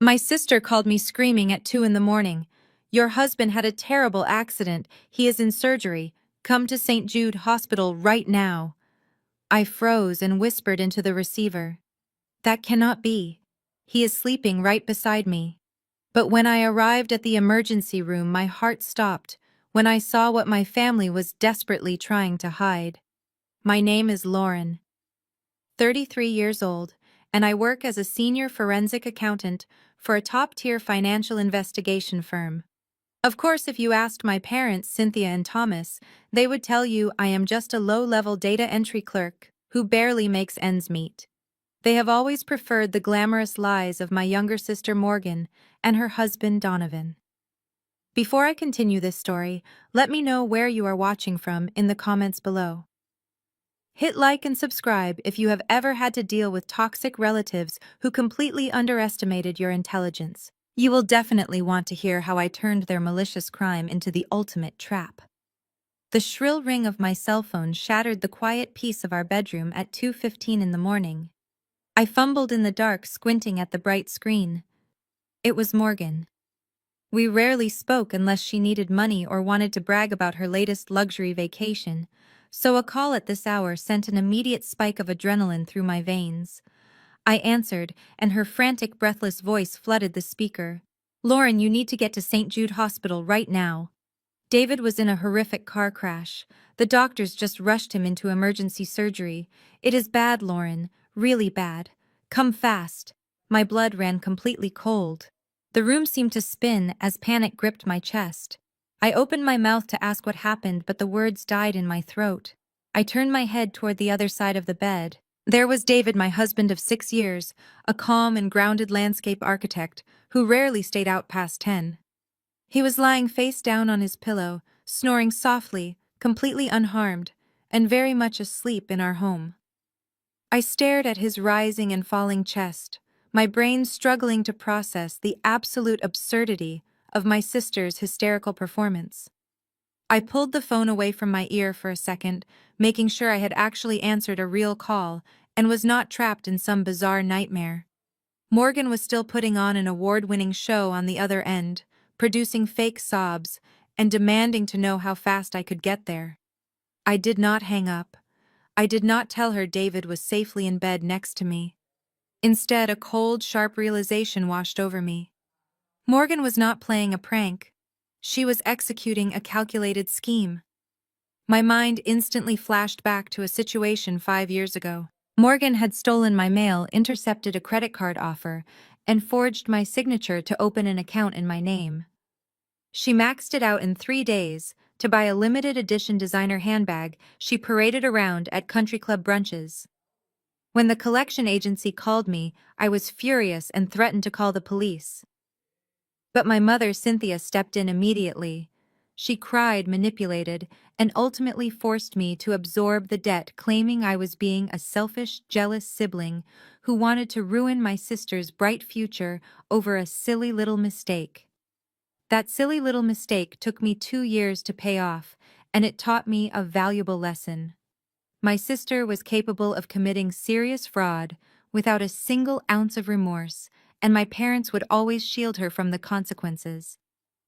My sister called me screaming at 2 in the morning. Your husband had a terrible accident. He is in surgery. Come to St. Jude Hospital right now. I froze and whispered into the receiver. That cannot be. He is sleeping right beside me. But when I arrived at the emergency room, my heart stopped when I saw what my family was desperately trying to hide. My name is Lauren, 33 years old, and I work as a senior forensic accountant for a top-tier financial investigation firm. Of course, if you asked my parents, Cynthia and Thomas, they would tell you I am just a low-level data entry clerk who barely makes ends meet. They have always preferred the glamorous lies of my younger sister Morgan and her husband Donovan. Before I continue this story, let me know where you are watching from in the comments below. Hit like and subscribe if you have ever had to deal with toxic relatives who completely underestimated your intelligence. You will definitely want to hear how I turned their malicious crime into the ultimate trap. The shrill ring of my cell phone shattered the quiet peace of our bedroom at 2:15 in the morning. I fumbled in the dark, squinting at the bright screen. It was Morgan. We rarely spoke unless she needed money or wanted to brag about her latest luxury vacation, so a call at this hour sent an immediate spike of adrenaline through my veins. I answered, and her frantic, breathless voice flooded the speaker. Lauren, you need to get to St. Jude Hospital right now. David was in a horrific car crash. The doctors just rushed him into emergency surgery. It is bad, Lauren, really bad. Come fast. My blood ran completely cold. The room seemed to spin as panic gripped my chest. I opened my mouth to ask what happened, but the words died in my throat. I turned my head toward the other side of the bed. There was David, my husband of 6 years, a calm and grounded landscape architect who rarely stayed out past 10. He was lying face down on his pillow, snoring softly, completely unharmed, and very much asleep in our home. I stared at his rising and falling chest, my brain struggling to process the absolute absurdity of my sister's hysterical performance. I pulled the phone away from my ear for a second, making sure I had actually answered a real call and was not trapped in some bizarre nightmare. Morgan was still putting on an award-winning show on the other end, producing fake sobs and demanding to know how fast I could get there. I did not hang up. I did not tell her David was safely in bed next to me. Instead, a cold, sharp realization washed over me. Morgan was not playing a prank. She was executing a calculated scheme. My mind instantly flashed back to a situation 5 years ago. Morgan had stolen my mail, intercepted a credit card offer, and forged my signature to open an account in my name. She maxed it out in 3 days to buy a limited edition designer handbag she paraded around at country club brunches. When the collection agency called me, I was furious and threatened to call the police. But my mother, Cynthia, stepped in immediately. She cried, manipulated, and ultimately forced me to absorb the debt, claiming I was being a selfish, jealous sibling who wanted to ruin my sister's bright future over a silly little mistake. That silly little mistake took me 2 years to pay off, and it taught me a valuable lesson. My sister was capable of committing serious fraud without a single ounce of remorse, and my parents would always shield her from the consequences.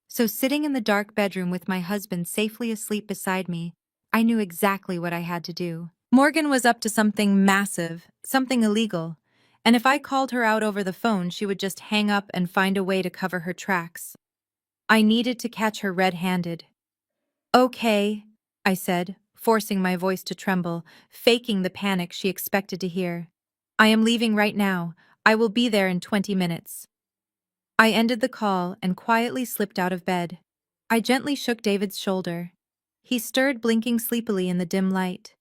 So sitting in the dark bedroom with my husband safely asleep beside me, I knew exactly what I had to do. Morgan was up to something massive, something illegal, and if I called her out over the phone, she would just hang up and find a way to cover her tracks. I needed to catch her red-handed. "Okay," I said, forcing my voice to tremble, faking the panic she expected to hear. "I am leaving right now. I will be there in 20 minutes. I ended the call and quietly slipped out of bed. I gently shook David's shoulder. He stirred, blinking sleepily in the dim light.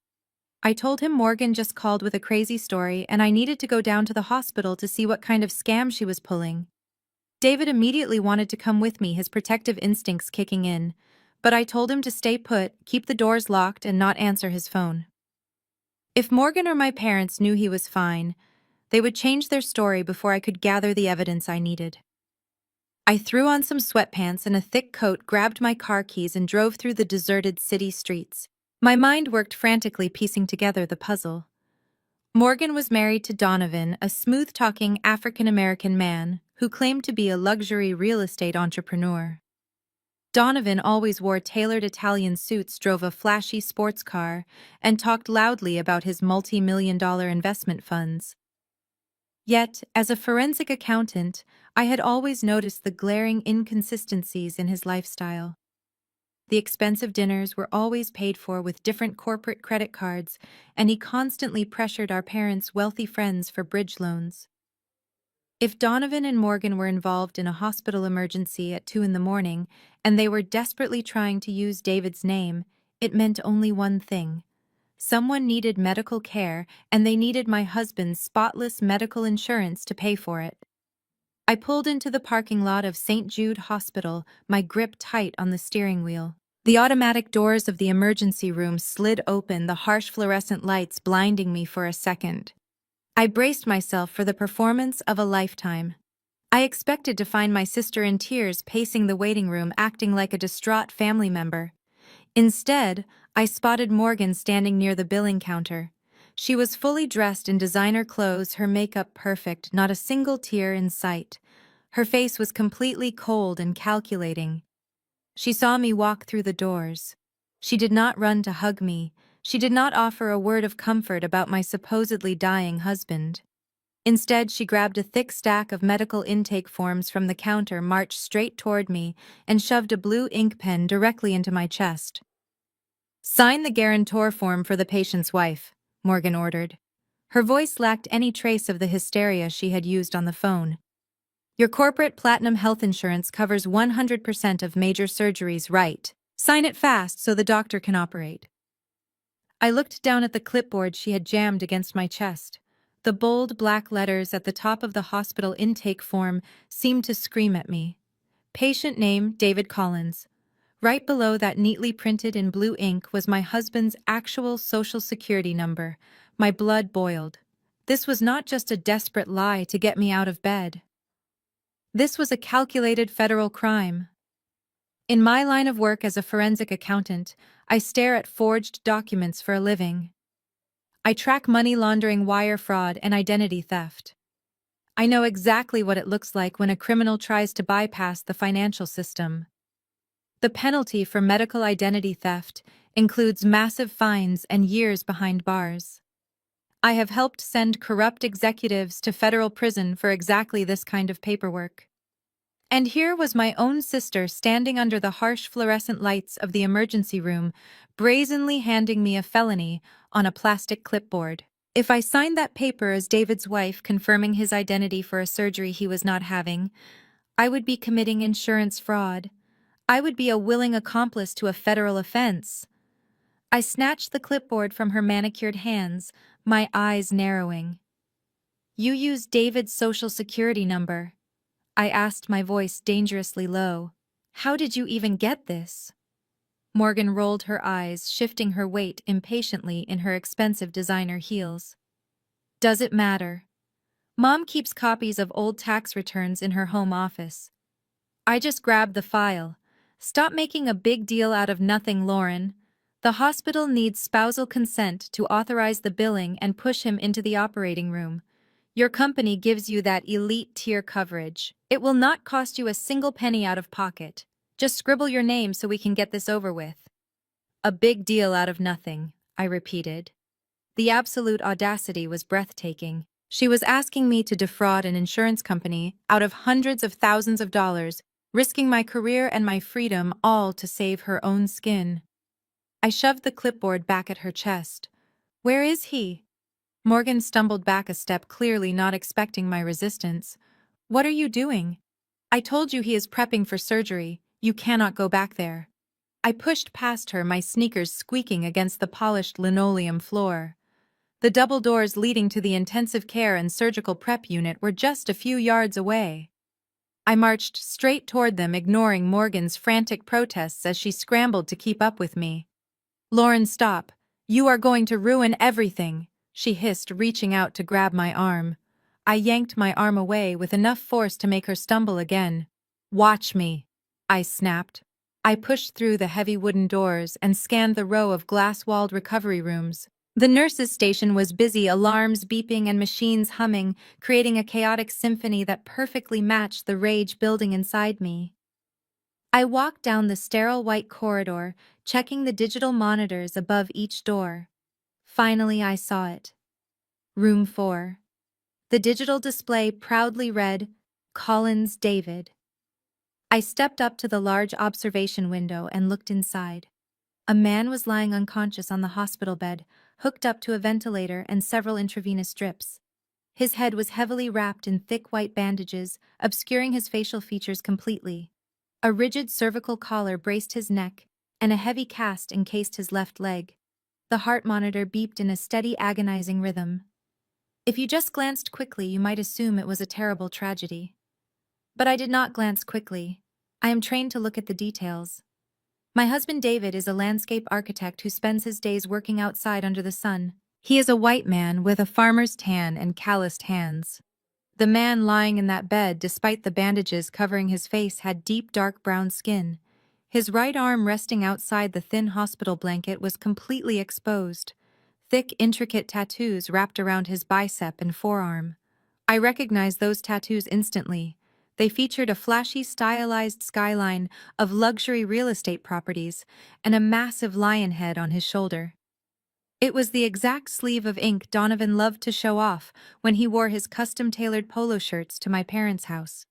I told him Morgan just called with a crazy story and I needed to go down to the hospital to see what kind of scam she was pulling. David immediately wanted to come with me, his protective instincts kicking in, but I told him to stay put, keep the doors locked, and not answer his phone. If Morgan or my parents knew he was fine, they would change their story before I could gather the evidence I needed. I threw on some sweatpants and a thick coat, grabbed my car keys, and drove through the deserted city streets. My mind worked frantically, piecing together the puzzle. Morgan was married to Donovan, a smooth-talking African-American man who claimed to be a luxury real estate entrepreneur. Donovan always wore tailored Italian suits, drove a flashy sports car, and talked loudly about his multi-million-dollar investment funds. Yet, as a forensic accountant, I had always noticed the glaring inconsistencies in his lifestyle. The expensive dinners were always paid for with different corporate credit cards, and he constantly pressured our parents' wealthy friends for bridge loans. If Donovan and Morgan were involved in a hospital emergency at 2 in the morning, and they were desperately trying to use David's name, it meant only one thing. Someone needed medical care, and they needed my husband's spotless medical insurance to pay for it. I pulled into the parking lot of St. Jude Hospital, my grip tight on the steering wheel. The automatic doors of the emergency room slid open, the harsh fluorescent lights blinding me for a second. I braced myself for the performance of a lifetime. I expected to find my sister in tears, pacing the waiting room, acting like a distraught family member. Instead, I spotted Morgan standing near the billing counter. She was fully dressed in designer clothes, her makeup perfect, not a single tear in sight. Her face was completely cold and calculating. She saw me walk through the doors. She did not run to hug me. She did not offer a word of comfort about my supposedly dying husband. Instead, she grabbed a thick stack of medical intake forms from the counter, marched straight toward me, and shoved a blue ink pen directly into my chest. "Sign the guarantor form for the patient's wife," Morgan ordered. Her voice lacked any trace of the hysteria she had used on the phone. "Your corporate platinum health insurance covers 100% of major surgeries, right? Sign it fast so the doctor can operate." I looked down at the clipboard she had jammed against my chest. The bold black letters at the top of the hospital intake form seemed to scream at me. Patient name, David Collins. Right below that, neatly printed in blue ink, was my husband's actual social security number. My blood boiled. This was not just a desperate lie to get me out of bed. This was a calculated federal crime. In my line of work as a forensic accountant, I stare at forged documents for a living. I track money laundering, wire fraud, and identity theft. I know exactly what it looks like when a criminal tries to bypass the financial system. The penalty for medical identity theft includes massive fines and years behind bars. I have helped send corrupt executives to federal prison for exactly this kind of paperwork. And here was my own sister standing under the harsh fluorescent lights of the emergency room, brazenly handing me a felony on a plastic clipboard. If I signed that paper as David's wife, confirming his identity for a surgery he was not having, I would be committing insurance fraud. I would be a willing accomplice to a federal offense. I snatched the clipboard from her manicured hands, my eyes narrowing. "You used David's social security number," I asked, my voice dangerously low. "How did you even get this?" Morgan rolled her eyes, shifting her weight impatiently in her expensive designer heels. "Does it matter? Mom keeps copies of old tax returns in her home office." I just grabbed the file. "Stop making a big deal out of nothing, Lauren. The hospital needs spousal consent to authorize the billing and push him into the operating room. Your company gives you that elite tier coverage. It will not cost you a single penny out of pocket. Just scribble your name so we can get this over with." "A big deal out of nothing," I repeated. The absolute audacity was breathtaking. She was asking me to defraud an insurance company out of hundreds of thousands of dollars, risking my career and my freedom, all to save her own skin. I shoved the clipboard back at her chest. "Where is he?" Morgan stumbled back a step, clearly not expecting my resistance. "What are you doing?" "I told you he is prepping for surgery. You cannot go back there." I pushed past her, my sneakers squeaking against the polished linoleum floor. The double doors leading to the intensive care and surgical prep unit were just a few yards away. I marched straight toward them, ignoring Morgan's frantic protests as she scrambled to keep up with me. "Lauren, stop. You are going to ruin everything," she hissed, reaching out to grab my arm. I yanked my arm away with enough force to make her stumble again. "Watch me," I snapped. I pushed through the heavy wooden doors and scanned the row of glass-walled recovery rooms. The nurse's station was busy, alarms beeping and machines humming, creating a chaotic symphony that perfectly matched the rage building inside me. I walked down the sterile white corridor, checking the digital monitors above each door. Finally, I saw it. Room 4. The digital display proudly read, Collins David. I stepped up to the large observation window and looked inside. A man was lying unconscious on the hospital bed, hooked up to a ventilator and several intravenous drips. His head was heavily wrapped in thick white bandages, obscuring his facial features completely. A rigid cervical collar braced his neck, and a heavy cast encased his left leg. The heart monitor beeped in a steady, agonizing rhythm. If you just glanced quickly, you might assume it was a terrible tragedy. But I did not glance quickly. I am trained to look at the details. My husband David is a landscape architect who spends his days working outside under the sun. He is a white man with a farmer's tan and calloused hands. The man lying in that bed, despite the bandages covering his face, had deep dark brown skin. His right arm resting outside the thin hospital blanket was completely exposed. Thick, intricate tattoos wrapped around his bicep and forearm. I recognized those tattoos instantly. They featured a flashy, stylized skyline of luxury real estate properties and a massive lion head on his shoulder. It was the exact sleeve of ink Donovan loved to show off when he wore his custom-tailored polo shirts to my parents' house.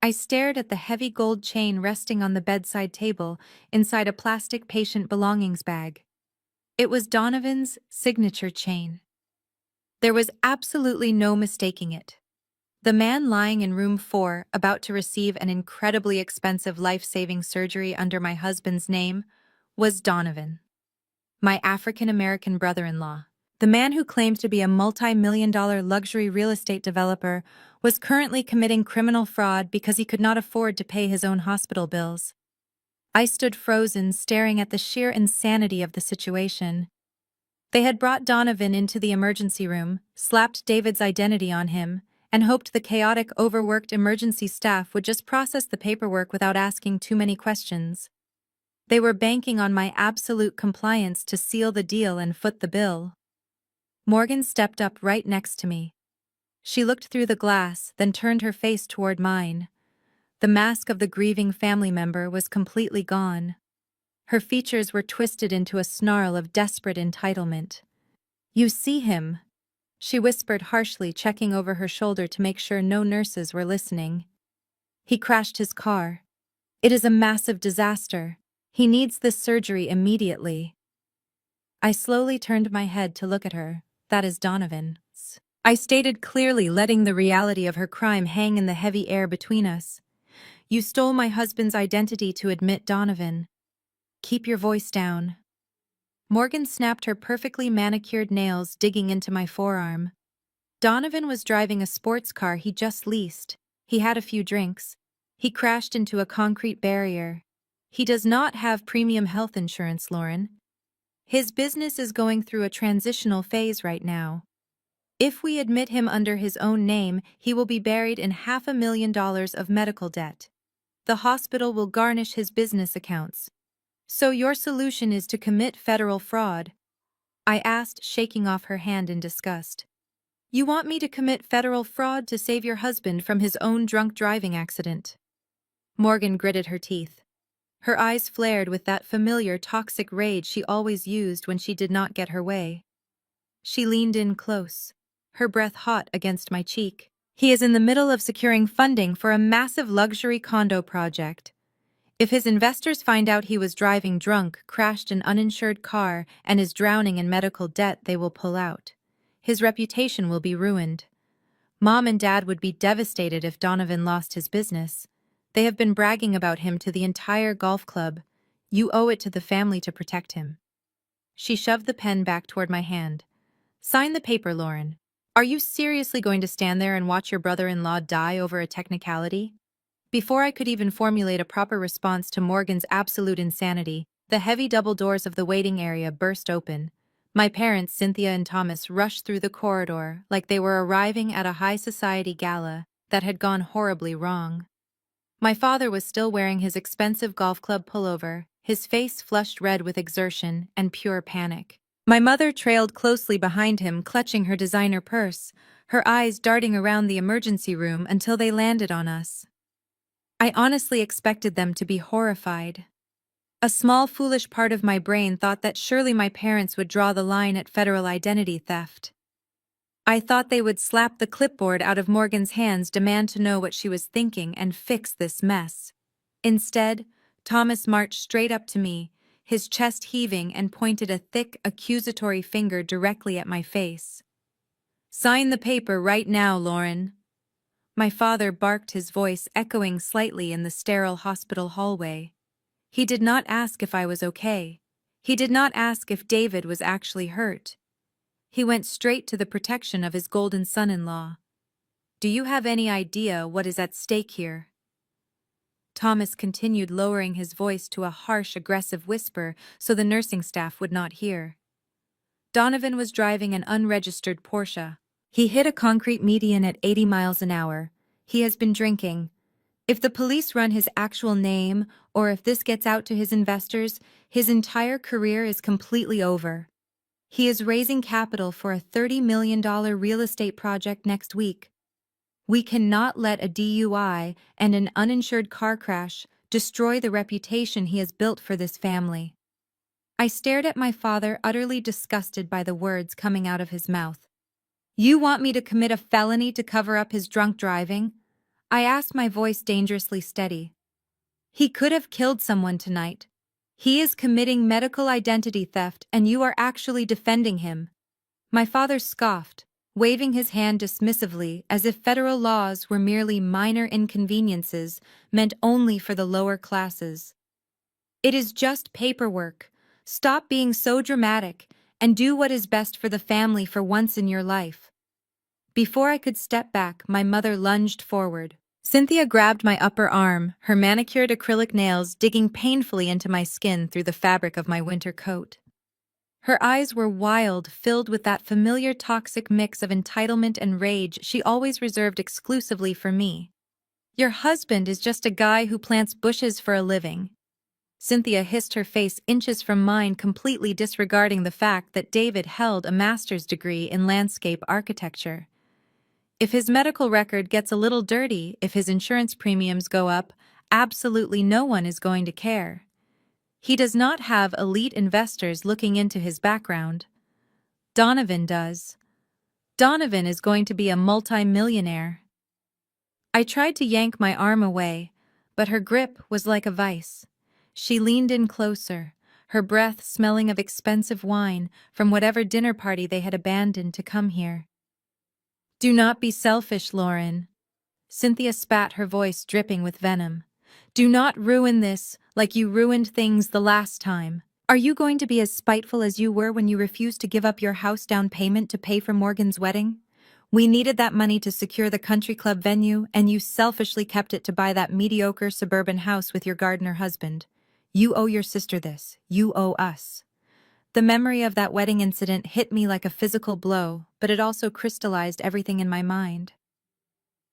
I stared at the heavy gold chain resting on the bedside table inside a plastic patient belongings bag. It was Donovan's signature chain. There was absolutely no mistaking it. The man lying in room 4, about to receive an incredibly expensive life-saving surgery under my husband's name, was Donovan, my African-American brother-in-law. The man who claimed to be a multi-million-dollar luxury real estate developer was currently committing criminal fraud because he could not afford to pay his own hospital bills. I stood frozen, staring at the sheer insanity of the situation. They had brought Donovan into the emergency room, slapped David's identity on him, and hoped the chaotic, overworked emergency staff would just process the paperwork without asking too many questions. They were banking on my absolute compliance to seal the deal and foot the bill. Morgan stepped up right next to me. She looked through the glass, then turned her face toward mine. The mask of the grieving family member was completely gone. Her features were twisted into a snarl of desperate entitlement. "You see him," she whispered harshly, checking over her shoulder to make sure no nurses were listening. "He crashed his car. It is a massive disaster. He needs this surgery immediately." I slowly turned my head to look at her. "That is Donovan's," I stated clearly, letting the reality of her crime hang in the heavy air between us. "You stole my husband's identity to admit Donovan. Keep your voice down." Morgan snapped her perfectly manicured nails, digging into my forearm. Donovan was driving a sports car he just leased. He had a few drinks. He crashed into a concrete barrier. He does not have premium health insurance, Lauren. His business is going through a transitional phase right now. If we admit him under his own name, he will be buried in $500,000 of medical debt. The hospital will garnish his business accounts. So your solution is to commit federal fraud?" I asked, shaking off her hand in disgust. "You want me to commit federal fraud to save your husband from his own drunk driving accident?" Morgan gritted her teeth. Her eyes flared with that familiar toxic rage she always used when she did not get her way. She leaned in close, her breath hot against my cheek. "He is in the middle of securing funding for a massive luxury condo project. If his investors find out he was driving drunk, crashed an uninsured car, and is drowning in medical debt, they will pull out. His reputation will be ruined. Mom and Dad would be devastated if Donovan lost his business. They have been bragging about him to the entire golf club. You owe it to the family to protect him." She shoved the pen back toward my hand. "Sign the paper, Lauren. Are you seriously going to stand there and watch your brother-in-law die over a technicality?" Before I could even formulate a proper response to Morgan's absolute insanity, the heavy double doors of the waiting area burst open. My parents, Cynthia and Thomas, rushed through the corridor like they were arriving at a high society gala that had gone horribly wrong. My father was still wearing his expensive golf club pullover, his face flushed red with exertion and pure panic. My mother trailed closely behind him, clutching her designer purse, her eyes darting around the emergency room until they landed on us. I honestly expected them to be horrified. A small foolish part of my brain thought that surely my parents would draw the line at federal identity theft. I thought they would slap the clipboard out of Morgan's hands, demand to know what she was thinking, and fix this mess. Instead, Thomas marched straight up to me, his chest heaving, and pointed a thick, accusatory finger directly at my face. "Sign the paper right now, Lauren." My father barked, his voice echoing slightly in the sterile hospital hallway. He did not ask if I was okay. He did not ask if David was actually hurt. He went straight to the protection of his golden son-in-law. "Do you have any idea what is at stake here?" Thomas continued, lowering his voice to a harsh, aggressive whisper so the nursing staff would not hear. Donovan was driving an unregistered Porsche. He hit a concrete median at 80 miles an hour. He has been drinking. If the police run his actual name, or if this gets out to his investors, his entire career is completely over. He is raising capital for a $30 million real estate project next week. We cannot let a DUI and an uninsured car crash destroy the reputation he has built for this family. I stared at my father, utterly disgusted by the words coming out of his mouth. "You want me to commit a felony to cover up his drunk driving?" I asked, my voice dangerously steady. "He could have killed someone tonight. He is committing medical identity theft, and you are actually defending him." My father scoffed, waving his hand dismissively as if federal laws were merely minor inconveniences meant only for the lower classes. "It is just paperwork. Stop being so dramatic and do what is best for the family for once in your life." Before I could step back, my mother lunged forward. Cynthia grabbed my upper arm, her manicured acrylic nails digging painfully into my skin through the fabric of my winter coat. Her eyes were wild, filled with that familiar toxic mix of entitlement and rage she always reserved exclusively for me. "Your husband is just a guy who plants bushes for a living." Cynthia hissed, her face inches from mine, completely disregarding the fact that David held a master's degree in landscape architecture. If his medical record gets a little dirty, if his insurance premiums go up, absolutely no one is going to care. He does not have elite investors looking into his background. Donovan does. Donovan is going to be a multi-millionaire. I tried to yank my arm away, but her grip was like a vice. She leaned in closer, her breath smelling of expensive wine from whatever dinner party they had abandoned to come here. "Do not be selfish, Lauren." Cynthia spat, her voice dripping with venom. "Do not ruin this like you ruined things the last time. Are you going to be as spiteful as you were when you refused to give up your house down payment to pay for Morgan's wedding? We needed that money to secure the country club venue, and you selfishly kept it to buy that mediocre suburban house with your gardener husband. You owe your sister this. You owe us." The memory of that wedding incident hit me like a physical blow, but it also crystallized everything in my mind.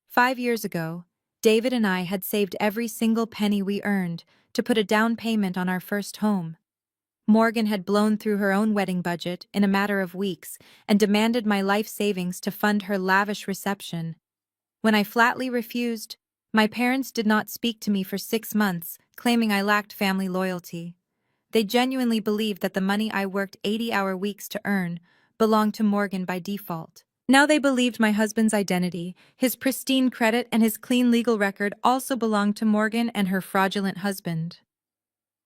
5 years ago, David and I had saved every single penny we earned to put a down payment on our first home. Morgan had blown through her own wedding budget in a matter of weeks and demanded my life savings to fund her lavish reception. When I flatly refused, my parents did not speak to me for 6 months, claiming I lacked family loyalty. They genuinely believed that the money I worked 80-hour weeks to earn belonged to Morgan by default. Now they believed my husband's identity, his pristine credit, and his clean legal record also belonged to Morgan and her fraudulent husband.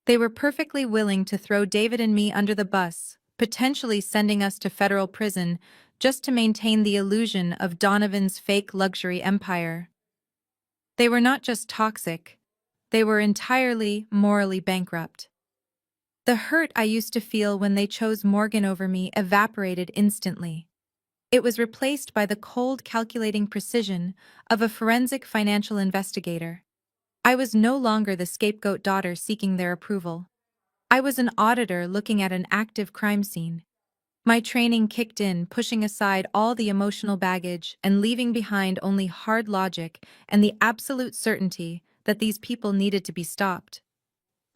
They were perfectly willing to throw David and me under the bus, potentially sending us to federal prison, just to maintain the illusion of Donovan's fake luxury empire. They were not just toxic, they were entirely morally bankrupt. The hurt I used to feel when they chose Morgan over me evaporated instantly. It was replaced by the cold, calculating precision of a forensic financial investigator. I was no longer the scapegoat daughter seeking their approval. I was an auditor looking at an active crime scene. My training kicked in, pushing aside all the emotional baggage and leaving behind only hard logic and the absolute certainty that these people needed to be stopped.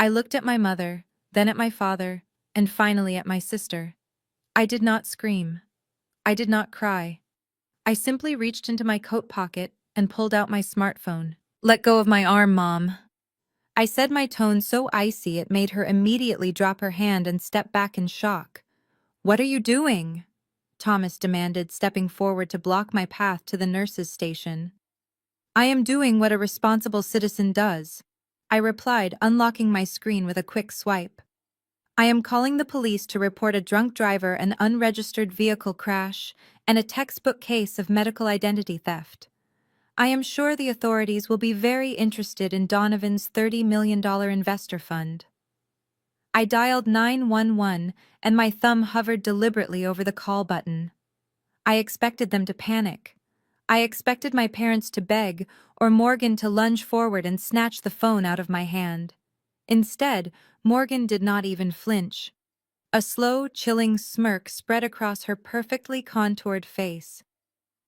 I looked at my mother, then at my father, and finally at my sister. I did not scream. I did not cry. I simply reached into my coat pocket and pulled out my smartphone. Let go of my arm, Mom. I said, my tone so icy it made her immediately drop her hand and step back in shock. What are you doing? Thomas demanded, stepping forward to block my path to the nurse's station. I am doing what a responsible citizen does, I replied, unlocking my screen with a quick swipe. I am calling the police to report a drunk driver, an unregistered vehicle crash, and a textbook case of medical identity theft. I am sure the authorities will be very interested in Donovan's $30 million investor fund. I dialed 911 and my thumb hovered deliberately over the call button. I expected them to panic. I expected my parents to beg or Morgan to lunge forward and snatch the phone out of my hand. Instead, Morgan did not even flinch. A slow, chilling smirk spread across her perfectly contoured face.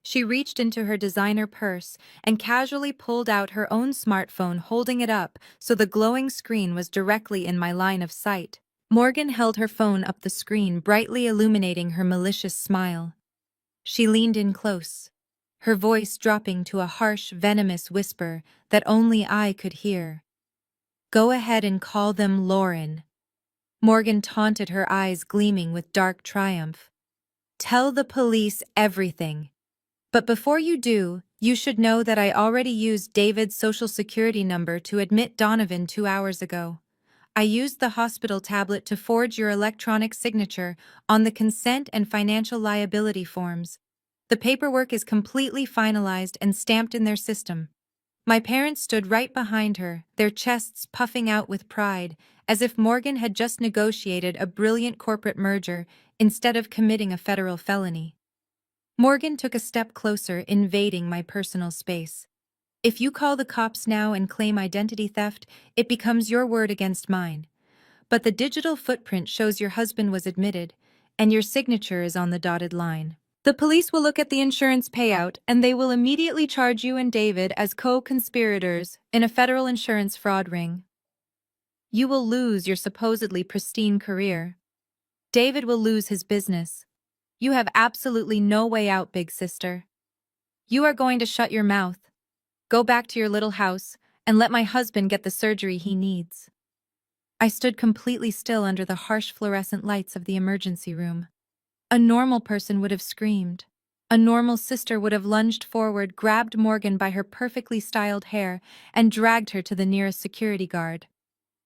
She reached into her designer purse and casually pulled out her own smartphone, holding it up so the glowing screen was directly in my line of sight. Morgan held her phone up the screen, brightly illuminating her malicious smile. She leaned in close, her voice dropping to a harsh, venomous whisper that only I could hear. Go ahead and call them Lauren. Morgan taunted, her eyes gleaming with dark triumph. Tell the police everything. But before you do, you should know that I already used David's social security number to admit Donovan 2 hours ago. I used the hospital tablet to forge your electronic signature on the consent and financial liability forms. The paperwork is completely finalized and stamped in their system. My parents stood right behind her, their chests puffing out with pride, as if Morgan had just negotiated a brilliant corporate merger instead of committing a federal felony. Morgan took a step closer, invading my personal space. If you call the cops now and claim identity theft, it becomes your word against mine. But the digital footprint shows your husband was admitted, and your signature is on the dotted line. The police will look at the insurance payout, and they will immediately charge you and David as co-conspirators in a federal insurance fraud ring. You will lose your supposedly pristine career. David will lose his business. You have absolutely no way out, big sister. You are going to shut your mouth, go back to your little house, and let my husband get the surgery he needs. I stood completely still under the harsh fluorescent lights of the emergency room. A normal person would have screamed. A normal sister would have lunged forward, grabbed Morgan by her perfectly styled hair, and dragged her to the nearest security guard.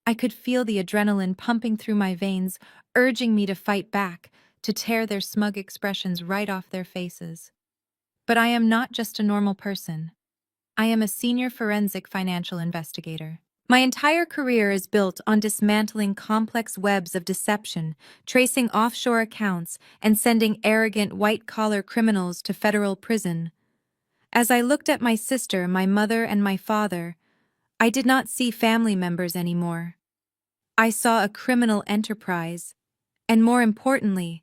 I could feel the adrenaline pumping through my veins, urging me to fight back, to tear their smug expressions right off their faces. But I am not just a normal person. I am a senior forensic financial investigator. My entire career is built on dismantling complex webs of deception, tracing offshore accounts, and sending arrogant white-collar criminals to federal prison. As I looked at my sister, my mother, and my father, I did not see family members anymore. I saw a criminal enterprise, and more importantly,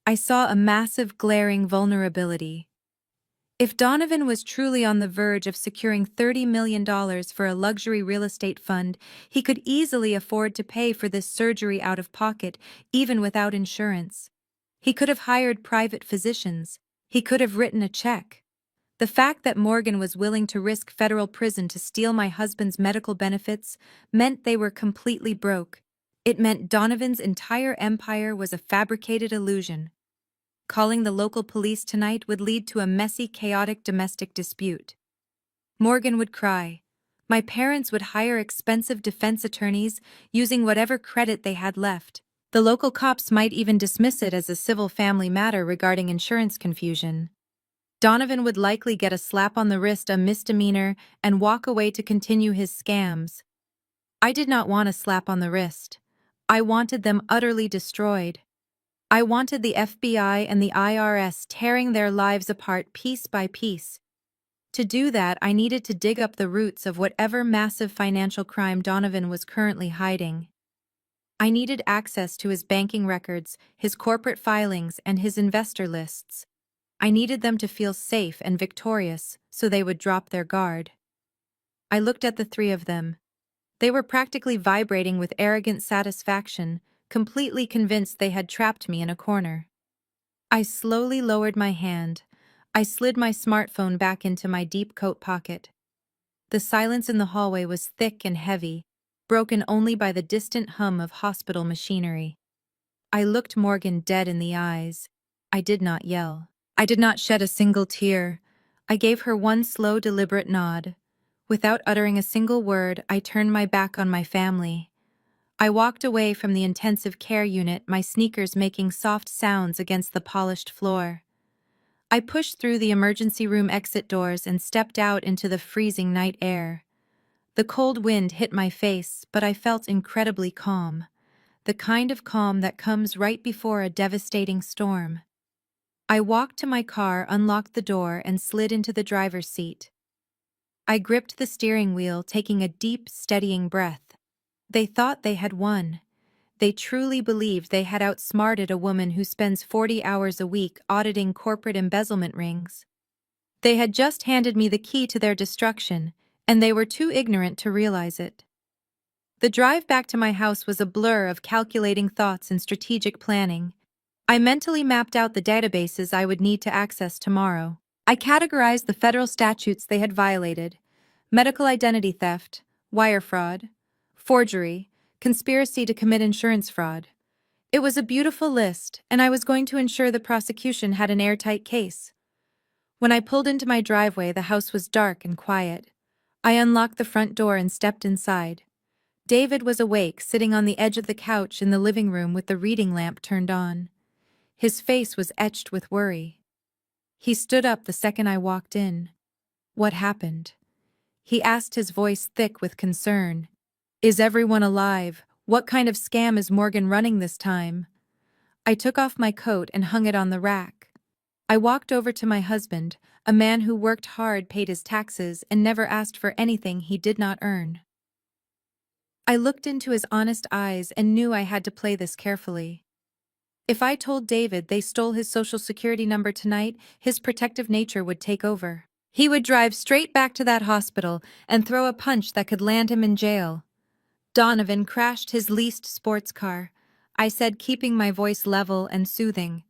I saw a massive, glaring vulnerability. If Donovan was truly on the verge of securing $30 million for a luxury real estate fund, he could easily afford to pay for this surgery out of pocket, even without insurance. He could have hired private physicians. He could have written a check. The fact that Morgan was willing to risk federal prison to steal my husband's medical benefits meant they were completely broke. It meant Donovan's entire empire was a fabricated illusion. Calling the local police tonight would lead to a messy, chaotic domestic dispute. Morgan would cry. My parents would hire expensive defense attorneys using whatever credit they had left. The local cops might even dismiss it as a civil family matter regarding insurance confusion. Donovan would likely get a slap on the wrist, a misdemeanor, and walk away to continue his scams. I did not want a slap on the wrist. I wanted them utterly destroyed. I wanted the FBI and the IRS tearing their lives apart piece by piece. To do that, I needed to dig up the roots of whatever massive financial crime Donovan was currently hiding. I needed access to his banking records, his corporate filings, and his investor lists. I needed them to feel safe and victorious, so they would drop their guard. I looked at the three of them. They were practically vibrating with arrogant satisfaction, completely convinced they had trapped me in a corner. I slowly lowered my hand. I slid my smartphone back into my deep coat pocket. The silence in the hallway was thick and heavy, broken only by the distant hum of hospital machinery. I looked Morgan dead in the eyes. I did not yell. I did not shed a single tear. I gave her one slow, deliberate nod. Without uttering a single word, I turned my back on my family. I walked away from the intensive care unit, my sneakers making soft sounds against the polished floor. I pushed through the emergency room exit doors and stepped out into the freezing night air. The cold wind hit my face, but I felt incredibly calm. The kind of calm that comes right before a devastating storm. I walked to my car, unlocked the door, and slid into the driver's seat. I gripped the steering wheel, taking a deep, steadying breath. They thought they had won. They truly believed they had outsmarted a woman who spends 40 hours a week auditing corporate embezzlement rings. They had just handed me the key to their destruction, and they were too ignorant to realize it. The drive back to my house was a blur of calculating thoughts and strategic planning. I mentally mapped out the databases I would need to access tomorrow. I categorized the federal statutes they had violated: medical identity theft, wire fraud, forgery, conspiracy to commit insurance fraud. It was a beautiful list, and I was going to ensure the prosecution had an airtight case. When I pulled into my driveway, the house was dark and quiet. I unlocked the front door and stepped inside. David was awake, sitting on the edge of the couch in the living room with the reading lamp turned on. His face was etched with worry. He stood up the second I walked in. "What happened?" he asked, his voice thick with concern. "Is everyone alive? What kind of scam is Morgan running this time?" I took off my coat and hung it on the rack. I walked over to my husband, a man who worked hard, paid his taxes, and never asked for anything he did not earn. I looked into his honest eyes and knew I had to play this carefully. If I told David they stole his social security number tonight, his protective nature would take over. He would drive straight back to that hospital and throw a punch that could land him in jail. Donovan crashed his leased sports car, I said, keeping my voice level and soothing.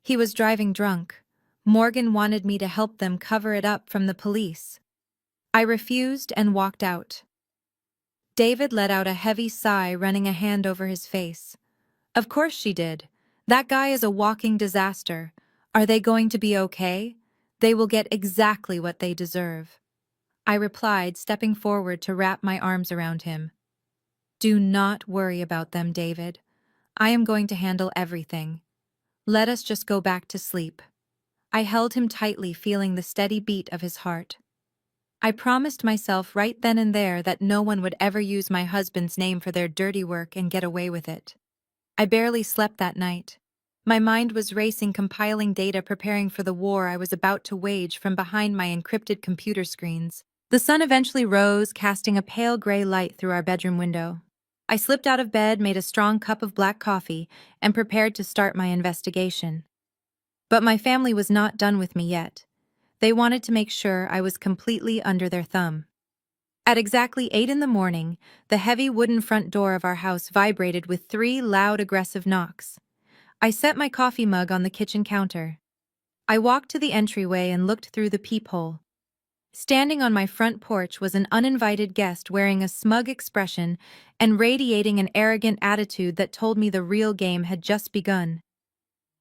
He was driving drunk. Morgan wanted me to help them cover it up from the police. I refused and walked out. David let out a heavy sigh, running a hand over his face. Of course she did. That guy is a walking disaster. Are they going to be okay? They will get exactly what they deserve. I replied, stepping forward to wrap my arms around him. Do not worry about them, David. I am going to handle everything. Let us just go back to sleep. I held him tightly, feeling the steady beat of his heart. I promised myself right then and there that no one would ever use my husband's name for their dirty work and get away with it. I barely slept that night. My mind was racing, compiling data, preparing for the war I was about to wage from behind my encrypted computer screens. The sun eventually rose, casting a pale gray light through our bedroom window. I slipped out of bed, made a strong cup of black coffee, and prepared to start my investigation. But my family was not done with me yet. They wanted to make sure I was completely under their thumb. At exactly 8 in the morning, the heavy wooden front door of our house vibrated with 3 loud, aggressive knocks. I set my coffee mug on the kitchen counter. I walked to the entryway and looked through the peephole. Standing on my front porch was an uninvited guest wearing a smug expression and radiating an arrogant attitude that told me the real game had just begun.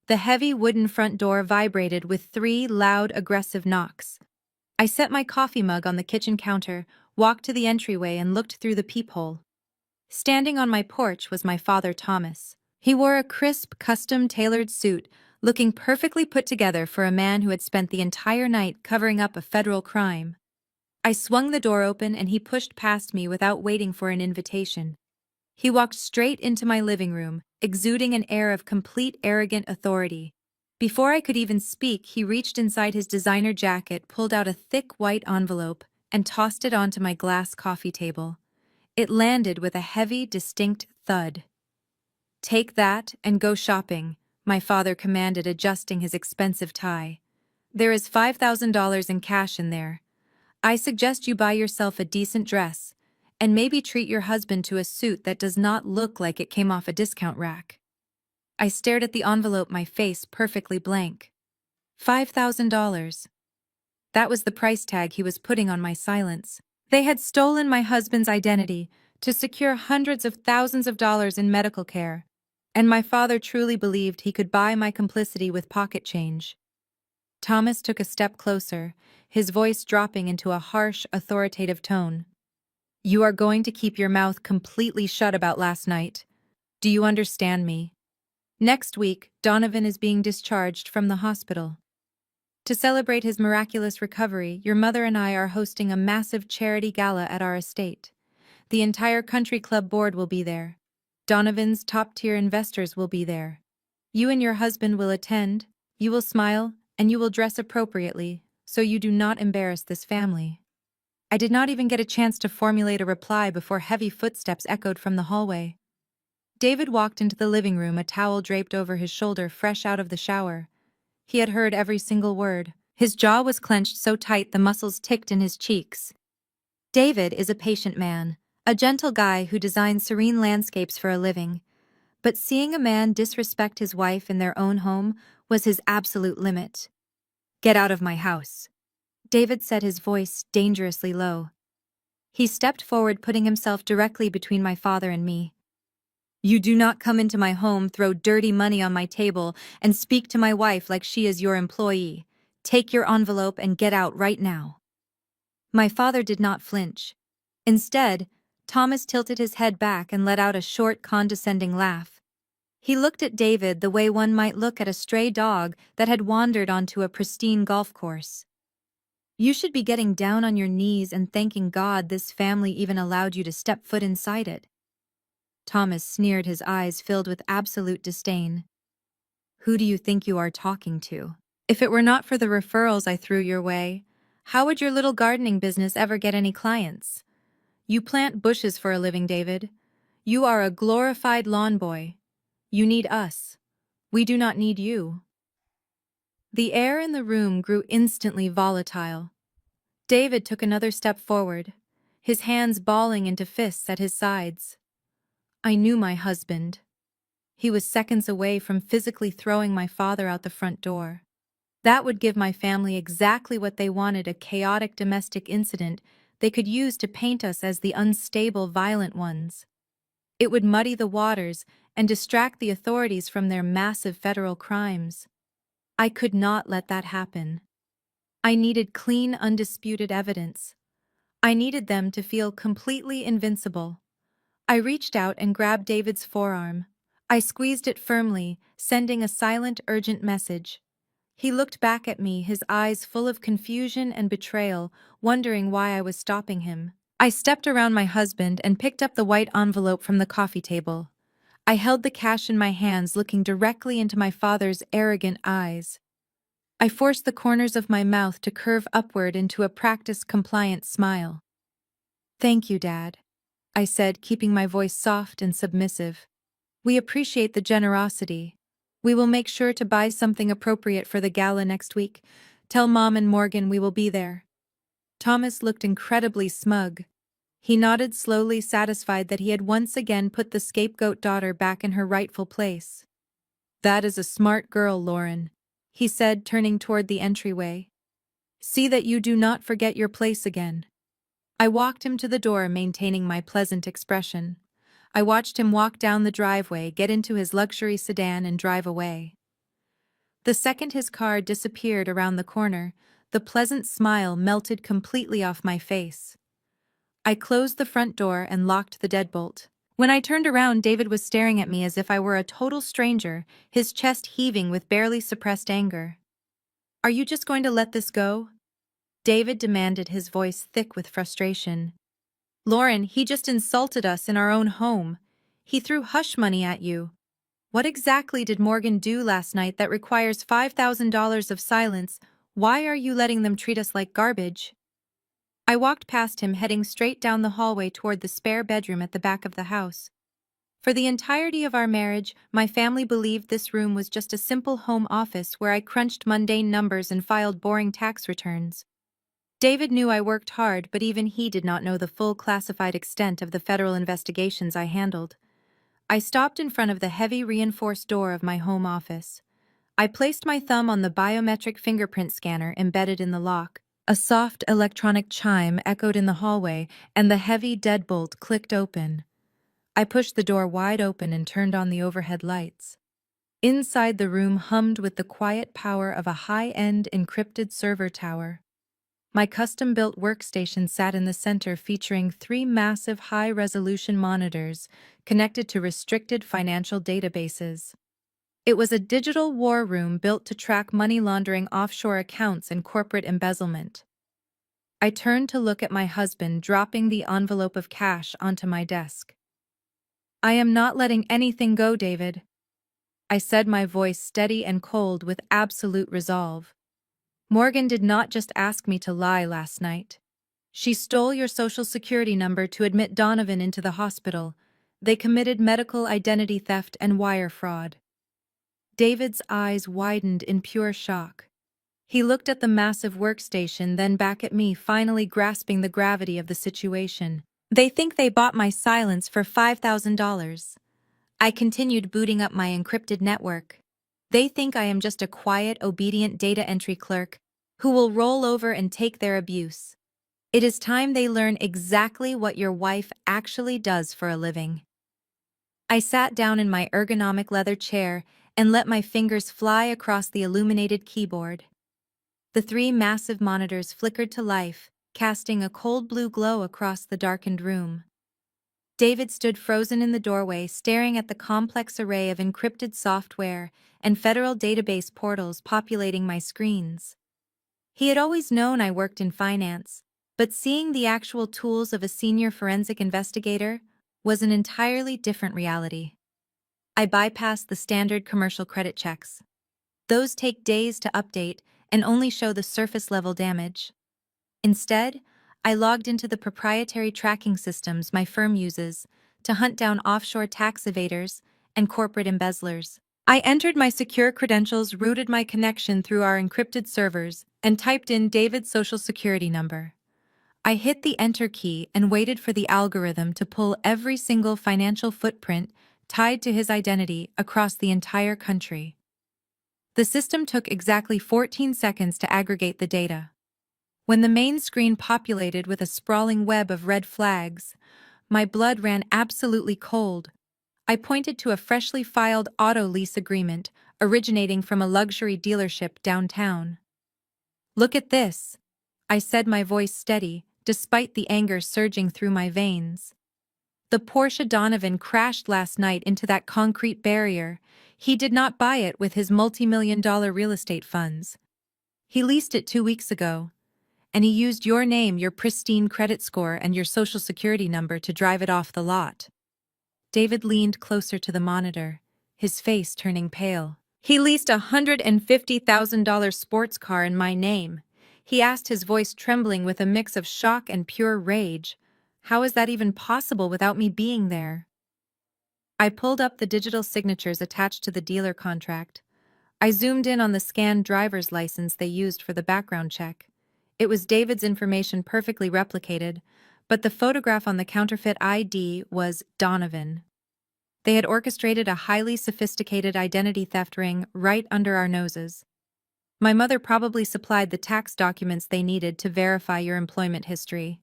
The heavy wooden front door vibrated with 3 loud, aggressive knocks. I set my coffee mug on the kitchen counter, walked to the entryway, and looked through the peephole. Standing on my porch was my father, Thomas. He wore a crisp, custom-tailored suit, looking perfectly put together for a man who had spent the entire night covering up a federal crime. I swung the door open and he pushed past me without waiting for an invitation. He walked straight into my living room, exuding an air of complete arrogant authority. Before I could even speak, he reached inside his designer jacket, pulled out a thick white envelope, and tossed it onto my glass coffee table. It landed with a heavy, distinct thud. "Take that and go shopping," my father commanded, adjusting his expensive tie. "There is $5,000 in cash in there. I suggest you buy yourself a decent dress, and maybe treat your husband to a suit that does not look like it came off a discount rack." I stared at the envelope, my face perfectly blank. $5,000. That was the price tag he was putting on my silence. They had stolen my husband's identity to secure hundreds of thousands of dollars in medical care, and my father truly believed he could buy my complicity with pocket change. Thomas took a step closer, his voice dropping into a harsh, authoritative tone. You are going to keep your mouth completely shut about last night. Do you understand me? Next week, Donovan is being discharged from the hospital. To celebrate his miraculous recovery, your mother and I are hosting a massive charity gala at our estate. The entire country club board will be there. Donovan's top-tier investors will be there. You and your husband will attend, you will smile, and you will dress appropriately, so you do not embarrass this family. I did not even get a chance to formulate a reply before heavy footsteps echoed from the hallway. David walked into the living room, a towel draped over his shoulder, fresh out of the shower. He had heard every single word. His jaw was clenched so tight the muscles ticked in his cheeks. David is a patient man, a gentle guy who designs serene landscapes for a living. But seeing a man disrespect his wife in their own home was his absolute limit. Get out of my house. David said, his voice dangerously low. He stepped forward, putting himself directly between my father and me. You do not come into my home, throw dirty money on my table, and speak to my wife like she is your employee. Take your envelope and get out right now. My father did not flinch. Instead, Thomas tilted his head back and let out a short, condescending laugh. He looked at David the way one might look at a stray dog that had wandered onto a pristine golf course. You should be getting down on your knees and thanking God this family even allowed you to step foot inside it. Thomas sneered, his eyes filled with absolute disdain. Who do you think you are talking to? If it were not for the referrals I threw your way, how would your little gardening business ever get any clients? You plant bushes for a living, David. You are a glorified lawn boy. You need us. We do not need you. The air in the room grew instantly volatile. David took another step forward, his hands balling into fists at his sides. I knew my husband. He was seconds away from physically throwing my father out the front door. That would give my family exactly what they wanted, a chaotic domestic incident they could use to paint us as the unstable, violent ones. It would muddy the waters and distract the authorities from their massive federal crimes. I could not let that happen. I needed clean, undisputed evidence. I needed them to feel completely invincible. I reached out and grabbed David's forearm. I squeezed it firmly, sending a silent, urgent message. He looked back at me, his eyes full of confusion and betrayal, wondering why I was stopping him. I stepped around my husband and picked up the white envelope from the coffee table. I held the cash in my hands, looking directly into my father's arrogant eyes. I forced the corners of my mouth to curve upward into a practice-compliant smile. Thank you, Dad, I said, keeping my voice soft and submissive. We appreciate the generosity. We will make sure to buy something appropriate for the gala next week. Tell Mom and Morgan we will be there. Thomas looked incredibly smug. He nodded slowly, satisfied that he had once again put the scapegoat daughter back in her rightful place. That is a smart girl, Lauren, he said, turning toward the entryway. See that you do not forget your place again. I walked him to the door, maintaining my pleasant expression. I watched him walk down the driveway, get into his luxury sedan, and drive away. The second his car disappeared around the corner, the pleasant smile melted completely off my face. I closed the front door and locked the deadbolt. When I turned around, David was staring at me as if I were a total stranger, his chest heaving with barely suppressed anger. Are you just going to let this go? David demanded, his voice thick with frustration. Lauren, he just insulted us in our own home. He threw hush money at you. What exactly did Morgan do last night that requires $5,000 of silence? Why are you letting them treat us like garbage? I walked past him, heading straight down the hallway toward the spare bedroom at the back of the house. For the entirety of our marriage, my family believed this room was just a simple home office where I crunched mundane numbers and filed boring tax returns. David knew I worked hard, but even he did not know the full classified extent of the federal investigations I handled. I stopped in front of the heavy reinforced door of my home office. I placed my thumb on the biometric fingerprint scanner embedded in the lock. A soft electronic chime echoed in the hallway, and the heavy deadbolt clicked open. I pushed the door wide open and turned on the overhead lights. Inside the room hummed with the quiet power of a high-end encrypted server tower. My custom-built workstation sat in the center, featuring 3 massive high-resolution monitors connected to restricted financial databases. It was a digital war room built to track money laundering, offshore accounts, and corporate embezzlement. I turned to look at my husband, dropping the envelope of cash onto my desk. "I am not letting anything go, David," I said, my voice steady and cold with absolute resolve. "Morgan did not just ask me to lie last night. She stole your social security number to admit Donovan into the hospital. They committed medical identity theft and wire fraud." David's eyes widened in pure shock. He looked at the massive workstation, then back at me, finally grasping the gravity of the situation. "They think they bought my silence for $5,000. I continued, booting up my encrypted network. "They think I am just a quiet, obedient data entry clerk who will roll over and take their abuse. It is time they learn exactly what your wife actually does for a living." I sat down in my ergonomic leather chair and let my fingers fly across the illuminated keyboard. The 3 massive monitors flickered to life, casting a cold blue glow across the darkened room. David stood frozen in the doorway, staring at the complex array of encrypted software and federal database portals populating my screens. He had always known I worked in finance, but seeing the actual tools of a senior forensic investigator was an entirely different reality. I bypassed the standard commercial credit checks. Those take days to update and only show the surface-level damage. Instead, I logged into the proprietary tracking systems my firm uses to hunt down offshore tax evaders and corporate embezzlers. I entered my secure credentials, routed my connection through our encrypted servers, and typed in David's social security number. I hit the enter key and waited for the algorithm to pull every single financial footprint tied to his identity across the entire country. The system took exactly 14 seconds to aggregate the data. When the main screen populated with a sprawling web of red flags, my blood ran absolutely cold. I pointed to a freshly filed auto lease agreement originating from a luxury dealership downtown. "Look at this," I said, my voice steady, despite the anger surging through my veins. "The Porsche Donovan crashed last night into that concrete barrier. He did not buy it with his multi-million-dollar real estate funds. He leased it 2 weeks ago. And he used your name, your pristine credit score, and your social security number to drive it off the lot." David leaned closer to the monitor, his face turning pale. "He leased a $150,000 sports car in my name," he asked, his voice trembling with a mix of shock and pure rage. "How is that even possible without me being there?" I pulled up the digital signatures attached to the dealer contract. I zoomed in on the scanned driver's license they used for the background check. It was David's information perfectly replicated, but the photograph on the counterfeit ID was Donovan. They had orchestrated a highly sophisticated identity theft ring right under our noses. "My mother probably supplied the tax documents they needed to verify your employment history,"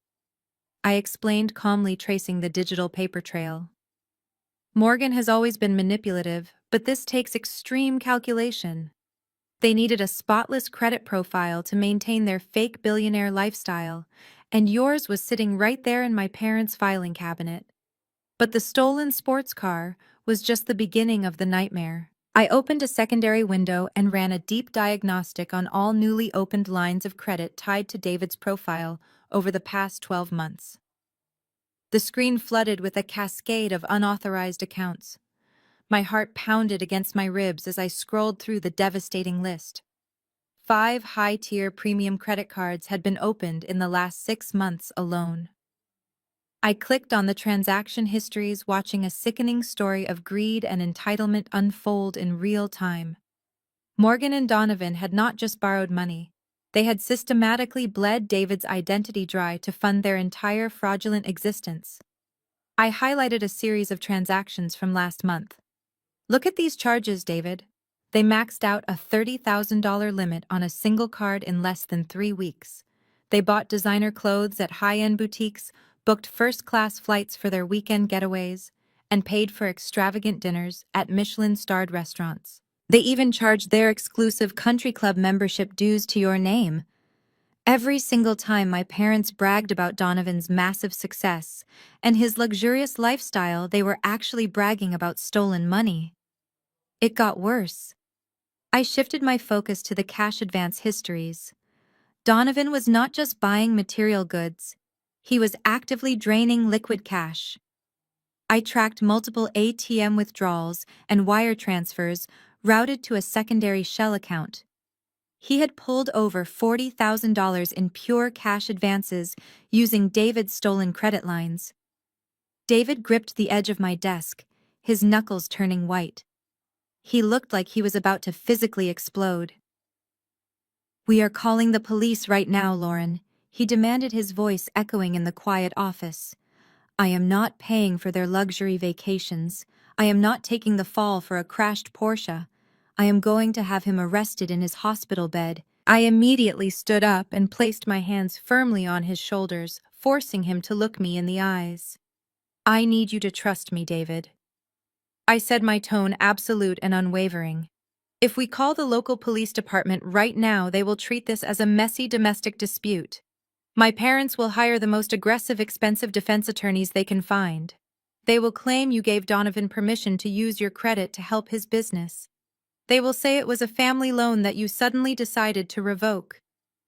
I explained calmly, tracing the digital paper trail. "Morgan has always been manipulative, but this takes extreme calculation. They needed a spotless credit profile to maintain their fake billionaire lifestyle, and yours was sitting right there in my parents' filing cabinet. But the stolen sports car was just the beginning of the nightmare." I opened a secondary window and ran a deep diagnostic on all newly opened lines of credit tied to David's profile over the past 12 months. The screen flooded with a cascade of unauthorized accounts. My heart pounded against my ribs as I scrolled through the devastating list. 5 high-tier premium credit cards had been opened in the last 6 months alone. I clicked on the transaction histories, watching a sickening story of greed and entitlement unfold in real time. Morgan and Donovan had not just borrowed money. They had systematically bled David's identity dry to fund their entire fraudulent existence. I highlighted a series of transactions from last month. Look at these charges, David. They maxed out a $30,000 limit on a single card in less than 3 weeks. They bought designer clothes at high-end boutiques, booked first-class flights for their weekend getaways, and paid for extravagant dinners at Michelin-starred restaurants. They even charged their exclusive country club membership dues to your name. Every single time my parents bragged about Donovan's massive success and his luxurious lifestyle, they were actually bragging about stolen money. It got worse. I shifted my focus to the cash advance histories. Donovan was not just buying material goods, he was actively draining liquid cash. I tracked multiple ATM withdrawals and wire transfers routed to a secondary shell account. He had pulled over $40,000 in pure cash advances using David's stolen credit lines. David gripped the edge of my desk, his knuckles turning white. He looked like he was about to physically explode. "We are calling the police right now, Lauren," he demanded, his voice echoing in the quiet office. "I am not paying for their luxury vacations. I am not taking the fall for a crashed Porsche. I am going to have him arrested in his hospital bed." I immediately stood up and placed my hands firmly on his shoulders, forcing him to look me in the eyes. "I need you to trust me, David." I said, my tone absolute and unwavering. "If we call the local police department right now, they will treat this as a messy domestic dispute. My parents will hire the most aggressive, expensive defense attorneys they can find. They will claim you gave Donovan permission to use your credit to help his business. They will say it was a family loan that you suddenly decided to revoke.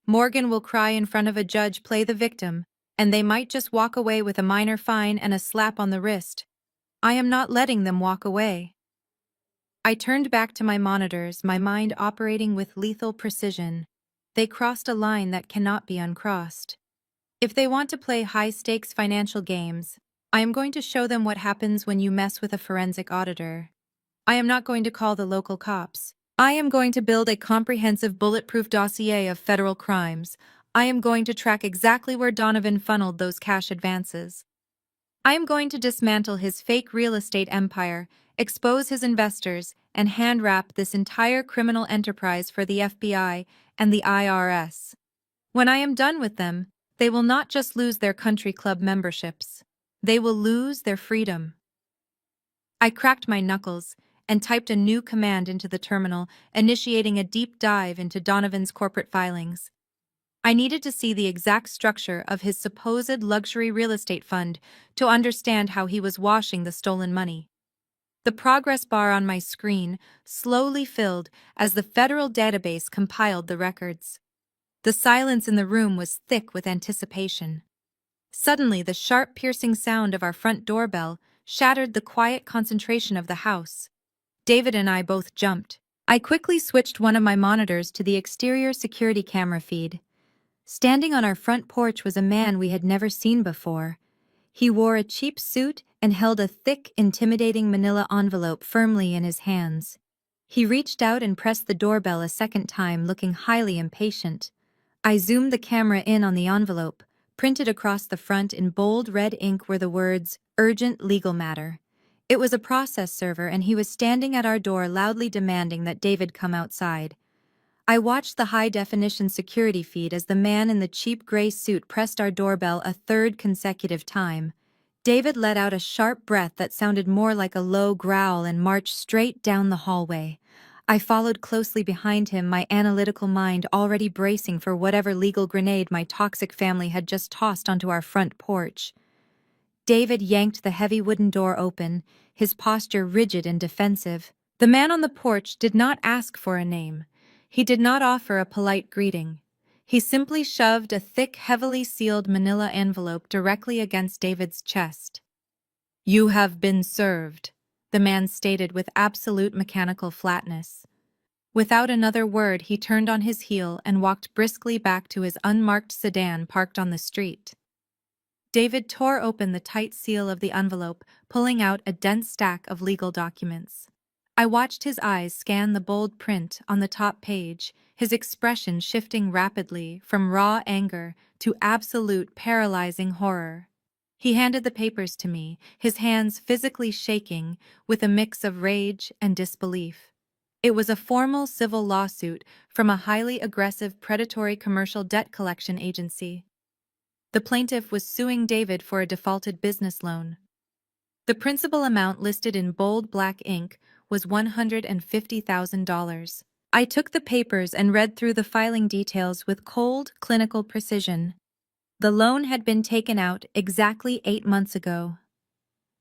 Morgan will cry in front of a judge, play the victim, and they might just walk away with a minor fine and a slap on the wrist. I am not letting them walk away." I turned back to my monitors, my mind operating with lethal precision. They crossed a line that cannot be uncrossed. If they want to play high-stakes financial games, I am going to show them what happens when you mess with a forensic auditor. I am not going to call the local cops. I am going to build a comprehensive, bulletproof dossier of federal crimes. I am going to track exactly where Donovan funneled those cash advances. I am going to dismantle his fake real estate empire, expose his investors, and hand-wrap this entire criminal enterprise for the FBI and the IRS. When I am done with them, they will not just lose their country club memberships. They will lose their freedom. I cracked my knuckles and typed a new command into the terminal, initiating a deep dive into Donovan's corporate filings. I needed to see the exact structure of his supposed luxury real estate fund to understand how he was washing the stolen money. The progress bar on my screen slowly filled as the federal database compiled the records. The silence in the room was thick with anticipation. Suddenly, the sharp, piercing sound of our front doorbell shattered the quiet concentration of the house. David and I both jumped. I quickly switched one of my monitors to the exterior security camera feed. Standing on our front porch was a man we had never seen before. He wore a cheap suit and held a thick, intimidating manila envelope firmly in his hands. He reached out and pressed the doorbell a second time, looking highly impatient. I zoomed the camera in on the envelope. Printed across the front in bold red ink were the words, "Urgent legal matter." It was a process server, and he was standing at our door loudly demanding that David come outside. I watched the high-definition security feed as the man in the cheap gray suit pressed our doorbell a third consecutive time. David let out a sharp breath that sounded more like a low growl and marched straight down the hallway. I followed closely behind him, my analytical mind already bracing for whatever legal grenade my toxic family had just tossed onto our front porch. David yanked the heavy wooden door open, his posture rigid and defensive. The man on the porch did not ask for a name. He did not offer a polite greeting. He simply shoved a thick, heavily sealed manila envelope directly against David's chest. "You have been served," the man stated with absolute mechanical flatness. Without another word, he turned on his heel and walked briskly back to his unmarked sedan parked on the street. David tore open the tight seal of the envelope, pulling out a dense stack of legal documents. I watched his eyes scan the bold print on the top page, his expression shifting rapidly from raw anger to absolute paralyzing horror. He handed the papers to me, his hands physically shaking with a mix of rage and disbelief. It was a formal civil lawsuit from a highly aggressive predatory commercial debt collection agency. The plaintiff was suing David for a defaulted business loan. The principal amount listed in bold black ink was $150,000. I took the papers and read through the filing details with cold, clinical precision. The loan had been taken out exactly 8 months ago.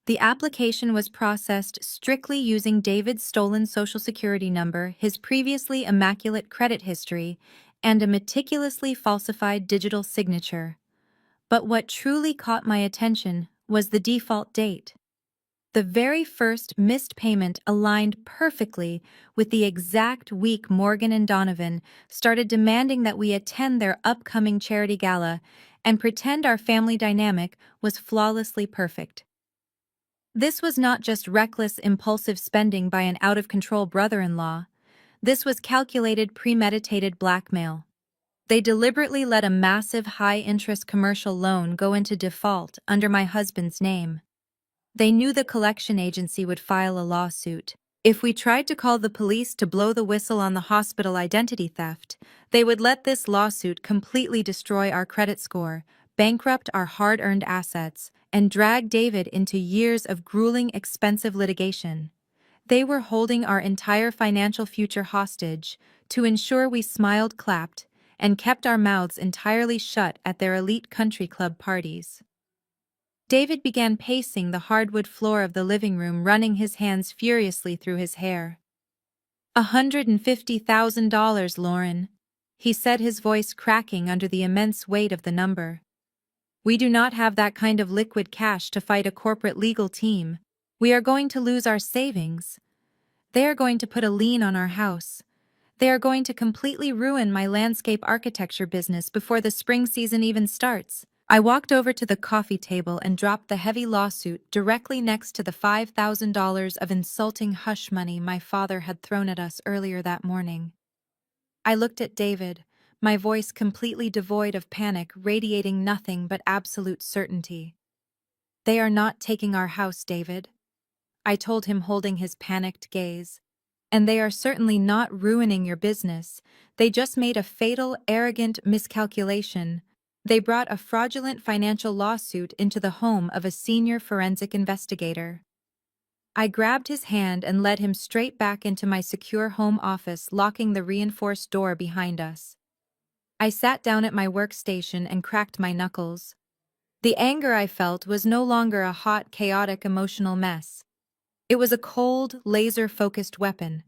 The application was processed strictly using David's stolen Social Security number, his previously immaculate credit history, and a meticulously falsified digital signature. But what truly caught my attention was the default date. The very first missed payment aligned perfectly with the exact week Morgan and Donovan started demanding that we attend their upcoming charity gala and pretend our family dynamic was flawlessly perfect. This was not just reckless, impulsive spending by an out-of-control brother-in-law. This was calculated, premeditated blackmail. They deliberately let a massive, high-interest commercial loan go into default under my husband's name. They knew the collection agency would file a lawsuit. If we tried to call the police to blow the whistle on the hospital identity theft, they would let this lawsuit completely destroy our credit score, bankrupt our hard-earned assets, and drag David into years of grueling, expensive litigation. They were holding our entire financial future hostage to ensure we smiled, clapped, and kept our mouths entirely shut at their elite country club parties. David began pacing the hardwood floor of the living room, running his hands furiously through his hair. $150,000, Lauren, he said, his voice cracking under the immense weight of the number. We do not have that kind of liquid cash to fight a corporate legal team. We are going to lose our savings. They are going to put a lien on our house. They are going to completely ruin my landscape architecture business before the spring season even starts. I walked over to the coffee table and dropped the heavy lawsuit directly next to the $5,000 of insulting hush money my father had thrown at us earlier that morning. I looked at David, my voice completely devoid of panic, radiating nothing but absolute certainty. They are not taking our house, David, I told him, holding his panicked gaze. And they are certainly not ruining your business. They just made a fatal, arrogant miscalculation. They brought a fraudulent financial lawsuit into the home of a senior forensic investigator. I grabbed his hand and led him straight back into my secure home office, locking the reinforced door behind us. I sat down at my workstation and cracked my knuckles. The anger I felt was no longer a hot, chaotic, emotional mess. It was a cold, laser-focused weapon.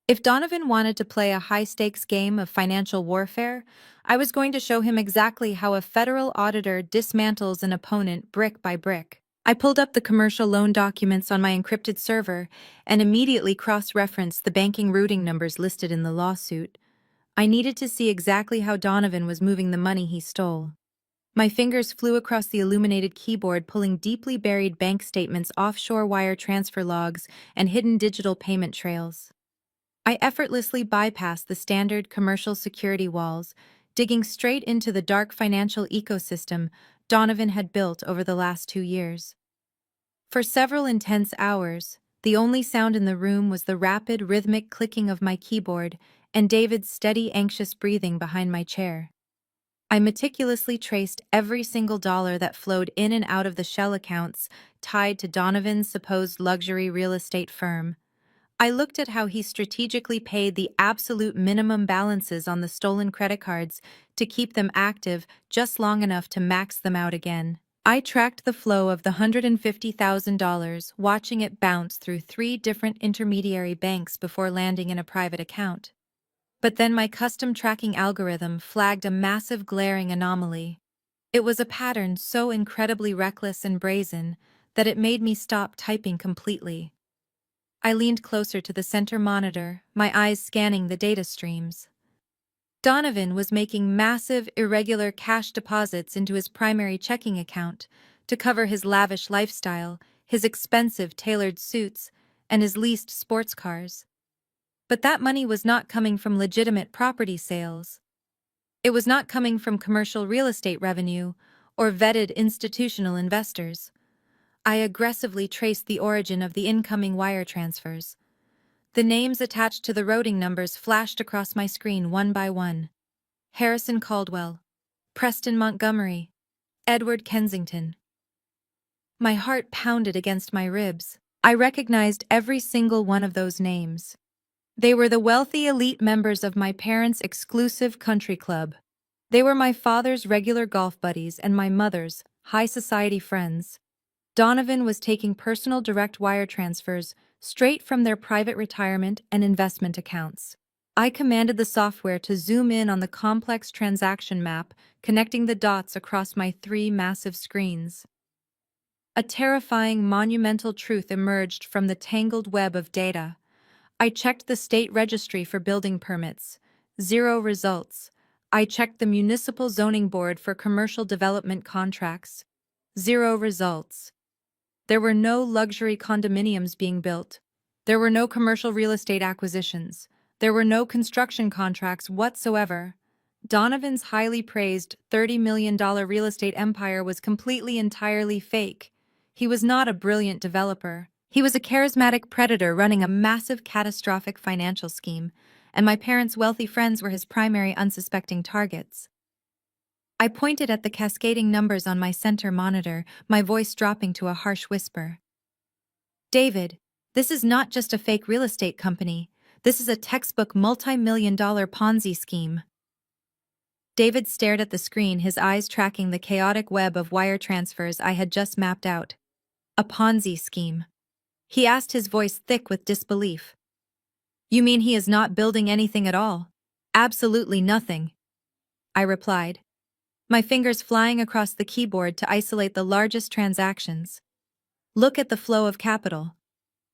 If Donovan wanted to play a high-stakes game of financial warfare, I was going to show him exactly how a federal auditor dismantles an opponent brick by brick. I pulled up the commercial loan documents on my encrypted server and immediately cross-referenced the banking routing numbers listed in the lawsuit. I needed to see exactly how Donovan was moving the money he stole. My fingers flew across the illuminated keyboard, pulling deeply buried bank statements, offshore wire transfer logs, and hidden digital payment trails. I effortlessly bypassed the standard commercial security walls, digging straight into the dark financial ecosystem Donovan had built over the last 2 years. For several intense hours, the only sound in the room was the rapid, rhythmic clicking of my keyboard and David's steady, anxious breathing behind my chair. I meticulously traced every single dollar that flowed in and out of the shell accounts tied to Donovan's supposed luxury real estate firm. I looked at how he strategically paid the absolute minimum balances on the stolen credit cards to keep them active just long enough to max them out again. I tracked the flow of the $150,000, watching it bounce through 3 different intermediary banks before landing in a private account. But then my custom tracking algorithm flagged a massive, glaring anomaly. It was a pattern so incredibly reckless and brazen that it made me stop typing completely. I leaned closer to the center monitor, my eyes scanning the data streams. Donovan was making massive, irregular cash deposits into his primary checking account to cover his lavish lifestyle, his expensive tailored suits, and his leased sports cars. But that money was not coming from legitimate property sales. It was not coming from commercial real estate revenue or vetted institutional investors. I aggressively traced the origin of the incoming wire transfers. The names attached to the routing numbers flashed across my screen one by one. Harrison Caldwell, Preston Montgomery, Edward Kensington. My heart pounded against my ribs. I recognized every single one of those names. They were the wealthy elite members of my parents' exclusive country club. They were my father's regular golf buddies and my mother's high society friends. Donovan was taking personal direct wire transfers straight from their private retirement and investment accounts. I commanded the software to zoom in on the complex transaction map, connecting the dots across my 3 massive screens. A terrifying, monumental truth emerged from the tangled web of data. I checked the state registry for building permits. 0 results. I checked the municipal zoning board for commercial development contracts. 0 results. There were no luxury condominiums being built. There were no commercial real estate acquisitions. There were no construction contracts whatsoever. Donovan's highly praised $30 million real estate empire was completely entirely fake. He was not a brilliant developer. He was a charismatic predator running a massive catastrophic financial scheme, and my parents' wealthy friends were his primary unsuspecting targets. I pointed at the cascading numbers on my center monitor, my voice dropping to a harsh whisper. David, this is not just a fake real estate company. This is a textbook multi-million-dollar Ponzi scheme. David stared at the screen, his eyes tracking the chaotic web of wire transfers I had just mapped out. A Ponzi scheme. He asked, his voice thick with disbelief. You mean he is not building anything at all? Absolutely nothing, I replied, my fingers flying across the keyboard to isolate the largest transactions. Look at the flow of capital.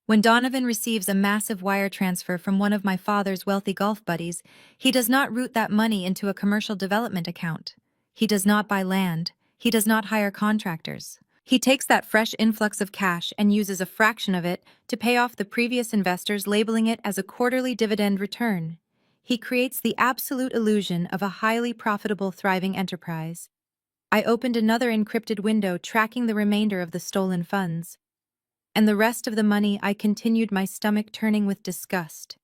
When Donovan receives a massive wire transfer from one of my father's wealthy golf buddies, he does not route that money into a commercial development account. He does not buy land. He does not hire contractors. He takes that fresh influx of cash and uses a fraction of it to pay off the previous investors, labeling it as a quarterly dividend return. He creates the absolute illusion of a highly profitable, thriving enterprise. I opened another encrypted window tracking the remainder of the stolen funds. And the rest of the money, I continued, my stomach turning with disgust.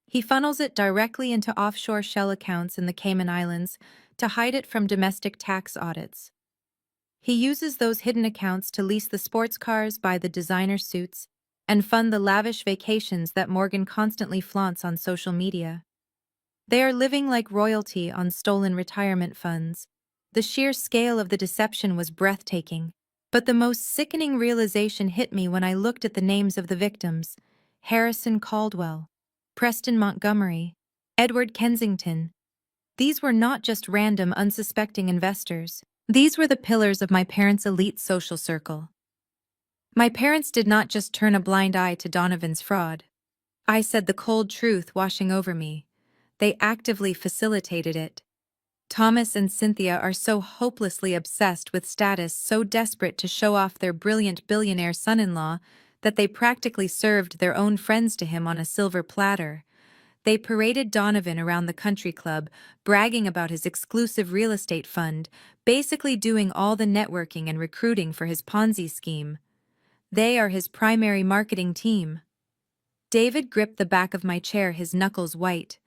He funnels it directly into offshore shell accounts in the Cayman Islands to hide it from domestic tax audits. He uses those hidden accounts to lease the sports cars, buy the designer suits, and fund the lavish vacations that Morgan constantly flaunts on social media. They are living like royalty on stolen retirement funds. The sheer scale of the deception was breathtaking. But the most sickening realization hit me when I looked at the names of the victims: Harrison Caldwell, Preston Montgomery, Edward Kensington. These were not just random, unsuspecting investors. These were the pillars of my parents' elite social circle. My parents did not just turn a blind eye to Donovan's fraud. I said the cold truth washing over me. They actively facilitated it. Thomas and Cynthia are so hopelessly obsessed with status, so desperate to show off their brilliant billionaire son-in-law, that they practically served their own friends to him on a silver platter. They paraded Donovan around the country club, bragging about his exclusive real estate fund, basically doing all the networking and recruiting for his Ponzi scheme. They are his primary marketing team. David gripped the back of my chair, his knuckles white.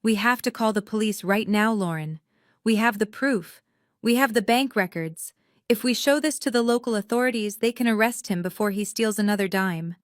We have to call the police right now, Lauren. We have the proof. We have the bank records. If we show this to the local authorities, they can arrest him before he steals another dime.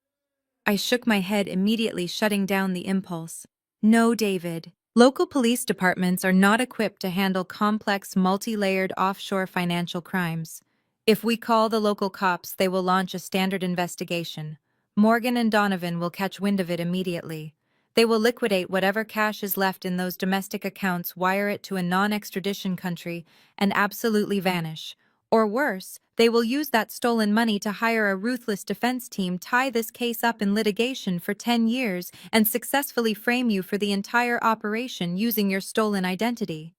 I shook my head, immediately shutting down the impulse. No, David. Local police departments are not equipped to handle complex, multi-layered offshore financial crimes. If we call the local cops, they will launch a standard investigation. Morgan and Donovan will catch wind of it immediately. They will liquidate whatever cash is left in those domestic accounts, wire it to a non-extradition country, and absolutely vanish. Or worse, they will use that stolen money to hire a ruthless defense team, tie this case up in litigation for 10 years, and successfully frame you for the entire operation using your stolen identity.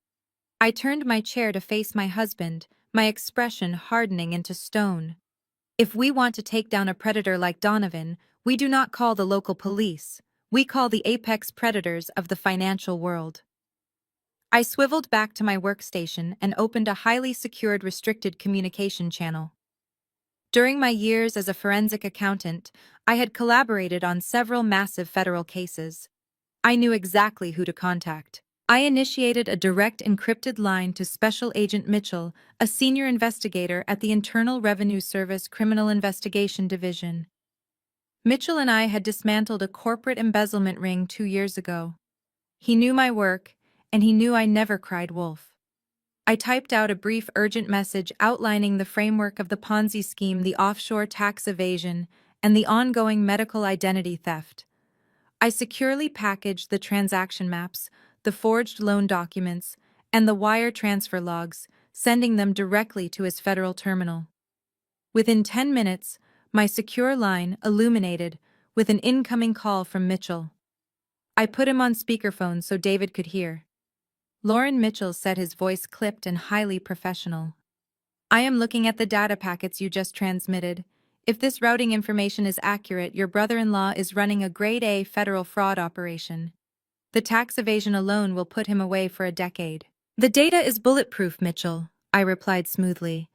I turned my chair to face my husband, my expression hardening into stone. If we want to take down a predator like Donovan, we do not call the local police. We call the apex predators of the financial world. I swiveled back to my workstation and opened a highly secured restricted communication channel. During my years as a forensic accountant, I had collaborated on several massive federal cases. I knew exactly who to contact. I initiated a direct encrypted line to Special Agent Mitchell, a senior investigator at the Internal Revenue Service Criminal Investigation Division. Mitchell and I had dismantled a corporate embezzlement ring 2 years ago. He knew my work, and he knew I never cried wolf. I typed out a brief urgent message outlining the framework of the Ponzi scheme, the offshore tax evasion, and the ongoing medical identity theft. I securely packaged the transaction maps, the forged loan documents, and the wire transfer logs, sending them directly to his federal terminal. Within 10 minutes, my secure line illuminated with an incoming call from Mitchell. I put him on speakerphone so David could hear. Lauren, Mitchell said, his voice clipped and highly professional. I am looking at the data packets you just transmitted. If this routing information is accurate, your brother-in-law is running a grade A federal fraud operation. The tax evasion alone will put him away for a decade. The data is bulletproof, Mitchell, I replied smoothly.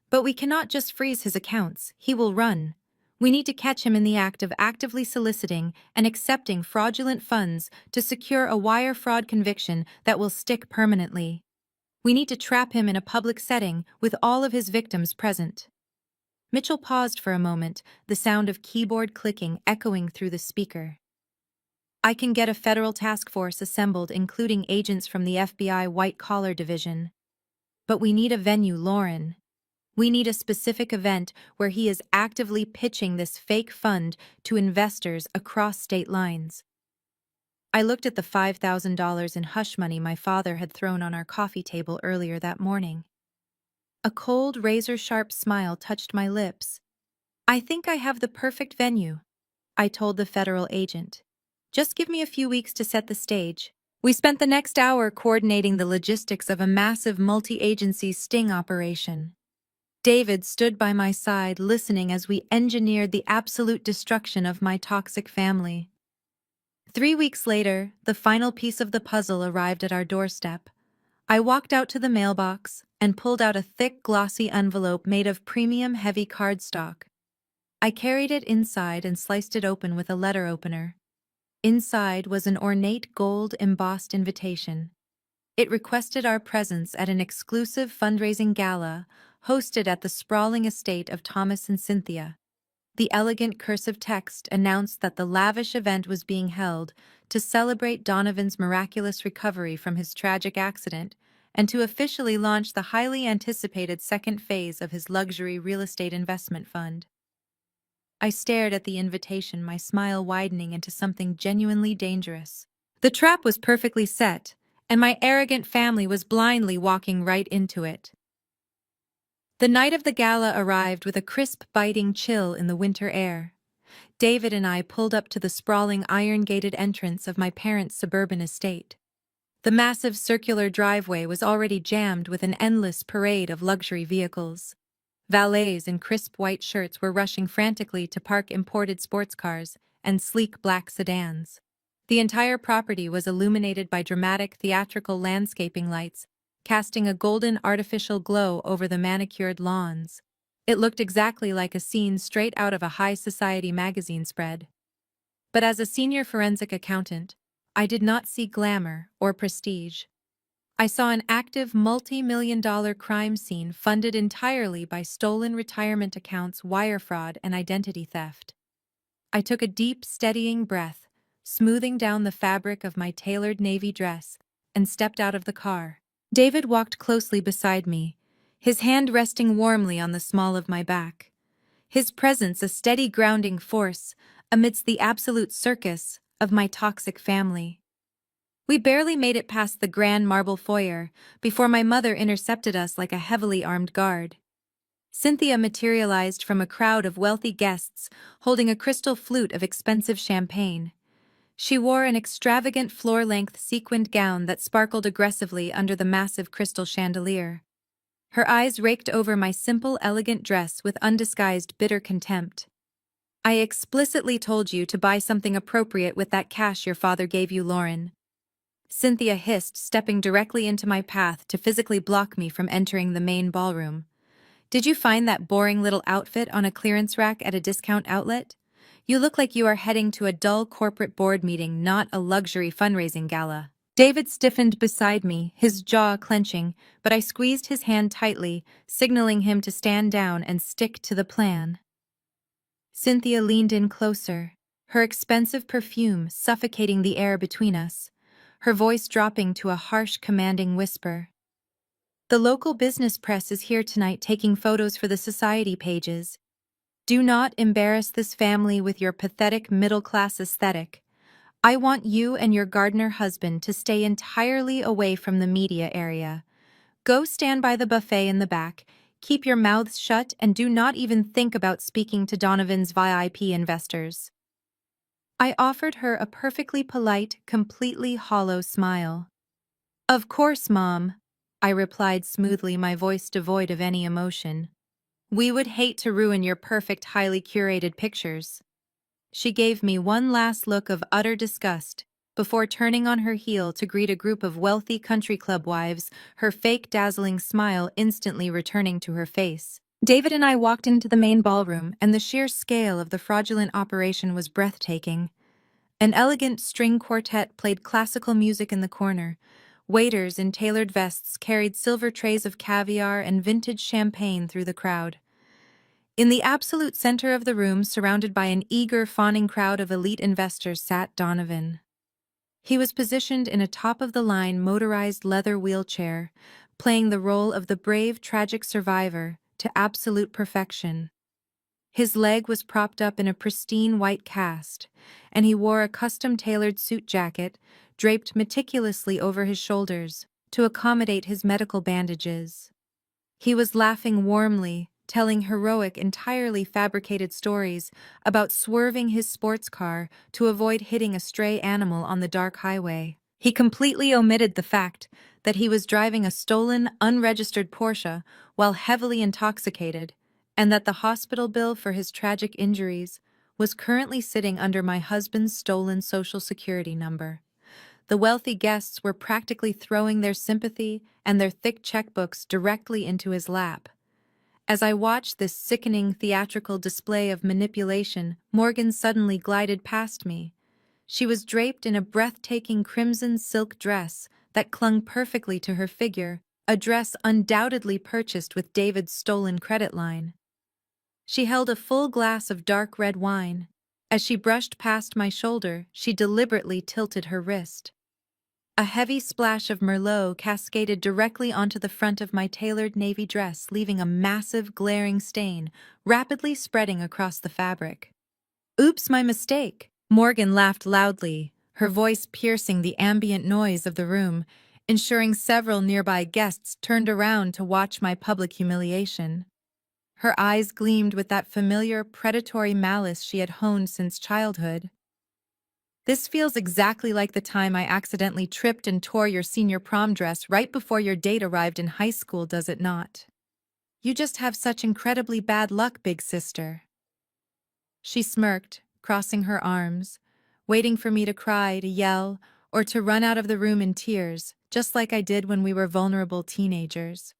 But we cannot just freeze his accounts. He will run. We need to catch him in the act of actively soliciting and accepting fraudulent funds to secure a wire fraud conviction that will stick permanently. We need to trap him in a public setting with all of his victims present. Mitchell paused for a moment, the sound of keyboard clicking echoing through the speaker. I can get a federal task force assembled, including agents from the FBI white-collar division. But we need a venue, Lauren. We need a specific event where he is actively pitching this fake fund to investors across state lines. I looked at the $5,000 in hush money my father had thrown on our coffee table earlier that morning. A cold, razor-sharp smile touched my lips. I think I have the perfect venue, I told the federal agent. Just give me a few weeks to set the stage. We spent the next hour coordinating the logistics of a massive multi-agency sting operation. David stood by my side, listening as we engineered the absolute destruction of my toxic family. 3 weeks later, the final piece of the puzzle arrived at our doorstep. I walked out to the mailbox and pulled out a thick, glossy envelope made of premium heavy cardstock. I carried it inside and sliced it open with a letter opener. Inside was an ornate gold-embossed invitation. It requested our presence at an exclusive fundraising gala hosted at the sprawling estate of Thomas and Cynthia. The elegant cursive text announced that the lavish event was being held to celebrate Donovan's miraculous recovery from his tragic accident and to officially launch the highly anticipated second phase of his luxury real estate investment fund. I stared at the invitation, my smile widening into something genuinely dangerous. The trap was perfectly set, and my arrogant family was blindly walking right into it. The night of the gala arrived with a crisp, biting chill in the winter air. David and I pulled up to the sprawling iron-gated entrance of my parents' suburban estate. The massive circular driveway was already jammed with an endless parade of luxury vehicles. Valets in crisp white shirts were rushing frantically to park imported sports cars and sleek black sedans. The entire property was illuminated by dramatic theatrical landscaping lights, casting a golden artificial glow over the manicured lawns. It looked exactly like a scene straight out of a high society magazine spread. But as a senior forensic accountant, I did not see glamour or prestige. I saw an active multi-million-dollar crime scene funded entirely by stolen retirement accounts, wire fraud, and identity theft. I took a deep, steadying breath, smoothing down the fabric of my tailored navy dress, and stepped out of the car. David walked closely beside me, his hand resting warmly on the small of my back. His presence a steady grounding force amidst the absolute circus of my toxic family. We barely made it past the grand marble foyer before my mother intercepted us like a heavily armed guard. Cynthia materialized from a crowd of wealthy guests holding a crystal flute of expensive champagne. She wore an extravagant floor-length sequined gown that sparkled aggressively under the massive crystal chandelier. Her eyes raked over my simple, elegant dress with undisguised bitter contempt. I explicitly told you to buy something appropriate with that cash your father gave you, Lauren. Cynthia hissed, stepping directly into my path to physically block me from entering the main ballroom. Did you find that boring little outfit on a clearance rack at a discount outlet? You look like you are heading to a dull corporate board meeting, not a luxury fundraising gala. David stiffened beside me, his jaw clenching, but I squeezed his hand tightly, signaling him to stand down and stick to the plan. Cynthia leaned in closer, her expensive perfume suffocating the air between us, her voice dropping to a harsh, commanding whisper. The local business press is here tonight taking photos for the society pages. Do not embarrass this family with your pathetic middle-class aesthetic. I want you and your gardener husband to stay entirely away from the media area. Go stand by the buffet in the back, keep your mouths shut, and do not even think about speaking to Donovan's VIP investors. I offered her a perfectly polite, completely hollow smile. Of course, Mom, I replied smoothly, my voice devoid of any emotion. We would hate to ruin your perfect, highly curated pictures. She gave me one last look of utter disgust before turning on her heel to greet a group of wealthy country club wives, her fake dazzling smile instantly returning to her face. David and I walked into the main ballroom, and the sheer scale of the fraudulent operation was breathtaking. An elegant string quartet played classical music in the corner. Waiters in tailored vests carried silver trays of caviar and vintage champagne through the crowd. In the absolute center of the room, surrounded by an eager, fawning crowd of elite investors, sat Donovan. He was positioned in a top-of-the-line motorized leather wheelchair, playing the role of the brave, tragic survivor to absolute perfection. His leg was propped up in a pristine white cast, and he wore a custom-tailored suit jacket draped meticulously over his shoulders to accommodate his medical bandages. He was laughing warmly, telling heroic, entirely fabricated stories about swerving his sports car to avoid hitting a stray animal on the dark highway. He completely omitted the fact that he was driving a stolen, unregistered Porsche while heavily intoxicated, and that the hospital bill for his tragic injuries was currently sitting under my husband's stolen Social Security number. The wealthy guests were practically throwing their sympathy and their thick checkbooks directly into his lap. As I watched this sickening theatrical display of manipulation, Morgan suddenly glided past me. She was draped in a breathtaking crimson silk dress that clung perfectly to her figure, a dress undoubtedly purchased with David's stolen credit line. She held a full glass of dark red wine. As she brushed past my shoulder, she deliberately tilted her wrist. A heavy splash of Merlot cascaded directly onto the front of my tailored navy dress, leaving a massive, glaring stain rapidly spreading across the fabric. Oops, my mistake. Morgan laughed loudly, her voice piercing the ambient noise of the room, ensuring several nearby guests turned around to watch my public humiliation. Her eyes gleamed with that familiar, predatory malice she had honed since childhood. This feels exactly like the time I accidentally tripped and tore your senior prom dress right before your date arrived in high school, does it not? You just have such incredibly bad luck, big sister. She smirked, crossing her arms, waiting for me to cry, to yell, or to run out of the room in tears, just like I did when we were vulnerable teenagers.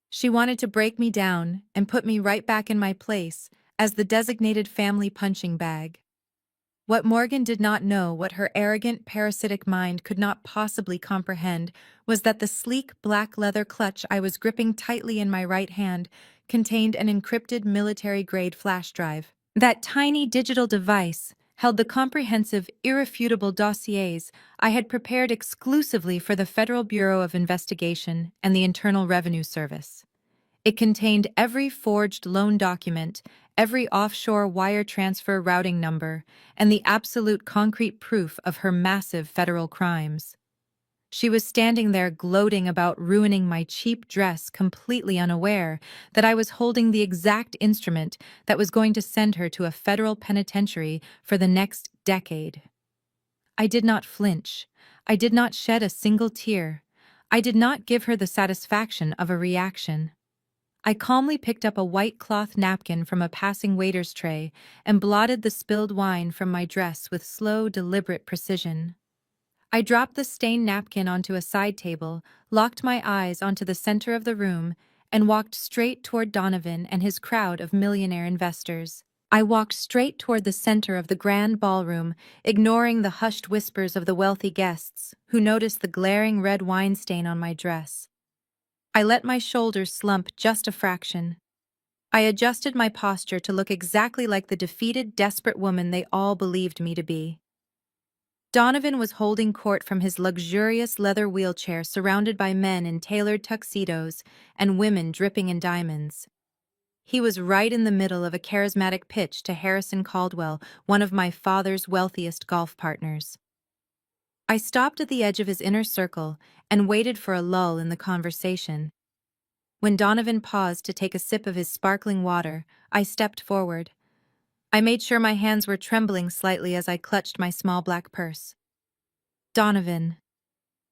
She wanted to break me down and put me right back in my place as the designated family punching bag. What Morgan did not know, what her arrogant, parasitic mind could not possibly comprehend, was that the sleek black leather clutch I was gripping tightly in my right hand contained an encrypted military-grade flash drive. That tiny digital device held the comprehensive, irrefutable dossiers I had prepared exclusively for the Federal Bureau of Investigation and the Internal Revenue Service. It contained every forged loan document, every offshore wire transfer routing number, and the absolute concrete proof of her massive federal crimes. She was standing there gloating about ruining my cheap dress, completely unaware that I was holding the exact instrument that was going to send her to a federal penitentiary for the next decade. I did not flinch. I did not shed a single tear. I did not give her the satisfaction of a reaction. I calmly picked up a white cloth napkin from a passing waiter's tray and blotted the spilled wine from my dress with slow, deliberate precision. I dropped the stained napkin onto a side table, locked my eyes onto the center of the room, and walked straight toward Donovan and his crowd of millionaire investors. I walked straight toward the center of the grand ballroom, ignoring the hushed whispers of the wealthy guests, who noticed the glaring red wine stain on my dress. I let my shoulders slump just a fraction. I adjusted my posture to look exactly like the defeated, desperate woman they all believed me to be. Donovan was holding court from his luxurious leather wheelchair surrounded by men in tailored tuxedos and women dripping in diamonds. He was right in the middle of a charismatic pitch to Harrison Caldwell, one of my father's wealthiest golf partners. I stopped at the edge of his inner circle and waited for a lull in the conversation. When Donovan paused to take a sip of his sparkling water, I stepped forward. I made sure my hands were trembling slightly as I clutched my small black purse. "Donovan,"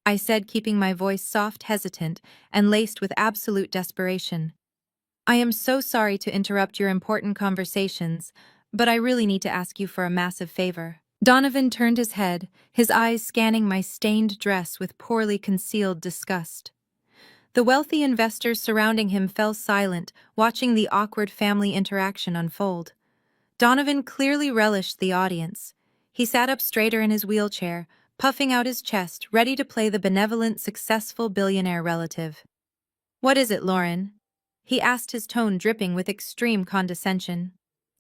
I said, keeping my voice soft, hesitant, and laced with absolute desperation. "I am so sorry to interrupt your important conversations, but I really need to ask you for a massive favor." Donovan turned his head, his eyes scanning my stained dress with poorly concealed disgust. The wealthy investors surrounding him fell silent, watching the awkward family interaction unfold. Donovan clearly relished the audience. He sat up straighter in his wheelchair, puffing out his chest, ready to play the benevolent, successful billionaire relative. "What is it, Lauren?" he asked, his tone dripping with extreme condescension.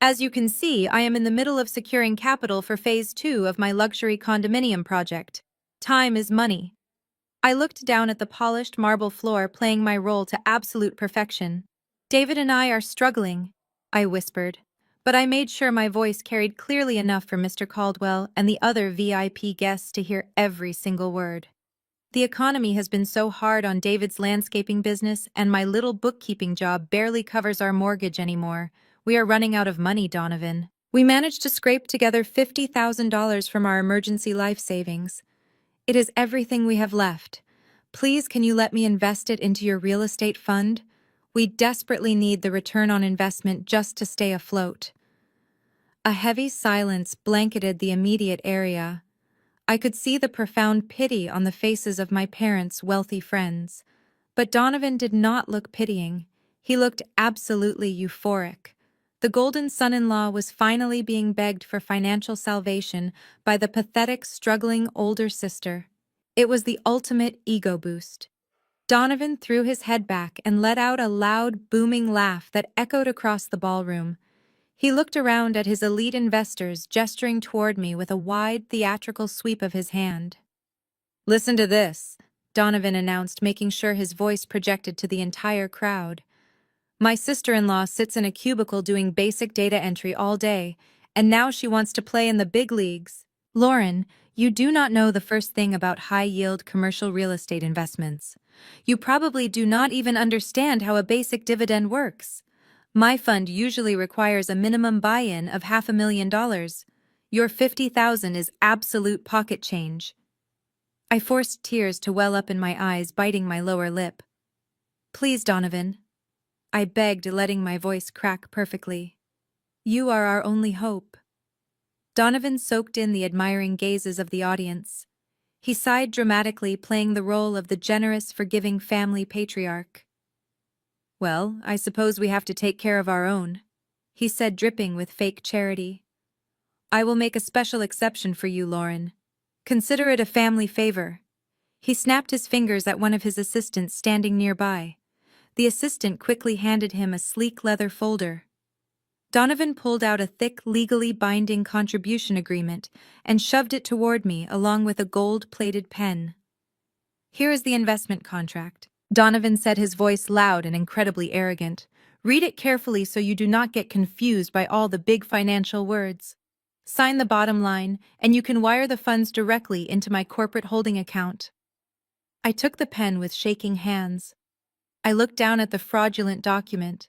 "As you can see, I am in the middle of securing capital for Phase 2 of my luxury condominium project. Time is money." I looked down at the polished marble floor, playing my role to absolute perfection. "David and I are struggling," I whispered, but I made sure my voice carried clearly enough for Mr. Caldwell and the other VIP guests to hear every single word. "The economy has been so hard on David's landscaping business, and my little bookkeeping job barely covers our mortgage anymore. We are running out of money, Donovan. We managed to scrape together $50,000 from our emergency life savings. It is everything we have left. Please, can you let me invest it into your real estate fund? We desperately need the return on investment just to stay afloat." A heavy silence blanketed the immediate area. I could see the profound pity on the faces of my parents' wealthy friends. But Donovan did not look pitying. He looked absolutely euphoric. The golden son-in-law was finally being begged for financial salvation by the pathetic, struggling older sister. It was the ultimate ego boost. Donovan threw his head back and let out a loud, booming laugh that echoed across the ballroom. He looked around at his elite investors, gesturing toward me with a wide, theatrical sweep of his hand. "Listen to this," Donovan announced, making sure his voice projected to the entire crowd. "My sister-in-law sits in a cubicle doing basic data entry all day, and now she wants to play in the big leagues. Lauren, you do not know the first thing about high-yield commercial real estate investments. You probably do not even understand how a basic dividend works. My fund usually requires a minimum buy-in of $500,000. Your $50,000 is absolute pocket change." I forced tears to well up in my eyes, biting my lower lip. "Please, Donovan," I begged, letting my voice crack perfectly. "You are our only hope." Donovan soaked in the admiring gazes of the audience. He sighed dramatically, playing the role of the generous, forgiving family patriarch. "Well, I suppose we have to take care of our own," he said, dripping with fake charity. "I will make a special exception for you, Lauren. Consider it a family favor." He snapped his fingers at one of his assistants standing nearby. The assistant quickly handed him a sleek leather folder. Donovan pulled out a thick, legally binding contribution agreement and shoved it toward me along with a gold-plated pen. "Here is the investment contract," Donovan said, his voice loud and incredibly arrogant. "Read it carefully so you do not get confused by all the big financial words. Sign the bottom line, and you can wire the funds directly into my corporate holding account." I took the pen with shaking hands. I looked down at the fraudulent document.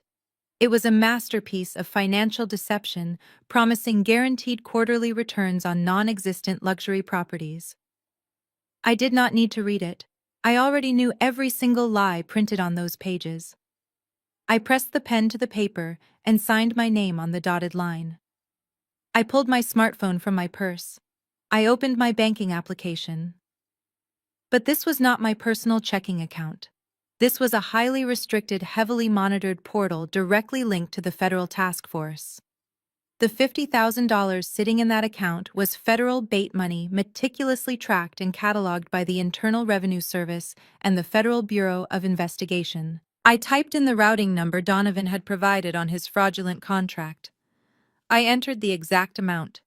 It was a masterpiece of financial deception, promising guaranteed quarterly returns on non-existent luxury properties. I did not need to read it. I already knew every single lie printed on those pages. I pressed the pen to the paper and signed my name on the dotted line. I pulled my smartphone from my purse. I opened my banking application. But this was not my personal checking account. This was a highly restricted, heavily monitored portal directly linked to the federal task force. The $50,000 sitting in that account was federal bait money meticulously tracked and cataloged by the Internal Revenue Service and the Federal Bureau of Investigation. I typed in the routing number Donovan had provided on his fraudulent contract. I entered the exact amount.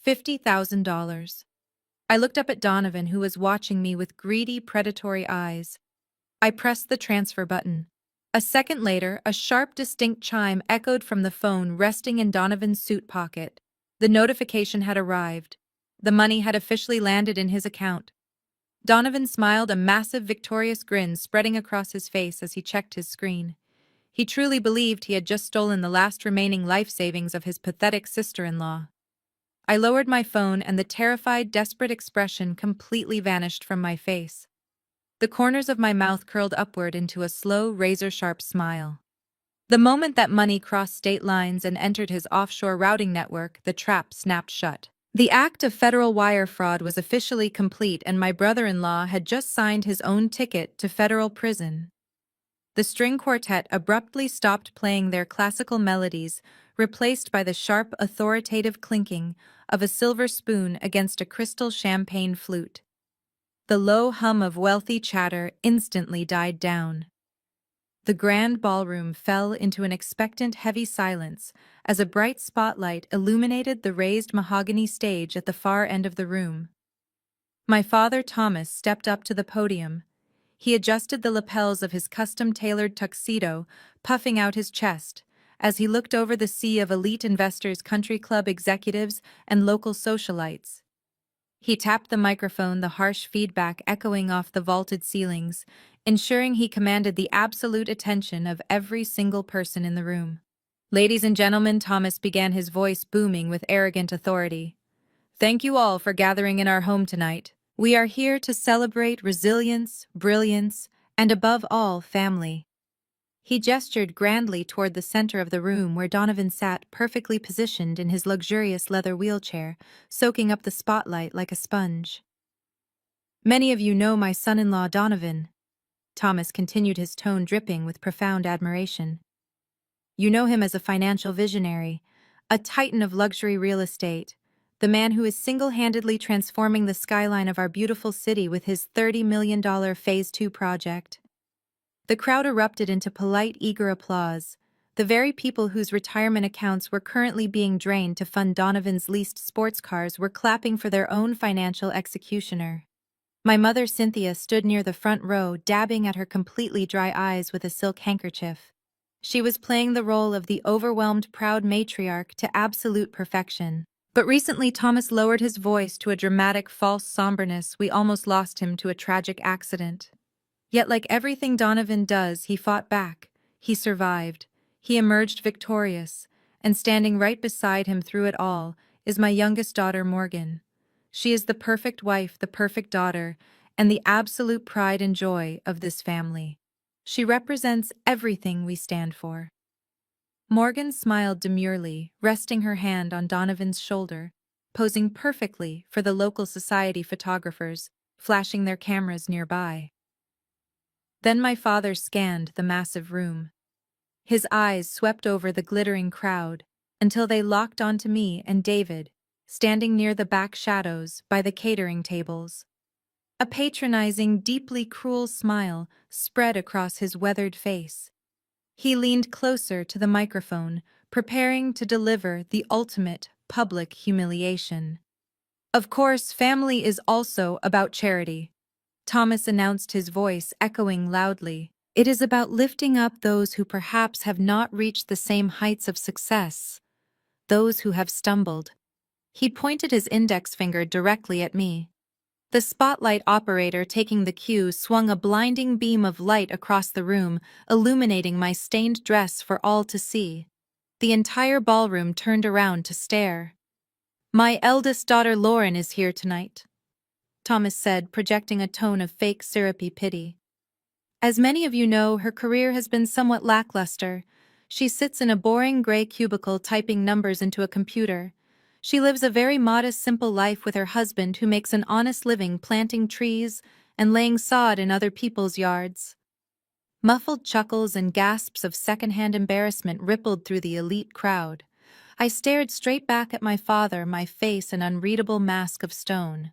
$50,000. I looked up at Donovan, who was watching me with greedy, predatory eyes. I pressed the transfer button. A second later, a sharp, distinct chime echoed from the phone resting in Donovan's suit pocket. The notification had arrived. The money had officially landed in his account. Donovan smiled, a massive, victorious grin spreading across his face as he checked his screen. He truly believed he had just stolen the last remaining life savings of his pathetic sister-in-law. I lowered my phone, and the terrified, desperate expression completely vanished from my face. The corners of my mouth curled upward into a slow, razor-sharp smile. The moment that money crossed state lines and entered his offshore routing network, the trap snapped shut. The act of federal wire fraud was officially complete, and my brother-in-law had just signed his own ticket to federal prison. The string quartet abruptly stopped playing their classical melodies, replaced by the sharp, authoritative clinking of a silver spoon against a crystal champagne flute. The low hum of wealthy chatter instantly died down. The grand ballroom fell into an expectant, heavy silence as a bright spotlight illuminated the raised mahogany stage at the far end of the room. My father, Thomas, stepped up to the podium. He adjusted the lapels of his custom-tailored tuxedo, puffing out his chest, as he looked over the sea of elite investors, country club executives, and local socialites. He tapped the microphone, the harsh feedback echoing off the vaulted ceilings, ensuring he commanded the absolute attention of every single person in the room. "Ladies and gentlemen," Thomas began, his voice booming with arrogant authority. "Thank you all for gathering in our home tonight. We are here to celebrate resilience, brilliance, and above all, family." He gestured grandly toward the center of the room where Donovan sat, perfectly positioned in his luxurious leather wheelchair, soaking up the spotlight like a sponge. "Many of you know my son-in-law Donovan." Thomas continued, his tone dripping with profound admiration. "You know him as a financial visionary, a titan of luxury real estate, the man who is single-handedly transforming the skyline of our beautiful city with his $30 million Phase 2 project." The crowd erupted into polite, eager applause. The very people whose retirement accounts were currently being drained to fund Donovan's leased sports cars were clapping for their own financial executioner. My mother, Cynthia, stood near the front row, dabbing at her completely dry eyes with a silk handkerchief. She was playing the role of the overwhelmed, proud matriarch to absolute perfection. But recently Thomas lowered his voice to a dramatic, false somberness. "We almost lost him to a tragic accident. Yet like everything Donovan does, he fought back. He survived. He emerged victorious. And standing right beside him through it all is my youngest daughter, Morgan. She is the perfect wife, the perfect daughter, and the absolute pride and joy of this family. She represents everything we stand for." Morgan smiled demurely, resting her hand on Donovan's shoulder, posing perfectly for the local society photographers, flashing their cameras nearby. Then my father scanned the massive room. His eyes swept over the glittering crowd until they locked onto me and David, standing near the back shadows by the catering tables. A patronizing, deeply cruel smile spread across his weathered face. He leaned closer to the microphone, preparing to deliver the ultimate public humiliation. "Of course, family is also about charity," Thomas announced, his voice echoing loudly. "It is about lifting up those who perhaps have not reached the same heights of success, those who have stumbled." He pointed his index finger directly at me. The spotlight operator taking the cue swung a blinding beam of light across the room, illuminating my stained dress for all to see. The entire ballroom turned around to stare. "My eldest daughter Lauren is here tonight," Thomas said, projecting a tone of fake syrupy pity. "As many of you know, her career has been somewhat lackluster. She sits in a boring gray cubicle typing numbers into a computer. She lives a very modest, simple life with her husband, who makes an honest living planting trees and laying sod in other people's yards. Muffled chuckles and gasps of secondhand embarrassment rippled through the elite crowd. I stared straight back at my father, my face an unreadable mask of stone.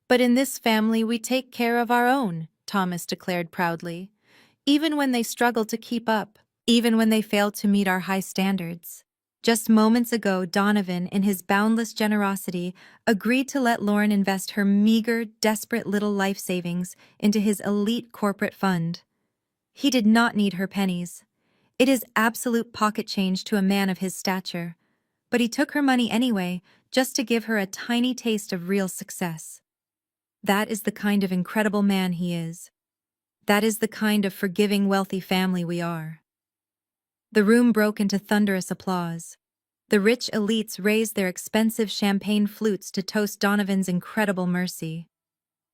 "But in this family we take care of our own," Thomas declared proudly. "Even when they struggle to keep up, even when they fail to meet our high standards." Just moments ago, Donovan, in his boundless generosity, agreed to let Lauren invest her meager, desperate little life savings into his elite corporate fund. He did not need her pennies. It is absolute pocket change to a man of his stature. But he took her money anyway, just to give her a tiny taste of real success. That is the kind of incredible man he is. That is the kind of forgiving, wealthy family we are. The room broke into thunderous applause. The rich elites raised their expensive champagne flutes to toast Donovan's incredible mercy.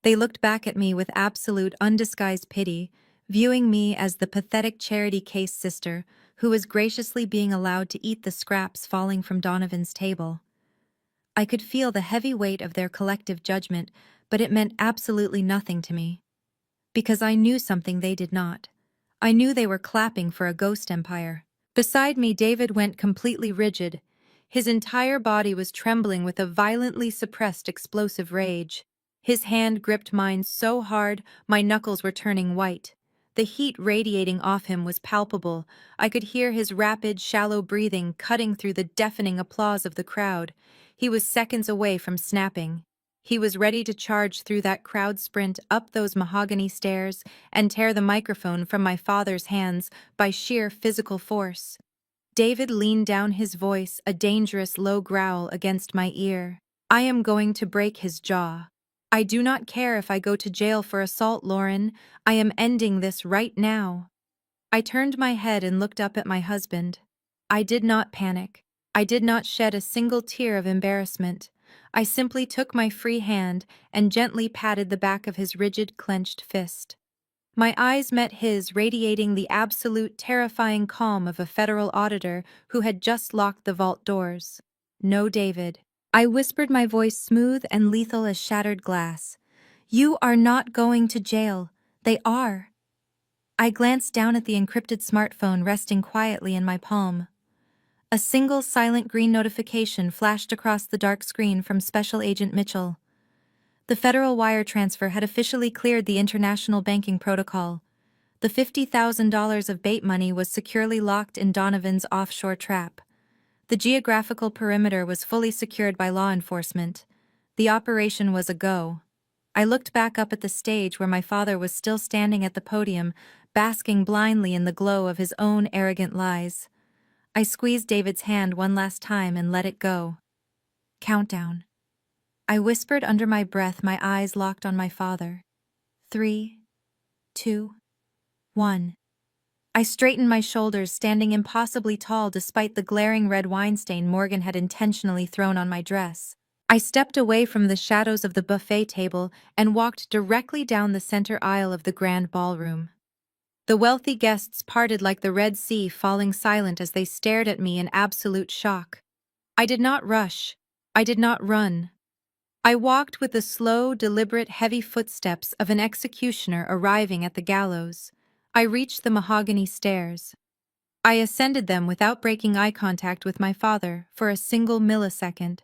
They looked back at me with absolute, undisguised pity, viewing me as the pathetic charity case sister who was graciously being allowed to eat the scraps falling from Donovan's table. I could feel the heavy weight of their collective judgment, but it meant absolutely nothing to me. Because I knew something they did not. I knew they were clapping for a ghost empire. Beside me, David went completely rigid. His entire body was trembling with a violently suppressed explosive rage. His hand gripped mine so hard, my knuckles were turning white. The heat radiating off him was palpable. I could hear his rapid, shallow breathing cutting through the deafening applause of the crowd. He was seconds away from snapping. He was ready to charge through that crowd sprint up those mahogany stairs and tear the microphone from my father's hands by sheer physical force. David leaned down, his voice a dangerous low growl against my ear. "I am going to break his jaw. I do not care if I go to jail for assault, Lauren. I am ending this right now." I turned my head and looked up at my husband. I did not panic. I did not shed a single tear of embarrassment. I simply took my free hand and gently patted the back of his rigid, clenched fist. My eyes met his, radiating the absolute, terrifying calm of a federal auditor who had just locked the vault doors. "No, David." I whispered, my voice smooth and lethal as shattered glass. "You are not going to jail. They are." I glanced down at the encrypted smartphone resting quietly in my palm. A single silent green notification flashed across the dark screen from Special Agent Mitchell. The federal wire transfer had officially cleared the international banking protocol. The $50,000 of bait money was securely locked in Donovan's offshore trap. The geographical perimeter was fully secured by law enforcement. The operation was a go. I looked back up at the stage where my father was still standing at the podium, basking blindly in the glow of his own arrogant lies. I squeezed David's hand one last time and let it go. "Countdown." I whispered under my breath, my eyes locked on my father. 3, 2, 1. I straightened my shoulders, standing impossibly tall despite the glaring red wine stain Morgan had intentionally thrown on my dress. I stepped away from the shadows of the buffet table and walked directly down the center aisle of the grand ballroom. The wealthy guests parted like the Red Sea, falling silent as they stared at me in absolute shock. I did not rush. I did not run. I walked with the slow, deliberate, heavy footsteps of an executioner arriving at the gallows. I reached the mahogany stairs. I ascended them without breaking eye contact with my father for a single millisecond.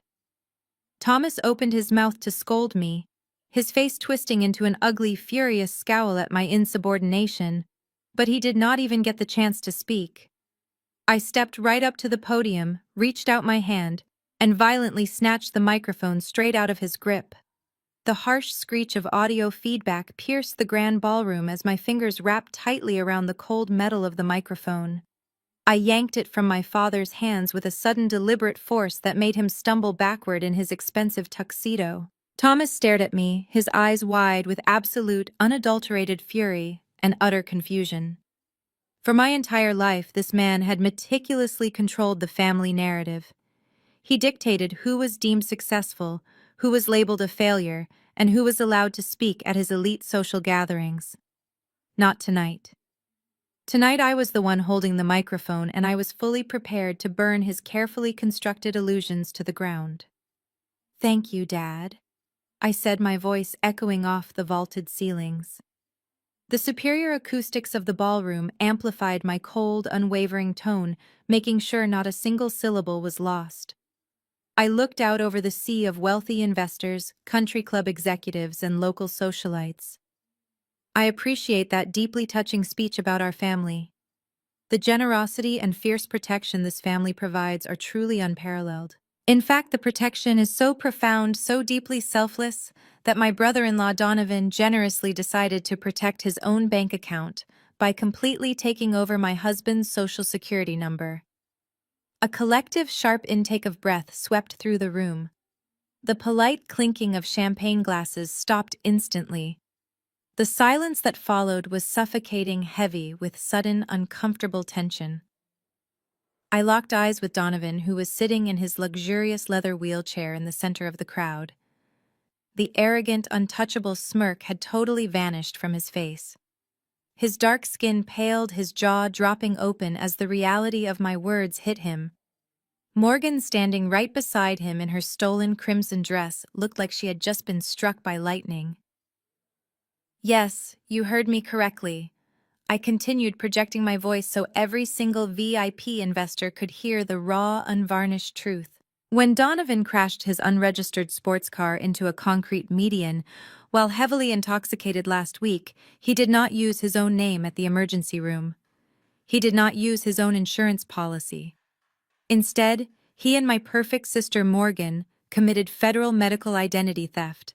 Thomas opened his mouth to scold me, his face twisting into an ugly, furious scowl at my insubordination, but he did not even get the chance to speak. I stepped right up to the podium, reached out my hand, and violently snatched the microphone straight out of his grip. The harsh screech of audio feedback pierced the grand ballroom as my fingers wrapped tightly around the cold metal of the microphone. I yanked it from my father's hands with a sudden, deliberate force that made him stumble backward in his expensive tuxedo. Thomas stared at me, his eyes wide with absolute, unadulterated fury and utter confusion. For my entire life, this man had meticulously controlled the family narrative. He dictated who was deemed successful, who was labeled a failure, and who was allowed to speak at his elite social gatherings. Not tonight. Tonight I was the one holding the microphone, and I was fully prepared to burn his carefully constructed illusions to the ground. "Thank you, Dad." I said, my voice echoing off the vaulted ceilings. The superior acoustics of the ballroom amplified my cold, unwavering tone, making sure not a single syllable was lost. I looked out over the sea of wealthy investors, country club executives, and local socialites. I appreciate that deeply touching speech about our family. The generosity and fierce protection this family provides are truly unparalleled. In fact, the protection is so profound, so deeply selfless, that my brother-in-law Donovan generously decided to protect his own bank account by completely taking over my husband's social security number. A collective sharp intake of breath swept through the room. The polite clinking of champagne glasses stopped instantly. The silence that followed was suffocating, heavy with sudden, uncomfortable tension. I locked eyes with Donovan, who was sitting in his luxurious leather wheelchair in the center of the crowd. The arrogant, untouchable smirk had totally vanished from his face. His dark skin paled, his jaw dropping open as the reality of my words hit him. Morgan, standing right beside him in her stolen crimson dress, looked like she had just been struck by lightning. Yes, you heard me correctly. I continued, projecting my voice so every single VIP investor could hear the raw, unvarnished truth. When Donovan crashed his unregistered sports car into a concrete median, while heavily intoxicated last week, he did not use his own name at the emergency room. He did not use his own insurance policy. Instead, he and my perfect sister Morgan committed federal medical identity theft.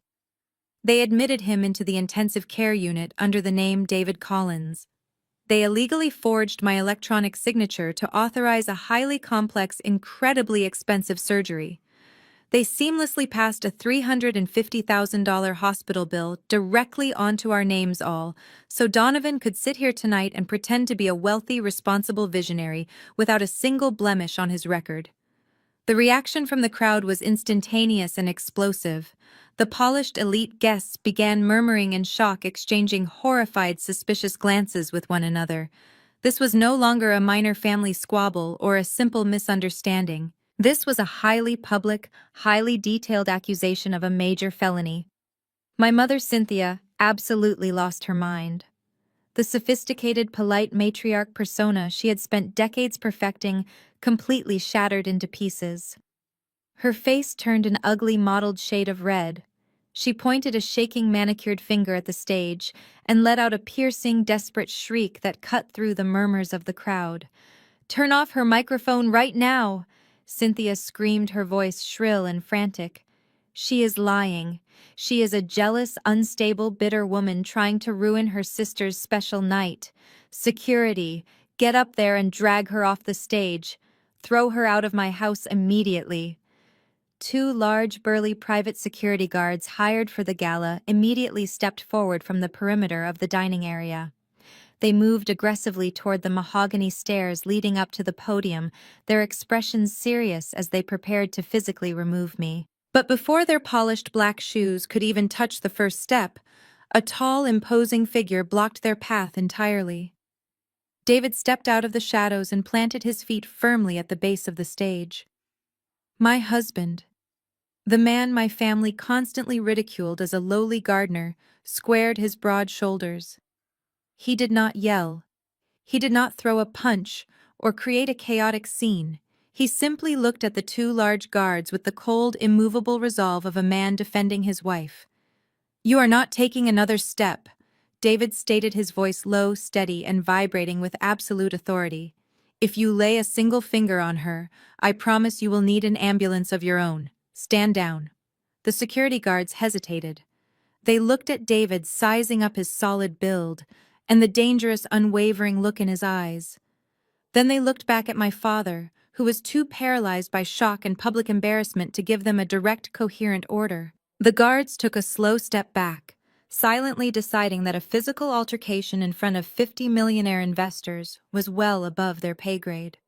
They admitted him into the intensive care unit under the name David Collins. They illegally forged my electronic signature to authorize a highly complex, incredibly expensive surgery. They seamlessly passed a $350,000 hospital bill directly onto our names all, so Donovan could sit here tonight and pretend to be a wealthy, responsible visionary without a single blemish on his record. The reaction from the crowd was instantaneous and explosive. The polished elite guests began murmuring in shock, exchanging horrified, suspicious glances with one another. This was no longer a minor family squabble or a simple misunderstanding. This was a highly public, highly detailed accusation of a major felony. My mother, Cynthia, absolutely lost her mind. The sophisticated, polite matriarch persona she had spent decades perfecting completely shattered into pieces. Her face turned an ugly mottled shade of red. She pointed a shaking manicured finger at the stage and let out a piercing, desperate shriek that cut through the murmurs of the crowd. "Turn off her microphone right now!" Cynthia screamed, her voice shrill and frantic. "She is lying. She is a jealous, unstable, bitter woman trying to ruin her sister's special night. Security, get up there and drag her off the stage. Throw her out of my house immediately." Two large, burly private security guards hired for the gala immediately stepped forward from the perimeter of the dining area. They moved aggressively toward the mahogany stairs leading up to the podium, their expressions serious as they prepared to physically remove me. But before their polished black shoes could even touch the first step, a tall, imposing figure blocked their path entirely. David stepped out of the shadows and planted his feet firmly at the base of the stage. My husband. The man my family constantly ridiculed as a lowly gardener squared his broad shoulders. He did not yell. He did not throw a punch or create a chaotic scene. He simply looked at the two large guards with the cold, immovable resolve of a man defending his wife. "You are not taking another step," David stated, his voice low, steady, and vibrating with absolute authority. "If you lay a single finger on her, I promise you will need an ambulance of your own. Stand down." The security guards hesitated. They looked at David, sizing up his solid build, and the dangerous, unwavering look in his eyes. Then they looked back at my father, who was too paralyzed by shock and public embarrassment to give them a direct, coherent order. The guards took a slow step back, silently deciding that a physical altercation in front of 50 millionaire investors was well above their pay grade.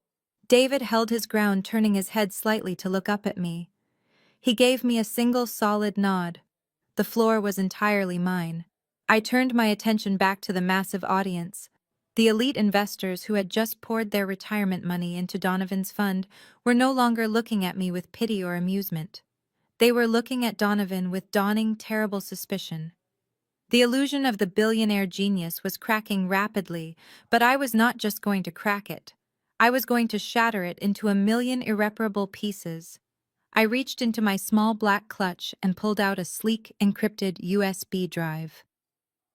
David held his ground, turning his head slightly to look up at me. He gave me a single solid nod. The floor was entirely mine. I turned my attention back to the massive audience. The elite investors who had just poured their retirement money into Donovan's fund were no longer looking at me with pity or amusement. They were looking at Donovan with dawning terrible suspicion. The illusion of the billionaire genius was cracking rapidly, but I was not just going to crack it. I was going to shatter it into a million irreparable pieces. I reached into my small black clutch and pulled out a sleek, encrypted USB drive.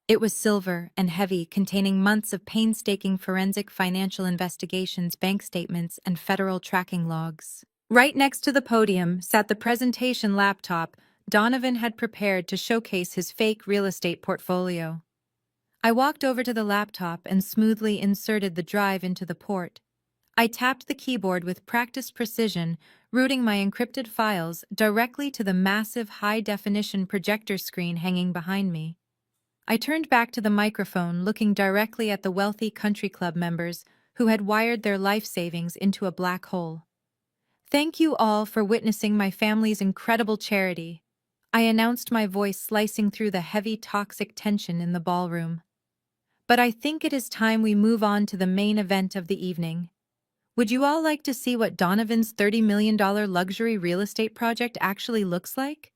It was silver and heavy, containing months of painstaking forensic financial investigations, bank statements, and federal tracking logs. Right next to the podium sat the presentation laptop Donovan had prepared to showcase his fake real estate portfolio. I walked over to the laptop and smoothly inserted the drive into the port. I tapped the keyboard with practiced precision, routing my encrypted files directly to the massive high-definition projector screen hanging behind me. I turned back to the microphone, looking directly at the wealthy country club members who had wired their life savings into a black hole. Thank you all for witnessing my family's incredible charity. I announced, my voice slicing through the heavy toxic tension in the ballroom. But I think it is time we move on to the main event of the evening. Would you all like to see what Donovan's $30 million luxury real estate project actually looks like?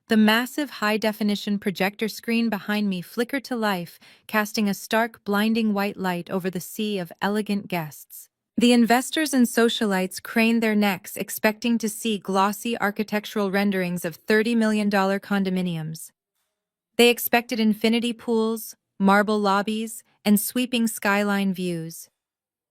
The massive high-definition projector screen behind me flickered to life, casting a stark, blinding white light over the sea of elegant guests. The investors and socialites craned their necks, expecting to see glossy architectural renderings of $30 million condominiums. They expected infinity pools, marble lobbies, and sweeping skyline views.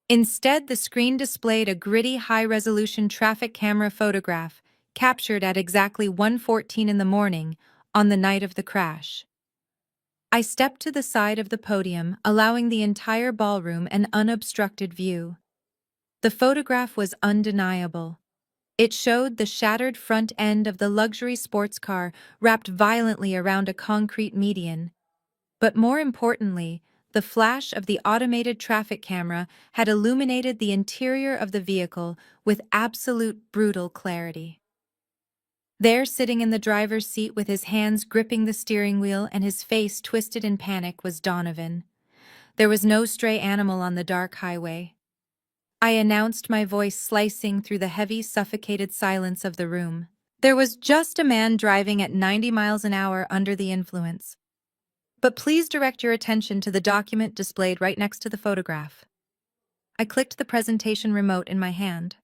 Instead, the screen displayed a gritty, high-resolution traffic camera photograph captured at exactly 1:14 in the morning on the night of the crash. I stepped to the side of the podium, allowing the entire ballroom an unobstructed view. The photograph was undeniable. It showed the shattered front end of the luxury sports car wrapped violently around a concrete median. But more importantly, the flash of the automated traffic camera had illuminated the interior of the vehicle with absolute brutal clarity. There, sitting in the driver's seat with his hands gripping the steering wheel and his face twisted in panic, was Donovan. There was no stray animal on the dark highway. I announced, my voice slicing through the heavy, suffocated silence of the room. There was just a man driving at 90 miles an hour under the influence. But please direct your attention to the document displayed right next to the photograph. I clicked the presentation remote in my hand.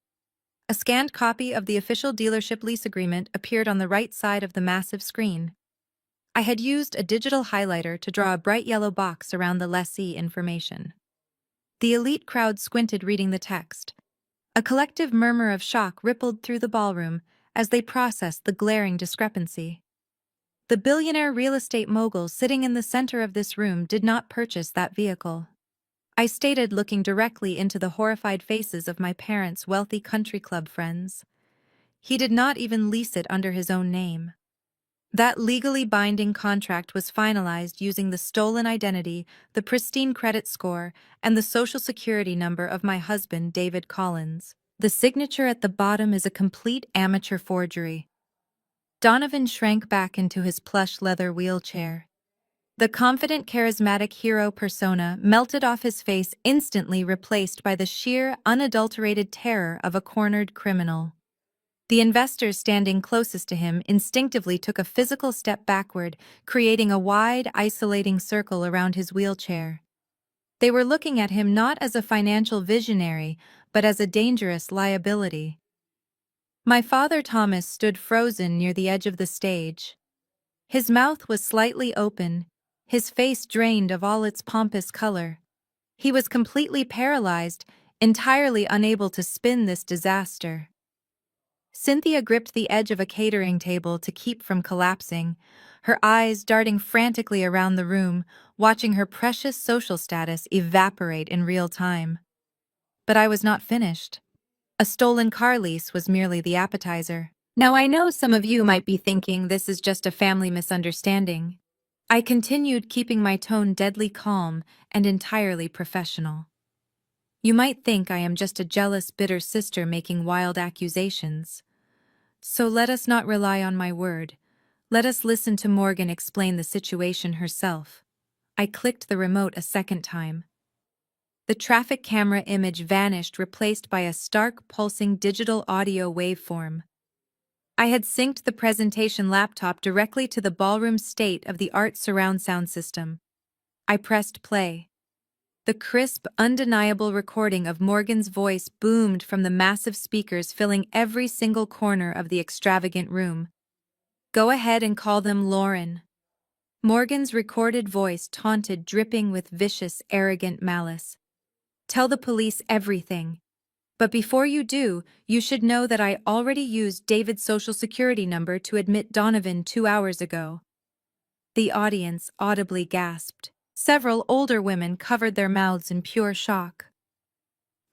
A scanned copy of the official dealership lease agreement appeared on the right side of the massive screen. I had used a digital highlighter to draw a bright yellow box around the lessee information. The elite crowd squinted, reading the text. A collective murmur of shock rippled through the ballroom as they processed the glaring discrepancy. The billionaire real estate mogul sitting in the center of this room did not purchase that vehicle. I stated, looking directly into the horrified faces of my parents' wealthy country club friends. He did not even lease it under his own name. That legally binding contract was finalized using the stolen identity, the pristine credit score, and the social security number of my husband, David Collins. The signature at the bottom is a complete amateur forgery. Donovan shrank back into his plush leather wheelchair. The confident, charismatic hero persona melted off his face, instantly replaced by the sheer, unadulterated terror of a cornered criminal. The investors standing closest to him instinctively took a physical step backward, creating a wide, isolating circle around his wheelchair. They were looking at him not as a financial visionary, but as a dangerous liability. My father Thomas stood frozen near the edge of the stage. His mouth was slightly open, his face drained of all its pompous color. He was completely paralyzed, entirely unable to spin this disaster. Cynthia gripped the edge of a catering table to keep from collapsing, her eyes darting frantically around the room, watching her precious social status evaporate in real time. But I was not finished. A stolen car lease was merely the appetizer. Now, I know some of you might be thinking this is just a family misunderstanding. I continued, keeping my tone deadly calm and entirely professional. You might think I am just a jealous, bitter sister making wild accusations. So let us not rely on my word. Let us listen to Morgan explain the situation herself. I clicked the remote a second time. The traffic camera image vanished, replaced by a stark, pulsing digital audio waveform. I had synced the presentation laptop directly to the ballroom state-of-the-art surround sound system. I pressed play. The crisp, undeniable recording of Morgan's voice boomed from the massive speakers filling every single corner of the extravagant room. "Go ahead and call them Lauren." Morgan's recorded voice taunted, dripping with vicious, arrogant malice. "Tell the police everything. But before you do, you should know that I already used David's social security number to admit Donovan 2 hours ago." The audience audibly gasped. Several older women covered their mouths in pure shock.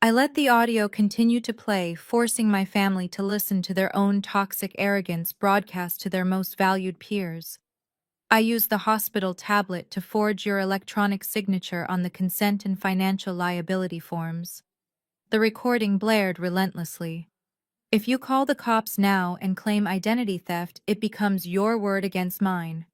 I let the audio continue to play, forcing my family to listen to their own toxic arrogance broadcast to their most valued peers. "I used the hospital tablet to forge your electronic signature on the consent and financial liability forms." The recording blared relentlessly. "If you call the cops now and claim identity theft, it becomes your word against mine.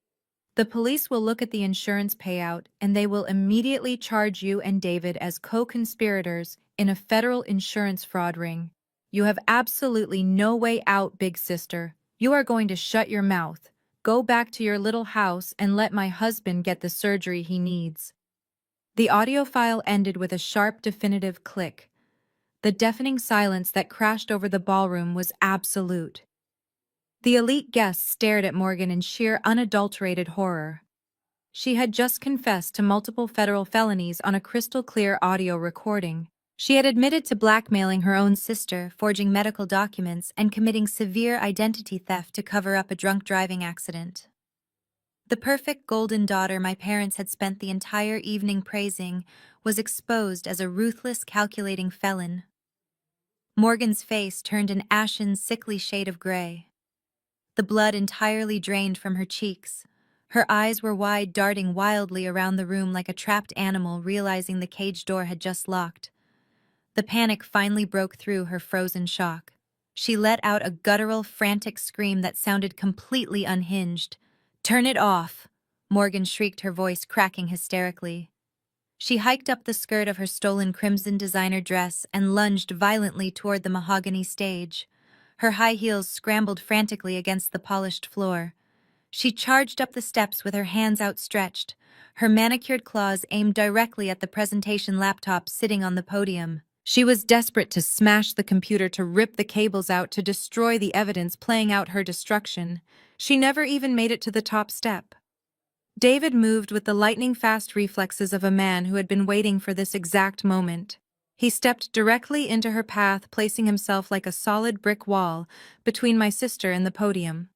The police will look at the insurance payout and they will immediately charge you and David as co-conspirators in a federal insurance fraud ring. You have absolutely no way out, big sister. You are going to shut your mouth, go back to your little house, and let my husband get the surgery he needs." The audio file ended with a sharp, definitive click. The deafening silence that crashed over the ballroom was absolute. The elite guests stared at Morgan in sheer, unadulterated horror. She had just confessed to multiple federal felonies on a crystal-clear audio recording. She had admitted to blackmailing her own sister, forging medical documents, and committing severe identity theft to cover up a drunk driving accident. The perfect golden daughter my parents had spent the entire evening praising was exposed as a ruthless, calculating felon. Morgan's face turned an ashen, sickly shade of gray. The blood entirely drained from her cheeks. Her eyes were wide, darting wildly around the room like a trapped animal realizing the cage door had just locked. The panic finally broke through her frozen shock. She let out a guttural, frantic scream that sounded completely unhinged. "Turn it off!" Morgan shrieked, her voice cracking hysterically. She hiked up the skirt of her stolen crimson designer dress and lunged violently toward the mahogany stage. Her high heels scrambled frantically against the polished floor. She charged up the steps with her hands outstretched, her manicured claws aimed directly at the presentation laptop sitting on the podium. She was desperate to smash the computer, to rip the cables out, to destroy the evidence, playing out her destruction. She never even made it to the top step. David moved with the lightning-fast reflexes of a man who had been waiting for this exact moment. He stepped directly into her path, placing himself like a solid brick wall between my sister and the podium.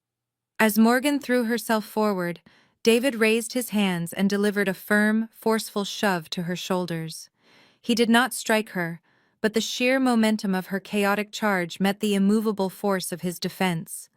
As Morgan threw herself forward, David raised his hands and delivered a firm, forceful shove to her shoulders. He did not strike her, but the sheer momentum of her chaotic charge met the immovable force of his defense.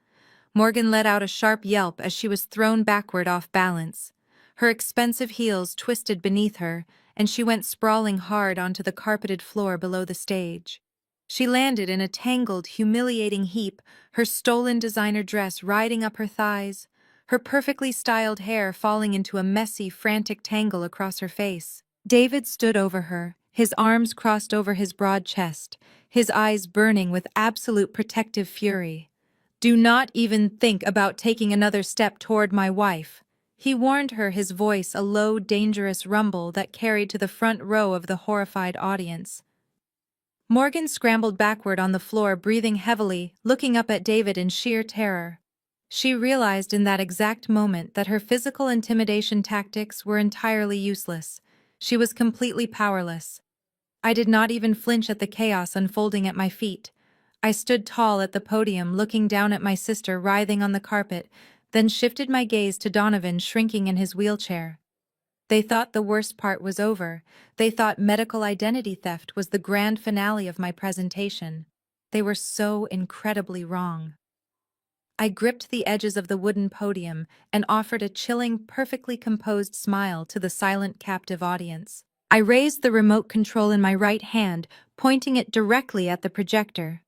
Morgan let out a sharp yelp as she was thrown backward off balance. Her expensive heels twisted beneath her, and she went sprawling hard onto the carpeted floor below the stage. She landed in a tangled, humiliating heap, her stolen designer dress riding up her thighs, her perfectly styled hair falling into a messy, frantic tangle across her face. David stood over her, his arms crossed over his broad chest, his eyes burning with absolute protective fury. "Do not even think about taking another step toward my wife," he warned her, his voice a low, dangerous rumble that carried to the front row of the horrified audience. Morgan scrambled backward on the floor, breathing heavily, looking up at David in sheer terror. She realized in that exact moment that her physical intimidation tactics were entirely useless. She was completely powerless. I did not even flinch at the chaos unfolding at my feet. I stood tall at the podium, looking down at my sister writhing on the carpet, then shifted my gaze to Donovan shrinking in his wheelchair. They thought the worst part was over. They thought medical identity theft was the grand finale of my presentation. They were so incredibly wrong. I gripped the edges of the wooden podium and offered a chilling, perfectly composed smile to the silent, captive audience. I raised the remote control in my right hand, pointing it directly at the projector.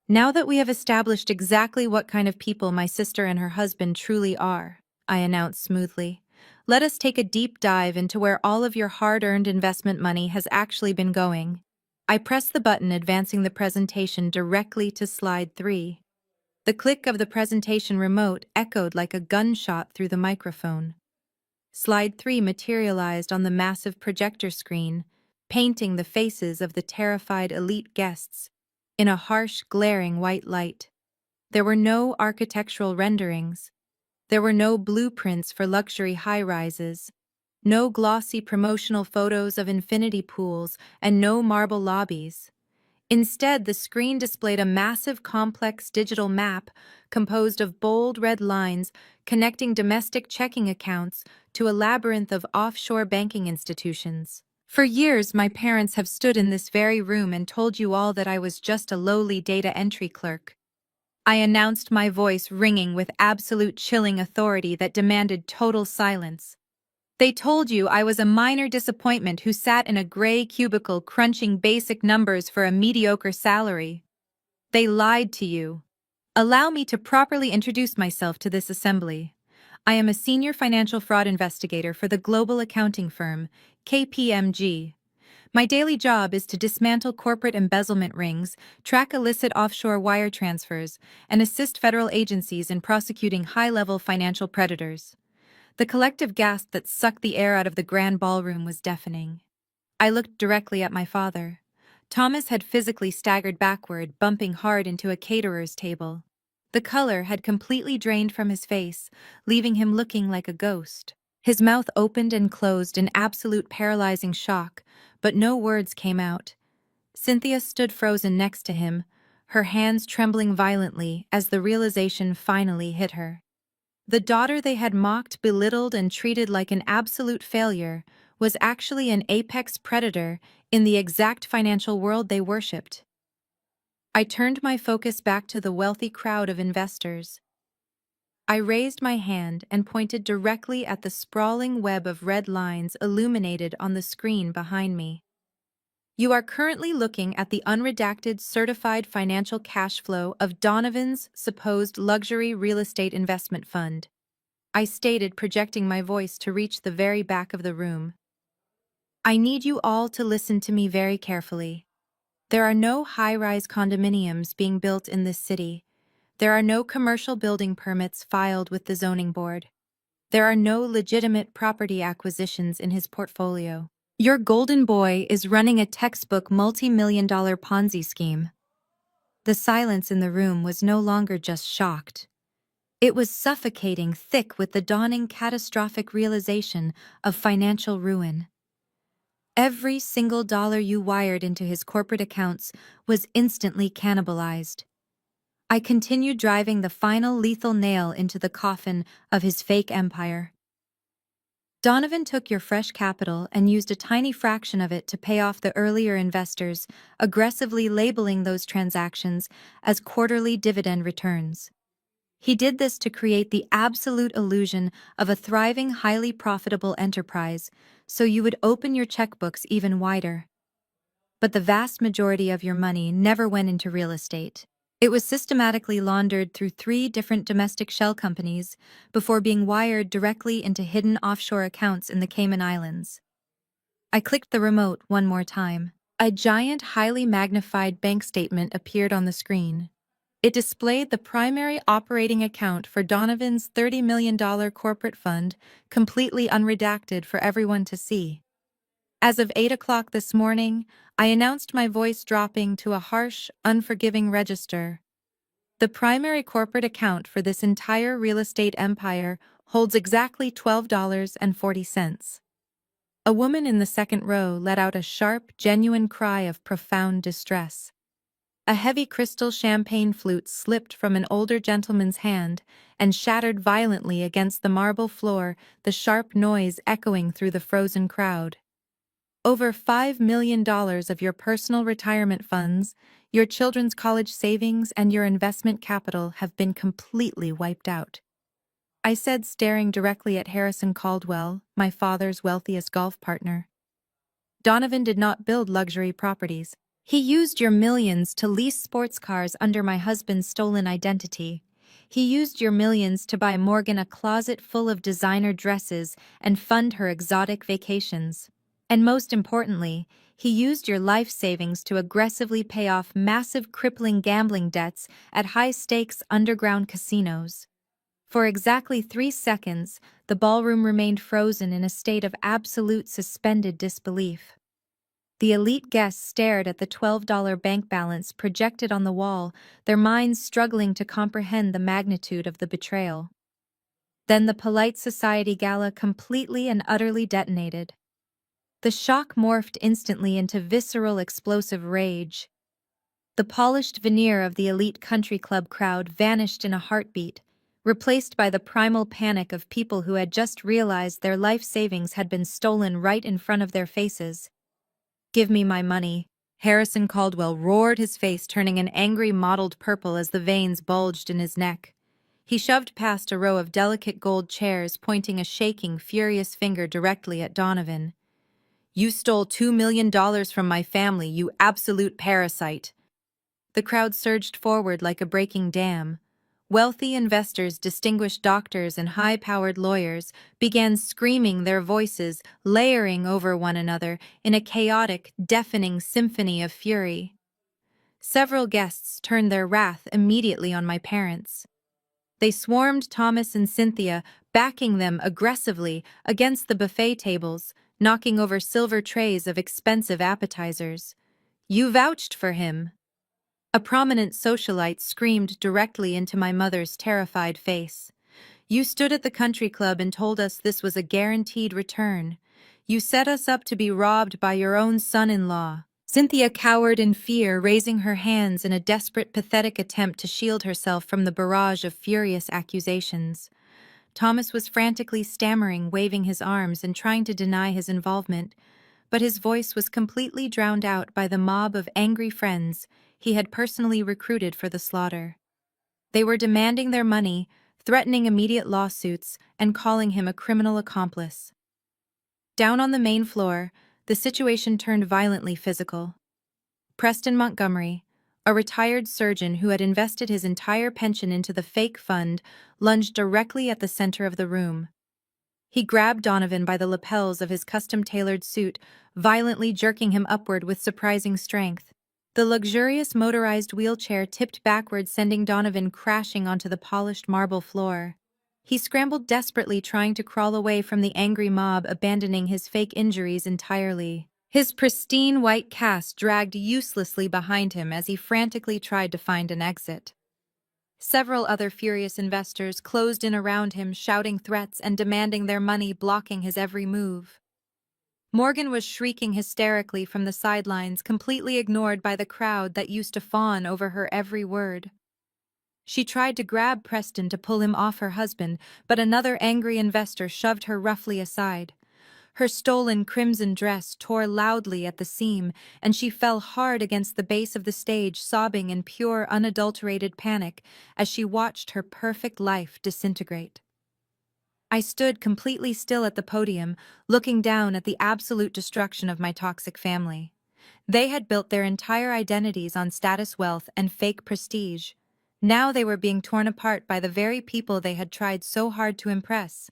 "Now that we have established exactly what kind of people my sister and her husband truly are," I announced smoothly, "let us take a deep dive into where all of your hard-earned investment money has actually been going." I pressed the button, advancing the presentation directly to slide 3. The click of the presentation remote echoed like a gunshot through the microphone. Slide 3 materialized on the massive projector screen, painting the faces of the terrified elite guests in a harsh, glaring white light. There were no architectural renderings. There were no blueprints for luxury high-rises, no glossy promotional photos of infinity pools, and no marble lobbies. Instead, the screen displayed a massive, complex digital map composed of bold red lines connecting domestic checking accounts to a labyrinth of offshore banking institutions. For years, my parents have stood in this very room and told you all that I was just a lowly data entry clerk. I announced, my voice ringing with absolute chilling authority that demanded total silence. They told you I was a minor disappointment who sat in a gray cubicle crunching basic numbers for a mediocre salary. They lied to you. Allow me to properly introduce myself to this assembly. I am a senior financial fraud investigator for the global accounting firm, KPMG. My daily job is to dismantle corporate embezzlement rings, track illicit offshore wire transfers, and assist federal agencies in prosecuting high-level financial predators. The collective gasp that sucked the air out of the grand ballroom was deafening. I looked directly at my father. Thomas had physically staggered backward, bumping hard into a caterer's table. The color had completely drained from his face, leaving him looking like a ghost. His mouth opened and closed in absolute paralyzing shock, but no words came out. Cynthia stood frozen next to him, her hands trembling violently as the realization finally hit her. The daughter they had mocked, belittled, and treated like an absolute failure was actually an apex predator in the exact financial world they worshipped. I turned my focus back to the wealthy crowd of investors. I raised my hand and pointed directly at the sprawling web of red lines illuminated on the screen behind me. You are currently looking at the unredacted certified financial cash flow of Donovan's supposed luxury real estate investment fund, I stated, projecting my voice to reach the very back of the room. I need you all to listen to me very carefully. There are no high-rise condominiums being built in this city. There are no commercial building permits filed with the zoning board. There are no legitimate property acquisitions in his portfolio. Your golden boy is running a textbook multi-million-dollar Ponzi scheme. The silence in the room was no longer just shocked. It was suffocating, thick with the dawning catastrophic realization of financial ruin. Every single dollar you wired into his corporate accounts was instantly cannibalized. I continued driving the final lethal nail into the coffin of his fake empire. Donovan took your fresh capital and used a tiny fraction of it to pay off the earlier investors, aggressively labeling those transactions as quarterly dividend returns. He did this to create the absolute illusion of a thriving, highly profitable enterprise, so you would open your checkbooks even wider. But the vast majority of your money never went into real estate. It was systematically laundered through 3 different domestic shell companies before being wired directly into hidden offshore accounts in the Cayman Islands. I clicked the remote one more time. A giant, highly magnified bank statement appeared on the screen. It displayed the primary operating account for Donovan's $30 million corporate fund, completely unredacted for everyone to see. As of 8 o'clock this morning, I announced, my voice dropping to a harsh, unforgiving register. The primary corporate account for this entire real estate empire holds exactly $12.40. A woman in the second row let out a sharp, genuine cry of profound distress. A heavy crystal champagne flute slipped from an older gentleman's hand and shattered violently against the marble floor, the sharp noise echoing through the frozen crowd. Over $5 million of your personal retirement funds, your children's college savings, and your investment capital have been completely wiped out, I said, staring directly at Harrison Caldwell, my father's wealthiest golf partner. Donovan did not build luxury properties. He used your millions to lease sports cars under my husband's stolen identity. He used your millions to buy Morgan a closet full of designer dresses and fund her exotic vacations. And most importantly, He used your life savings to aggressively pay off massive crippling gambling debts at high-stakes underground casinos. For exactly 3 seconds, the ballroom remained frozen in a state of absolute suspended disbelief. The elite guests stared at the $12 bank balance projected on the wall, their minds struggling to comprehend the magnitude of the betrayal. Then the polite society gala completely and utterly detonated. The shock morphed instantly into visceral explosive rage. The polished veneer of the elite country club crowd vanished in a heartbeat, replaced by the primal panic of people who had just realized their life savings had been stolen right in front of their faces. "Give me my money," Harrison Caldwell roared, his face turning an angry mottled purple as the veins bulged in his neck. He shoved past a row of delicate gold chairs, pointing a shaking, furious finger directly at Donovan. "You stole $2 million from my family, you absolute parasite." The crowd surged forward like a breaking dam. Wealthy investors, distinguished doctors, and high-powered lawyers began screaming, their voices layering over one another in a chaotic, deafening symphony of fury. Several guests turned their wrath immediately on my parents. They swarmed Thomas and Cynthia, backing them aggressively against the buffet tables, knocking over silver trays of expensive appetizers. "You vouched for him." A prominent socialite screamed directly into my mother's terrified face. "You stood at the country club and told us this was a guaranteed return. You set us up to be robbed by your own son-in-law." Cynthia cowered in fear, raising her hands in a desperate, pathetic attempt to shield herself from the barrage of furious accusations. Thomas was frantically stammering, waving his arms and trying to deny his involvement, but his voice was completely drowned out by the mob of angry friends he had personally recruited for the slaughter. They were demanding their money, threatening immediate lawsuits, and calling him a criminal accomplice. Down on the main floor, the situation turned violently physical. Preston Montgomery, a retired surgeon who had invested his entire pension into the fake fund, lunged directly at the center of the room. He grabbed Donovan by the lapels of his custom-tailored suit, violently jerking him upward with surprising strength. The luxurious motorized wheelchair tipped backward, sending Donovan crashing onto the polished marble floor. He scrambled desperately, trying to crawl away from the angry mob, abandoning his fake injuries entirely. His pristine white cast dragged uselessly behind him as he frantically tried to find an exit. Several other furious investors closed in around him, shouting threats and demanding their money, blocking his every move. Morgan was shrieking hysterically from the sidelines, completely ignored by the crowd that used to fawn over her every word. She tried to grab Preston to pull him off her husband, but another angry investor shoved her roughly aside. Her stolen crimson dress tore loudly at the seam, and she fell hard against the base of the stage, sobbing in pure, unadulterated panic as she watched her perfect life disintegrate. I stood completely still at the podium, looking down at the absolute destruction of my toxic family. They had built their entire identities on status, wealth, and fake prestige. Now they were being torn apart by the very people they had tried so hard to impress.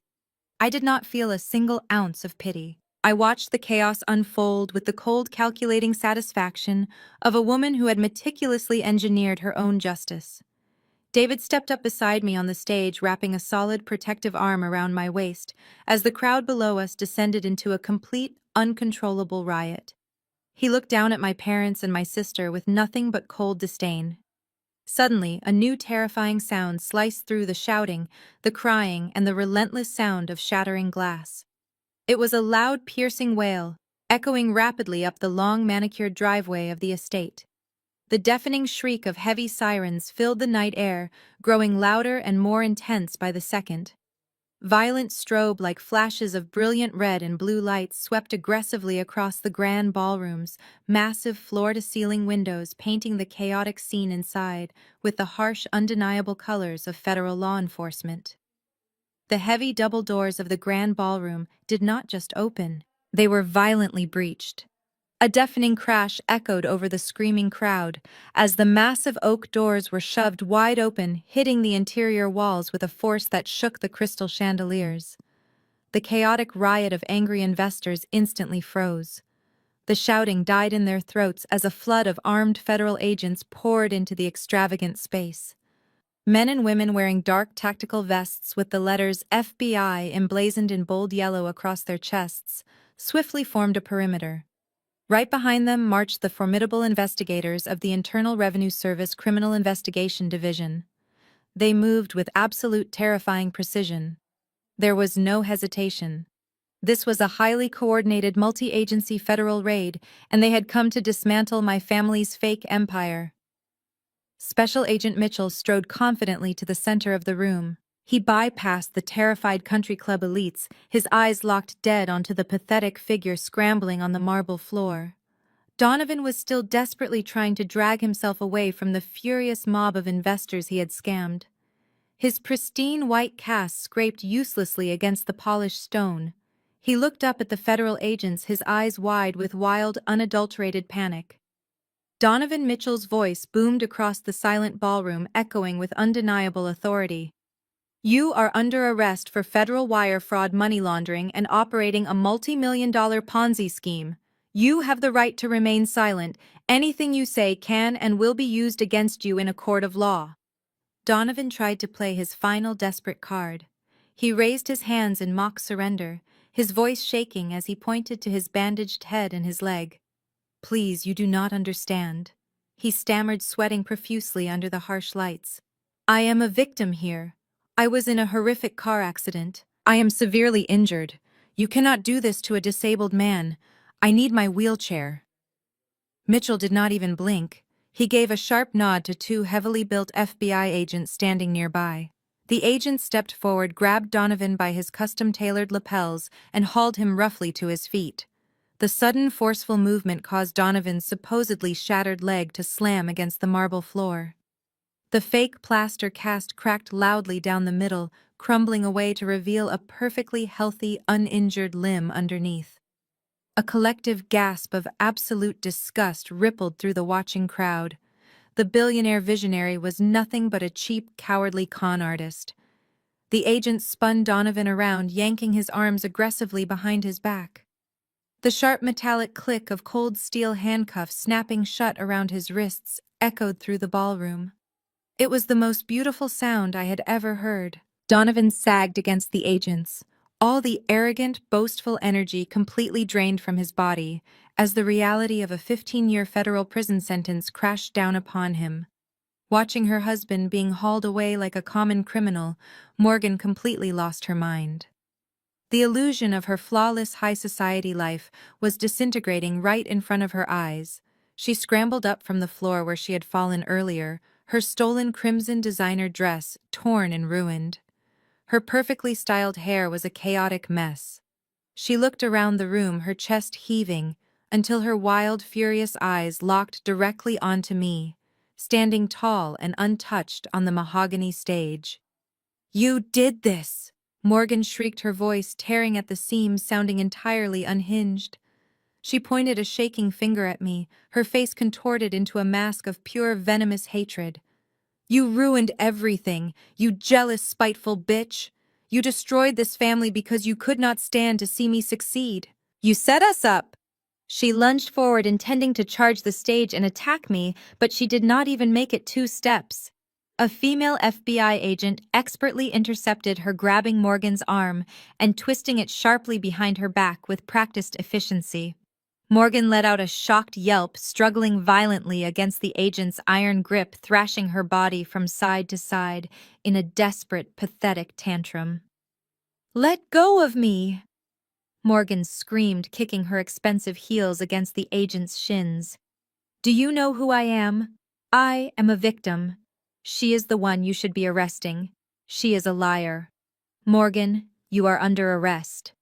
I did not feel a single ounce of pity. I watched the chaos unfold with the cold, calculating satisfaction of a woman who had meticulously engineered her own justice. David stepped up beside me on the stage, wrapping a solid, protective arm around my waist, as the crowd below us descended into a complete, uncontrollable riot. He looked down at my parents and my sister with nothing but cold disdain. Suddenly, a new terrifying sound sliced through the shouting, the crying, and the relentless sound of shattering glass. It was a loud, piercing wail, echoing rapidly up the long, manicured driveway of the estate. The deafening shriek of heavy sirens filled the night air, growing louder and more intense by the second. Violent strobe-like flashes of brilliant red and blue lights swept aggressively across the grand ballroom's massive floor-to-ceiling windows, painting the chaotic scene inside with the harsh, undeniable colors of federal law enforcement. The heavy double doors of the grand ballroom did not just open, they were violently breached. A deafening crash echoed over the screaming crowd as the massive oak doors were shoved wide open, hitting the interior walls with a force that shook the crystal chandeliers. The chaotic riot of angry investors instantly froze. The shouting died in their throats as a flood of armed federal agents poured into the extravagant space. Men and women wearing dark tactical vests with the letters FBI emblazoned in bold yellow across their chests swiftly formed a perimeter. Right behind them marched the formidable investigators of the Internal Revenue Service Criminal Investigation Division. They moved with absolute terrifying precision. There was no hesitation. This was a highly coordinated multi-agency federal raid, and they had come to dismantle my family's fake empire. Special Agent Mitchell strode confidently to the center of the room. He bypassed the terrified country club elites, his eyes locked dead onto the pathetic figure scrambling on the marble floor. Donovan was still desperately trying to drag himself away from the furious mob of investors he had scammed. His pristine white cast scraped uselessly against the polished stone. He looked up at the federal agents, his eyes wide with wild, unadulterated panic. Donovan Mitchell's voice boomed across the silent ballroom, echoing with undeniable authority. You are under arrest for federal wire fraud, money laundering, and operating a multi-million-dollar Ponzi scheme. You have the right to remain silent. Anything you say can and will be used against you in a court of law. Donovan tried to play his final desperate card. He raised his hands in mock surrender, his voice shaking as he pointed to his bandaged head and his leg. Please, you do not understand. He stammered, sweating profusely under the harsh lights. I am a victim here. I was in a horrific car accident. I am severely injured. You cannot do this to a disabled man. I need my wheelchair. Mitchell did not even blink. He gave a sharp nod to two heavily built FBI agents standing nearby. The agents stepped forward, grabbed Donovan by his custom-tailored lapels, and hauled him roughly to his feet. The sudden, forceful movement caused Donovan's supposedly shattered leg to slam against the marble floor. The fake plaster cast cracked loudly down the middle, crumbling away to reveal a perfectly healthy, uninjured limb underneath. A collective gasp of absolute disgust rippled through the watching crowd. The billionaire visionary was nothing but a cheap, cowardly con artist. The agent spun Donovan around, yanking his arms aggressively behind his back. The sharp metallic click of cold steel handcuffs snapping shut around his wrists echoed through the ballroom. It was the most beautiful sound I had ever heard. Donovan sagged against the agents, all the arrogant, boastful energy completely drained from his body, as the reality of a 15-year federal prison sentence crashed down upon him. Watching her husband being hauled away like a common criminal, Morgan completely lost her mind. The illusion of her flawless high society life was disintegrating right in front of her eyes. She scrambled up from the floor where she had fallen earlier, her stolen crimson designer dress torn and ruined. Her perfectly styled hair was a chaotic mess. She looked around the room, her chest heaving, until her wild, furious eyes locked directly onto me, standing tall and untouched on the mahogany stage. You did this! Morgan shrieked, her voice tearing at the seams, sounding entirely unhinged. She pointed a shaking finger at me, her face contorted into a mask of pure venomous hatred. You ruined everything, you jealous, spiteful bitch. You destroyed this family because you could not stand to see me succeed. You set us up. She lunged forward, intending to charge the stage and attack me, but she did not even make it 2 steps. A female FBI agent expertly intercepted her, grabbing Morgan's arm and twisting it sharply behind her back with practiced efficiency. Morgan let out a shocked yelp, struggling violently against the agent's iron grip, thrashing her body from side to side in a desperate, pathetic tantrum. Let go of me! Morgan screamed, kicking her expensive heels against the agent's shins. Do you know who I am? I am a victim. She is the one you should be arresting. She is a liar. Morgan, you are under arrest.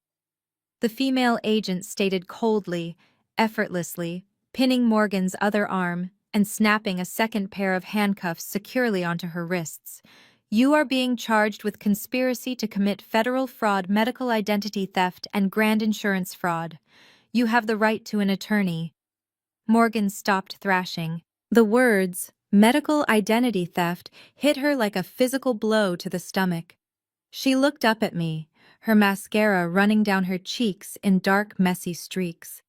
The female agent stated coldly, effortlessly, pinning Morgan's other arm and snapping a second pair of handcuffs securely onto her wrists. You are being charged with conspiracy to commit federal fraud, medical identity theft, and grand insurance fraud. You have the right to an attorney. Morgan stopped thrashing. The words, medical identity theft, hit her like a physical blow to the stomach. She looked up at me, her mascara running down her cheeks in dark, messy streaks.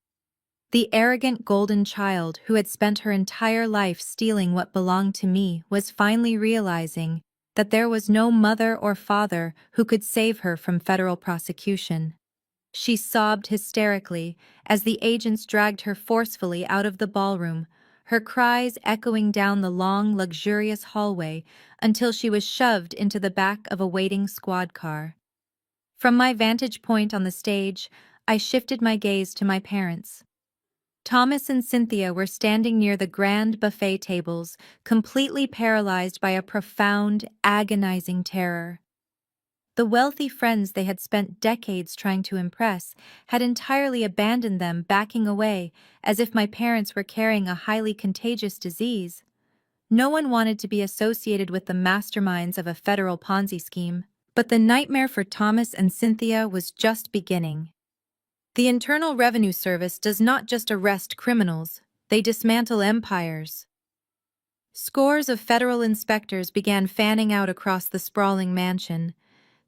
The arrogant golden child who had spent her entire life stealing what belonged to me was finally realizing that there was no mother or father who could save her from federal prosecution. She sobbed hysterically as the agents dragged her forcefully out of the ballroom, her cries echoing down the long, luxurious hallway until she was shoved into the back of a waiting squad car. From my vantage point on the stage, I shifted my gaze to my parents. Thomas and Cynthia were standing near the grand buffet tables, completely paralyzed by a profound, agonizing terror. The wealthy friends they had spent decades trying to impress had entirely abandoned them, backing away, as if my parents were carrying a highly contagious disease. No one wanted to be associated with the masterminds of a federal Ponzi scheme, but the nightmare for Thomas and Cynthia was just beginning. The Internal Revenue Service does not just arrest criminals, they dismantle empires. Scores of federal inspectors began fanning out across the sprawling mansion.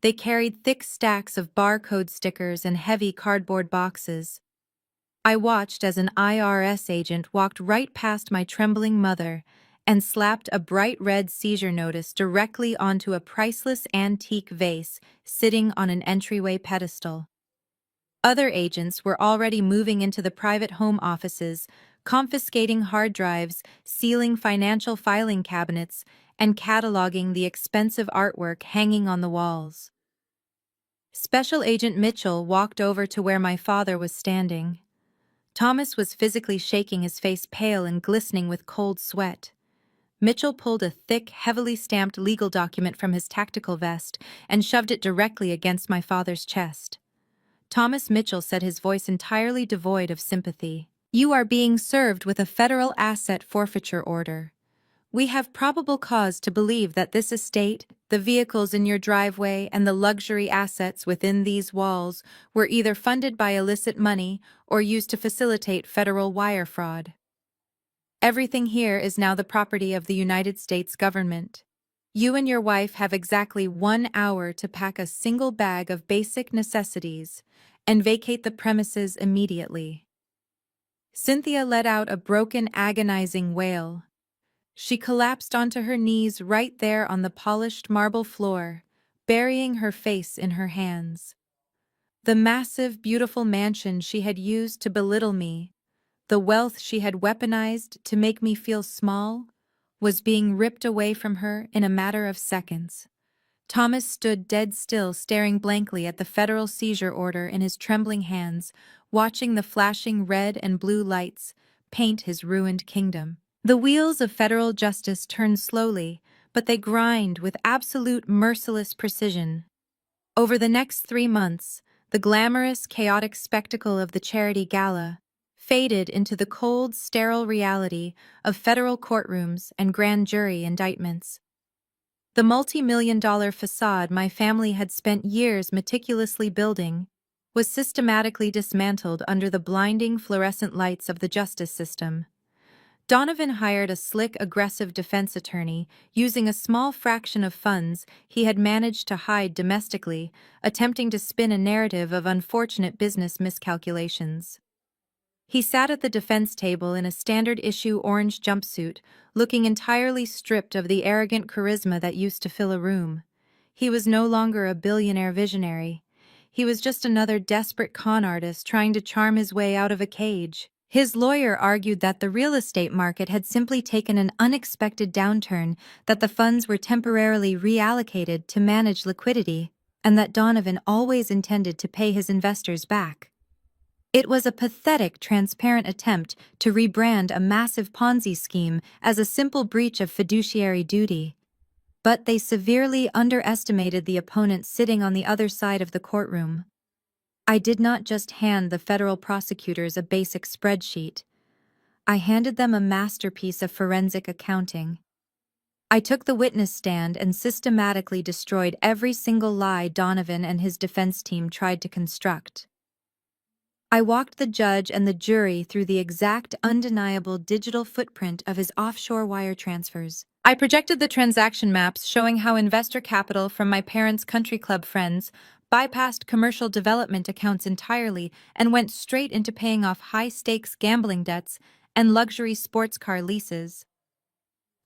They carried thick stacks of barcode stickers and heavy cardboard boxes. I watched as an IRS agent walked right past my trembling mother and slapped a bright red seizure notice directly onto a priceless antique vase sitting on an entryway pedestal. Other agents were already moving into the private home offices, confiscating hard drives, sealing financial filing cabinets, and cataloging the expensive artwork hanging on the walls. Special Agent Mitchell walked over to where my father was standing. Thomas was physically shaking, his face pale and glistening with cold sweat. Mitchell pulled a thick, heavily stamped legal document from his tactical vest and shoved it directly against my father's chest. Thomas Mitchell said, his voice entirely devoid of sympathy, "You are being served with a federal asset forfeiture order. We have probable cause to believe that this estate, the vehicles in your driveway, and the luxury assets within these walls were either funded by illicit money or used to facilitate federal wire fraud. Everything here is now the property of the United States government. You and your wife have exactly 1 hour to pack a single bag of basic necessities and vacate the premises immediately." Cynthia let out a broken, agonizing wail. She collapsed onto her knees right there on the polished marble floor, burying her face in her hands. The massive, beautiful mansion she had used to belittle me, the wealth she had weaponized to make me feel small, was being ripped away from her in a matter of seconds. Thomas stood dead still, staring blankly at the federal seizure order in his trembling hands, watching the flashing red and blue lights paint his ruined kingdom. The wheels of federal justice turn slowly, but they grind with absolute merciless precision. Over the next 3 months, the glamorous, chaotic spectacle of the charity gala faded into the cold, sterile reality of federal courtrooms and grand jury indictments. The multi-million-dollar facade my family had spent years meticulously building was systematically dismantled under the blinding fluorescent lights of the justice system. Donovan hired a slick, aggressive defense attorney, using a small fraction of funds he had managed to hide domestically, attempting to spin a narrative of unfortunate business miscalculations. He sat at the defense table in a standard-issue orange jumpsuit, looking entirely stripped of the arrogant charisma that used to fill a room. He was no longer a billionaire visionary. He was just another desperate con artist trying to charm his way out of a cage. His lawyer argued that the real estate market had simply taken an unexpected downturn, that the funds were temporarily reallocated to manage liquidity, and that Donovan always intended to pay his investors back. It was a pathetic, transparent attempt to rebrand a massive Ponzi scheme as a simple breach of fiduciary duty. But they severely underestimated the opponent sitting on the other side of the courtroom. I did not just hand the federal prosecutors a basic spreadsheet. I handed them a masterpiece of forensic accounting. I took the witness stand and systematically destroyed every single lie Donovan and his defense team tried to construct. I walked the judge and the jury through the exact, undeniable digital footprint of his offshore wire transfers. I projected the transaction maps showing how investor capital from my parents' country club friends bypassed commercial development accounts entirely and went straight into paying off high-stakes gambling debts and luxury sports car leases.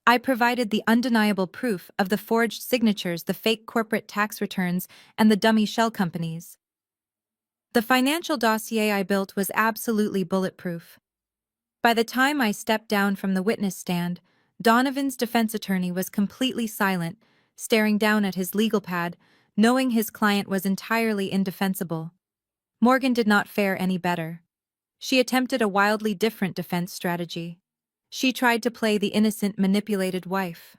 I provided the undeniable proof of the forged signatures, the fake corporate tax returns, and the dummy shell companies. The financial dossier I built was absolutely bulletproof. By the time I stepped down from the witness stand, Donovan's defense attorney was completely silent, staring down at his legal pad, knowing his client was entirely indefensible. Morgan did not fare any better. She attempted a wildly different defense strategy. She tried to play the innocent, manipulated wife.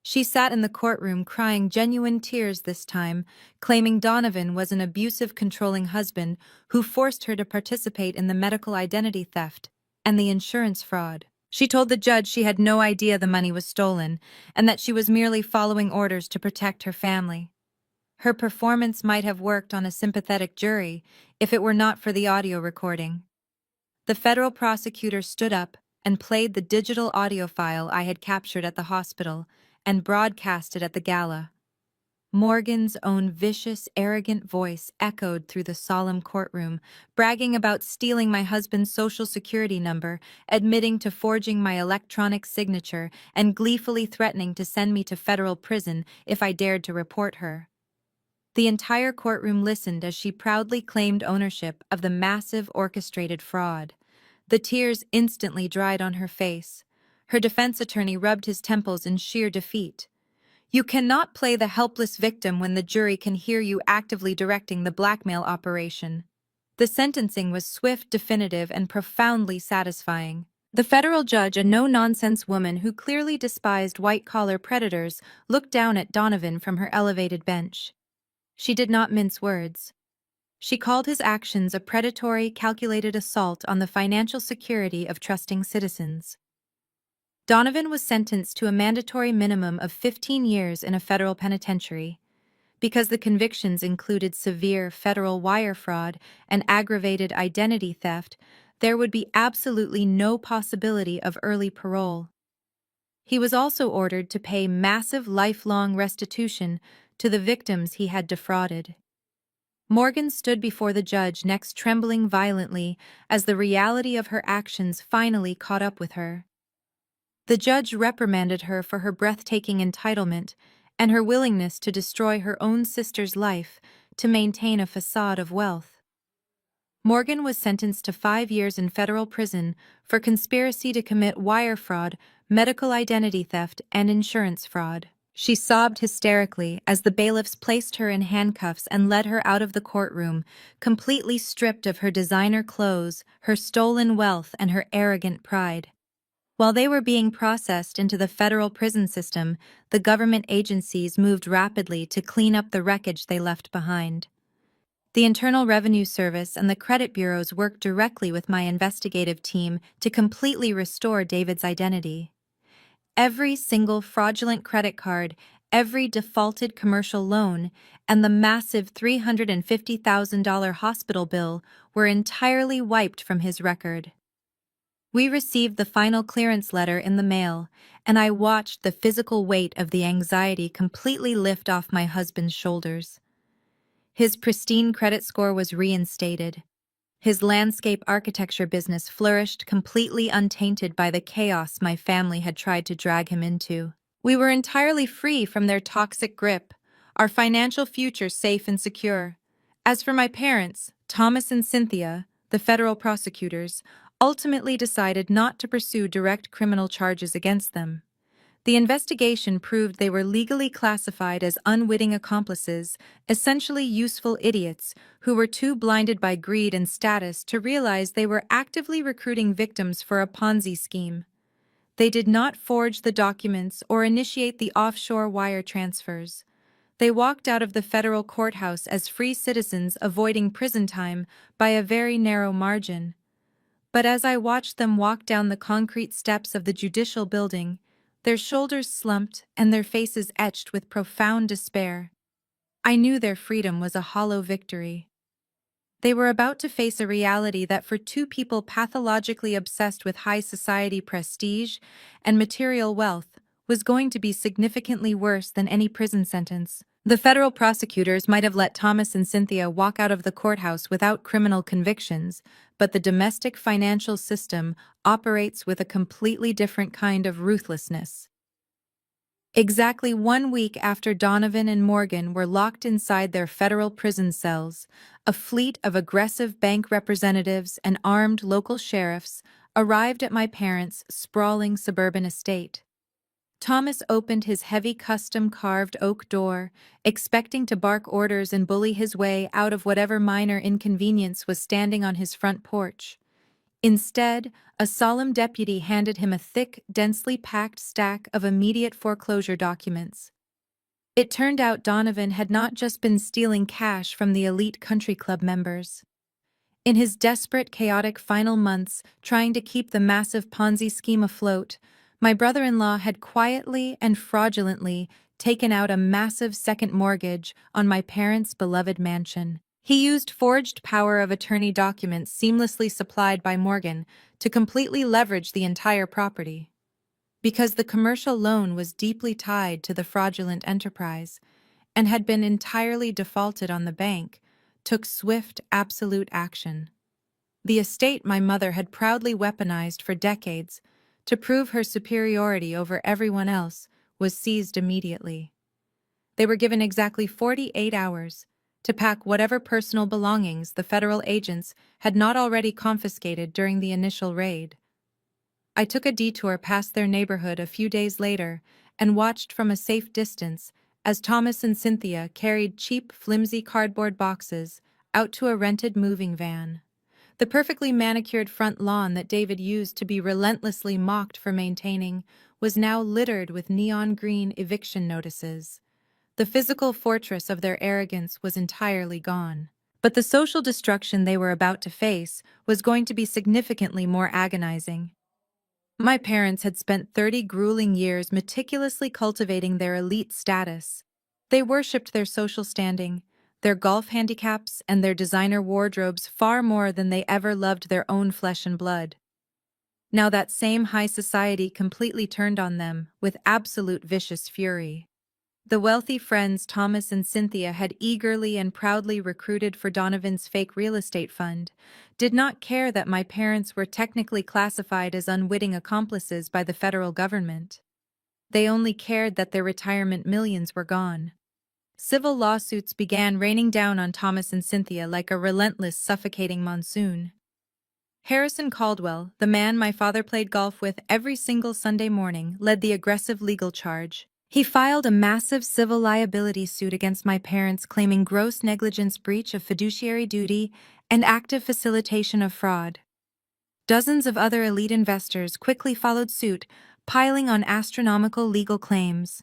She sat in the courtroom crying genuine tears this time, claiming Donovan was an abusive, controlling husband who forced her to participate in the medical identity theft and the insurance fraud. She told the judge she had no idea the money was stolen and that she was merely following orders to protect her family. Her performance might have worked on a sympathetic jury if it were not for the audio recording. The federal prosecutor stood up and played the digital audio file I had captured at the hospital and broadcast it at the gala. Morgan's own vicious, arrogant voice echoed through the solemn courtroom, bragging about stealing my husband's social security number, admitting to forging my electronic signature, and gleefully threatening to send me to federal prison if I dared to report her. The entire courtroom listened as she proudly claimed ownership of the massive orchestrated fraud. The tears instantly dried on her face. Her defense attorney rubbed his temples in sheer defeat. You cannot play the helpless victim when the jury can hear you actively directing the blackmail operation. The sentencing was swift, definitive, and profoundly satisfying. The federal judge, a no-nonsense woman who clearly despised white-collar predators, looked down at Donovan from her elevated bench. She did not mince words. She called his actions a predatory, calculated assault on the financial security of trusting citizens. Donovan was sentenced to a mandatory minimum of 15 years in a federal penitentiary. Because the convictions included severe federal wire fraud and aggravated identity theft, there would be absolutely no possibility of early parole. He was also ordered to pay massive lifelong restitution to the victims he had defrauded. Morgan stood before the judge, next trembling violently as the reality of her actions finally caught up with her. The judge reprimanded her for her breathtaking entitlement and her willingness to destroy her own sister's life to maintain a facade of wealth. Morgan was sentenced to 5 years in federal prison for conspiracy to commit wire fraud, medical identity theft, and insurance fraud. She sobbed hysterically as the bailiffs placed her in handcuffs and led her out of the courtroom, completely stripped of her designer clothes, her stolen wealth, and her arrogant pride. While they were being processed into the federal prison system, the government agencies moved rapidly to clean up the wreckage they left behind. The Internal Revenue Service and the credit bureaus worked directly with my investigative team to completely restore David's identity. Every single fraudulent credit card, every defaulted commercial loan, and the massive $350,000 hospital bill were entirely wiped from his record. We received the final clearance letter in the mail, and I watched the physical weight of the anxiety completely lift off my husband's shoulders. His pristine credit score was reinstated. His landscape architecture business flourished, completely untainted by the chaos my family had tried to drag him into. We were entirely free from their toxic grip, our financial future safe and secure. As for my parents, Thomas and Cynthia, the federal prosecutors, ultimately decided not to pursue direct criminal charges against them. The investigation proved they were legally classified as unwitting accomplices, essentially useful idiots who were too blinded by greed and status to realize they were actively recruiting victims for a Ponzi scheme. They did not forge the documents or initiate the offshore wire transfers. They walked out of the federal courthouse as free citizens avoiding prison time by a very narrow margin. But as I watched them walk down the concrete steps of the judicial building, their shoulders slumped and their faces etched with profound despair, I knew their freedom was a hollow victory. They were about to face a reality that for two people pathologically obsessed with high society prestige and material wealth was going to be significantly worse than any prison sentence. The federal prosecutors might have let Thomas and Cynthia walk out of the courthouse without criminal convictions, but the domestic financial system operates with a completely different kind of ruthlessness. Exactly 1 week after Donovan and Morgan were locked inside their federal prison cells, a fleet of aggressive bank representatives and armed local sheriffs arrived at my parents' sprawling suburban estate. Thomas opened his heavy custom-carved oak door, expecting to bark orders and bully his way out of whatever minor inconvenience was standing on his front porch. Instead, a solemn deputy handed him a thick, densely packed stack of immediate foreclosure documents. It turned out Donovan had not just been stealing cash from the elite country club members. In his desperate, chaotic final months, trying to keep the massive Ponzi scheme afloat, my brother-in-law had quietly and fraudulently taken out a massive second mortgage on my parents' beloved mansion. He used forged power of attorney documents seamlessly supplied by Morgan to completely leverage the entire property. Because the commercial loan was deeply tied to the fraudulent enterprise and had been entirely defaulted on, the bank took swift, absolute action. The estate my mother had proudly weaponized for decades to prove her superiority over everyone else was seized immediately. They were given exactly 48 hours to pack whatever personal belongings the federal agents had not already confiscated during the initial raid. I took a detour past their neighborhood a few days later and watched from a safe distance as Thomas and Cynthia carried cheap, flimsy cardboard boxes out to a rented moving van. The perfectly manicured front lawn that David used to be relentlessly mocked for maintaining was now littered with neon green eviction notices. The physical fortress of their arrogance was entirely gone. But the social destruction they were about to face was going to be significantly more agonizing. My parents had spent 30 grueling years meticulously cultivating their elite status. They worshipped their social standing, their golf handicaps, and their designer wardrobes far more than they ever loved their own flesh and blood. Now that same high society completely turned on them with absolute vicious fury. The wealthy friends Thomas and Cynthia had eagerly and proudly recruited for Donovan's fake real estate fund did not care that my parents were technically classified as unwitting accomplices by the federal government. They only cared that their retirement millions were gone. Civil lawsuits began raining down on Thomas and Cynthia like a relentless, suffocating monsoon. Harrison Caldwell, the man my father played golf with every single Sunday morning, led the aggressive legal charge. He filed a massive civil liability suit against my parents claiming gross negligence, breach of fiduciary duty, and active facilitation of fraud. Dozens of other elite investors quickly followed suit, piling on astronomical legal claims.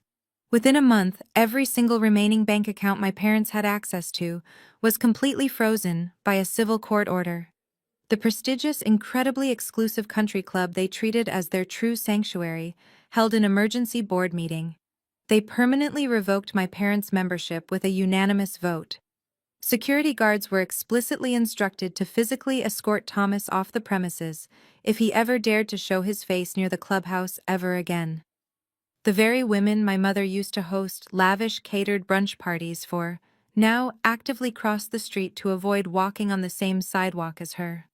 Within a month, every single remaining bank account my parents had access to was completely frozen by a civil court order. The prestigious, incredibly exclusive country club they treated as their true sanctuary held an emergency board meeting. They permanently revoked my parents' membership with a unanimous vote. Security guards were explicitly instructed to physically escort Thomas off the premises if he ever dared to show his face near the clubhouse ever again. The very women my mother used to host lavish catered brunch parties for now actively crossed the street to avoid walking on the same sidewalk as her.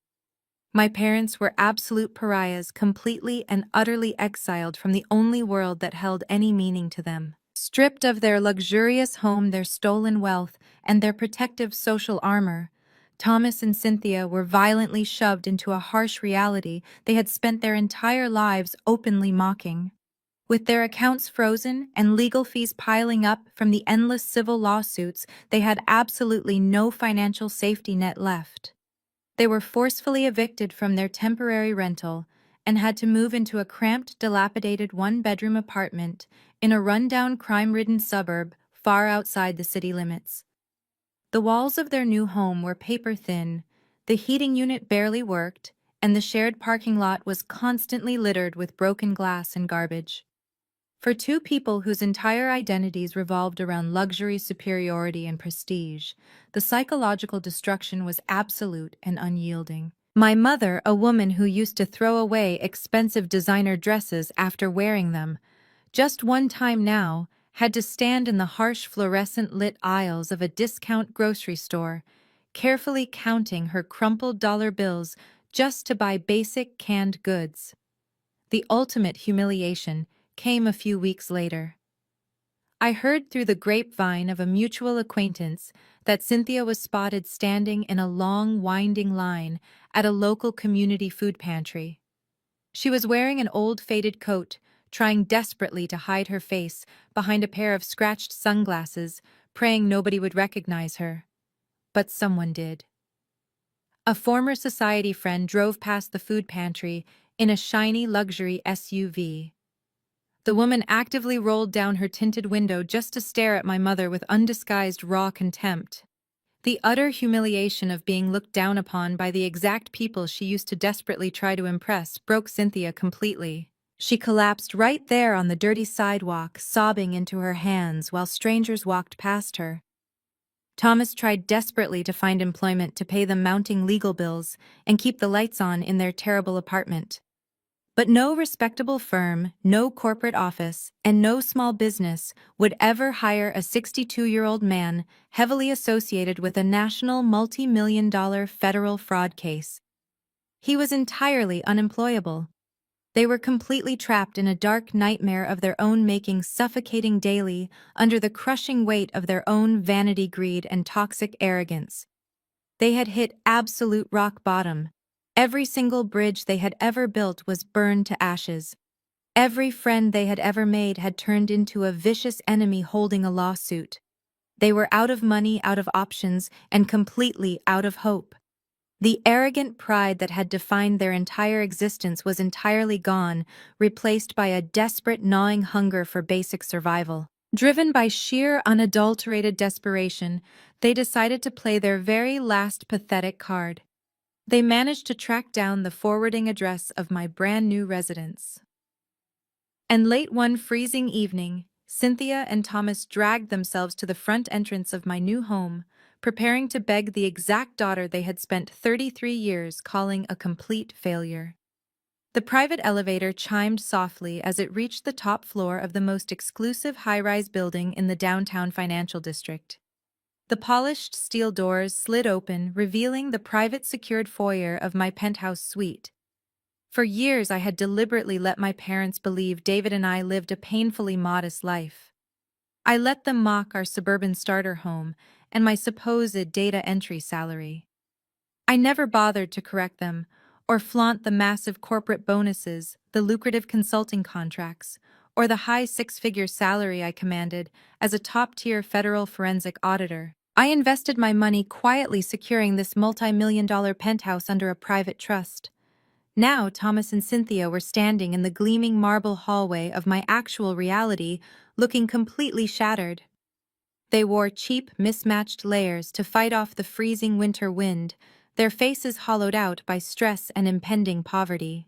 My parents were absolute pariahs, completely and utterly exiled from the only world that held any meaning to them. Stripped of their luxurious home, their stolen wealth, and their protective social armor, Thomas and Cynthia were violently shoved into a harsh reality they had spent their entire lives openly mocking. With their accounts frozen and legal fees piling up from the endless civil lawsuits, they had absolutely no financial safety net left. They were forcefully evicted from their temporary rental and had to move into a cramped, dilapidated one-bedroom apartment in a run-down, crime-ridden suburb far outside the city limits. The walls of their new home were paper-thin, the heating unit barely worked, and the shared parking lot was constantly littered with broken glass and garbage. For two people whose entire identities revolved around luxury, superiority, and prestige, the psychological destruction was absolute and unyielding. My mother, a woman who used to throw away expensive designer dresses after wearing them, Just one time now, had to stand in the harsh fluorescent-lit aisles of a discount grocery store, carefully counting her crumpled dollar bills just to buy basic canned goods. The ultimate humiliation came a few weeks later. I heard through the grapevine of a mutual acquaintance that Cynthia was spotted standing in a long, winding line at a local community food pantry. She was wearing an old faded coat, trying desperately to hide her face behind a pair of scratched sunglasses, praying nobody would recognize her. But someone did. A former society friend drove past the food pantry in a shiny luxury SUV. The woman actively rolled down her tinted window just to stare at my mother with undisguised raw contempt. The utter humiliation of being looked down upon by the exact people she used to desperately try to impress broke Cynthia completely. She collapsed right there on the dirty sidewalk, sobbing into her hands while strangers walked past her. Thomas tried desperately to find employment to pay the mounting legal bills and keep the lights on in their terrible apartment. But no respectable firm, no corporate office, and no small business would ever hire a 62-year-old man heavily associated with a national multi-million-dollar federal fraud case. He was entirely unemployable. They were completely trapped in a dark nightmare of their own making, suffocating daily under the crushing weight of their own vanity, greed, and toxic arrogance. They had hit absolute rock bottom. Every single bridge they had ever built was burned to ashes. Every friend they had ever made had turned into a vicious enemy holding a lawsuit. They were out of money, out of options, and completely out of hope. The arrogant pride that had defined their entire existence was entirely gone, replaced by a desperate, gnawing hunger for basic survival. Driven by sheer, unadulterated desperation, they decided to play their very last pathetic card. They managed to track down the forwarding address of my brand-new residence. And late one freezing evening, Cynthia and Thomas dragged themselves to the front entrance of my new home, preparing to beg the exact daughter they had spent 33 years calling a complete failure. The private elevator chimed softly as it reached the top floor of the most exclusive high-rise building in the downtown financial district. The polished steel doors slid open, revealing the private secured foyer of my penthouse suite. For years I had deliberately let my parents believe David and I lived a painfully modest life. I let them mock our suburban starter home and my supposed data entry salary. I never bothered to correct them or flaunt the massive corporate bonuses, the lucrative consulting contracts, or the high six-figure salary I commanded as a top-tier federal forensic auditor. I invested my money quietly securing this multi-million-dollar penthouse under a private trust. Now Thomas and Cynthia were standing in the gleaming marble hallway of my actual reality, looking completely shattered. They wore cheap, mismatched layers to fight off the freezing winter wind, their faces hollowed out by stress and impending poverty.